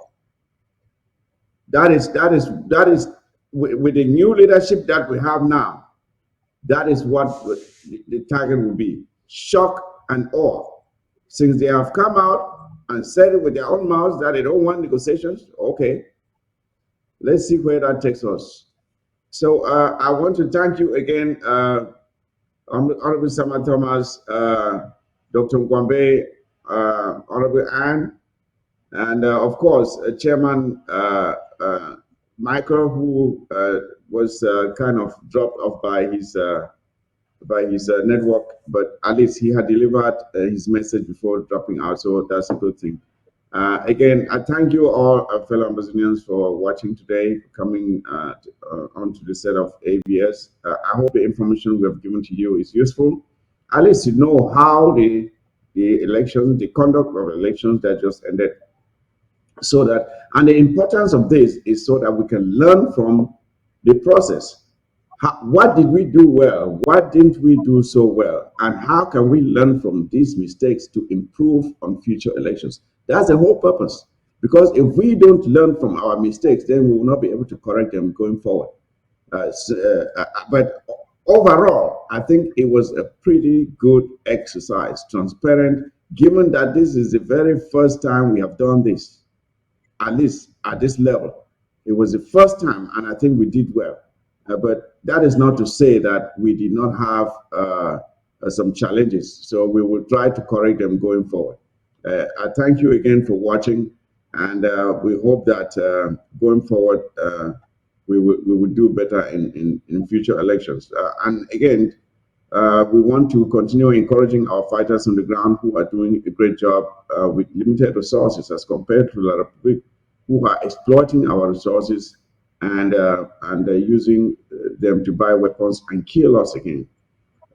Speaker 1: That is with the new leadership that we have now. That is what the target will be. Shock and awe. Since they have come out and said it with their own mouths that they don't want negotiations, okay, let's see where that takes us. So I want to thank you again, Honorable Sama Thomas, Dr. Ngwambe, Honorable Anne, and of course, Chairman Michael, who was kind of dropped off by his network, but at least he had delivered his message before dropping out, so that's a good thing. Again, I thank you all, fellow Amazonians, for watching today, coming onto the set of ABS. I hope the information we have given to you is useful. At least you know how the elections, the conduct of elections that just ended. So that, and the importance of this is so that we can learn from the process. What did we do well? What didn't we do so well? And how can we learn from these mistakes to improve on future elections? That's the whole purpose. Because if we don't learn from our mistakes, then we will not be able to correct them going forward. But overall, I think it was a pretty good exercise, transparent, given that this is the very first time we have done this. At least at this level, it was the first time, and I think we did well. But that is not to say that we did not have some challenges. So we will try to correct them going forward. I thank you again for watching, and we hope that going forward we will do better in future elections. And again, we want to continue encouraging our fighters on the ground who are doing a great job with limited resources as compared to the Republic, who are exploiting our resources and using them to buy weapons and kill us again.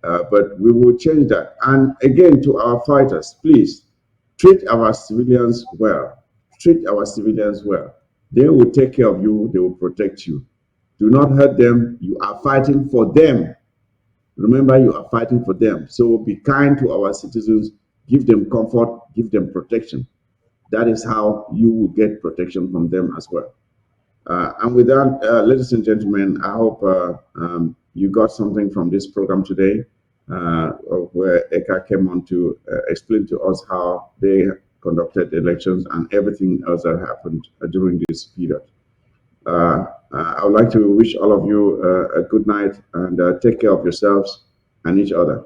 Speaker 1: But we will change that. And again, to our fighters, please treat our civilians well. Treat our civilians well. They will take care of you. They will protect you. Do not hurt them. You are fighting for them. Remember, you are fighting for them. So be kind to our citizens. Give them comfort. Give them protection. That is how you will get protection from them as well. And with that, ladies and gentlemen, I hope you got something from this program today, where Eka came on to explain to us how they conducted the elections and everything else that happened during this period. I would like to wish all of you a good night, and take care of yourselves and each other.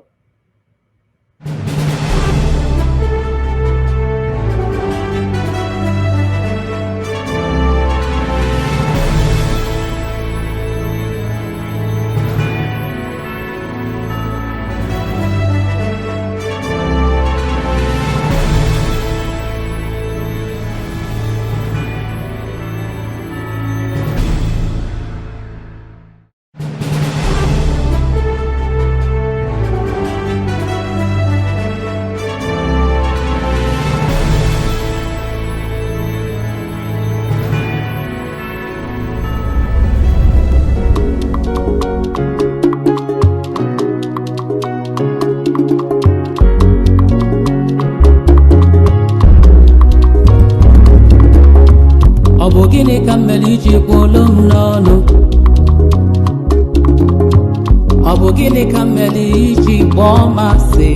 Speaker 6: ọ bụ gịnị ka mmeli iji kpọọ masị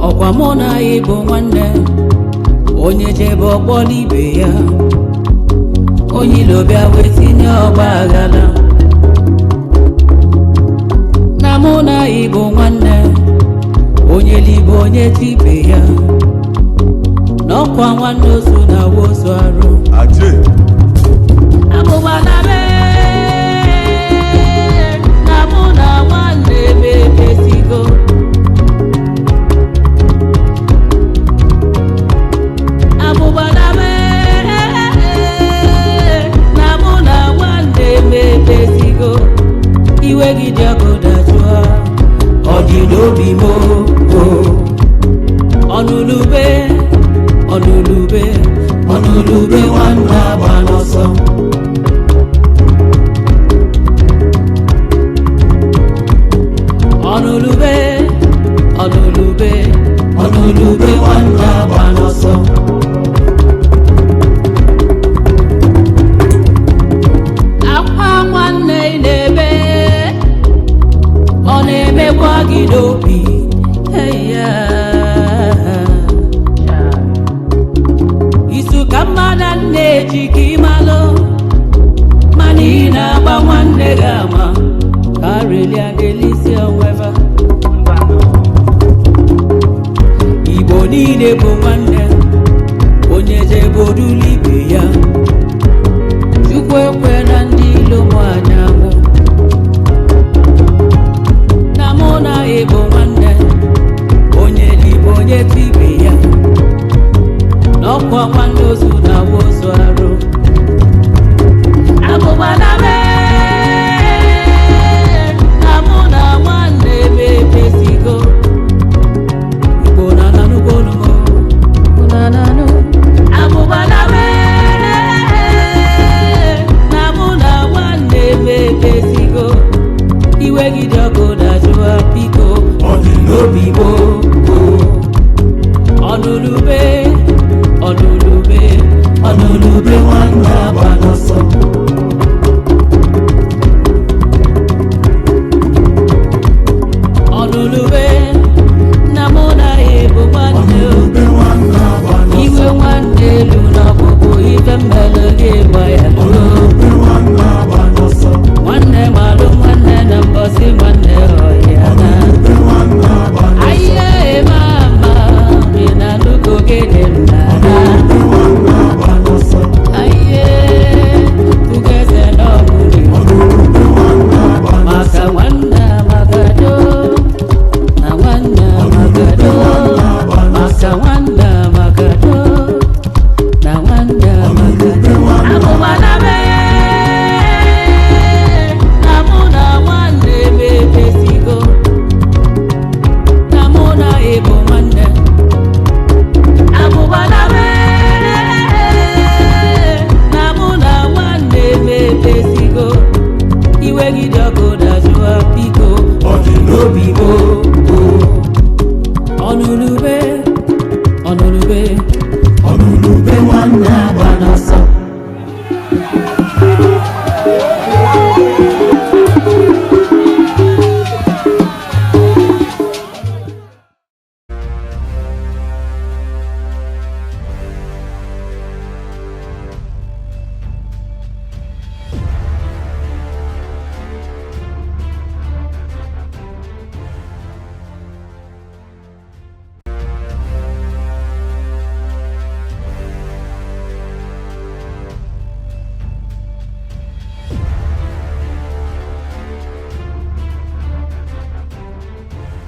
Speaker 6: ọkwa mụ na ya bụ nwanne onye jebe ọkpọla ibe ya onye ilo bịa wee tinye ọgba aghara na mụ na ya bụ nwanne onye libe onye tibe ya n'ọkwa nwanne ozu na wozu arụ abụgbana na mụ na nwanne mebesigo abụgbana na mụ na nwanne mebesigo iwe gị dị ọkụ dajụọ ọ dị n'obi m ọnụlube ọnụlube ọnụlube nwanne agba n'ọsọ ọnụlube ọnụlube ọnụlube nwanne agba n'ọsọ akwa nwanne na-ebe ọ na-emekwa gị n'obi ya isu ka mmadụ na-eji ka ịmalụ mana ị na-agba nwanne gị ama ka relia delisi onweva Igbo niile bụ nwanne onye jebodulu ibe ya Chukwu ekwe na ndị ilo mụ anyanwụ na mụ na ya bụ nwanne onye libe onye tibe ya n'ọkwa nwanne ozu na wozu arụ abụgbana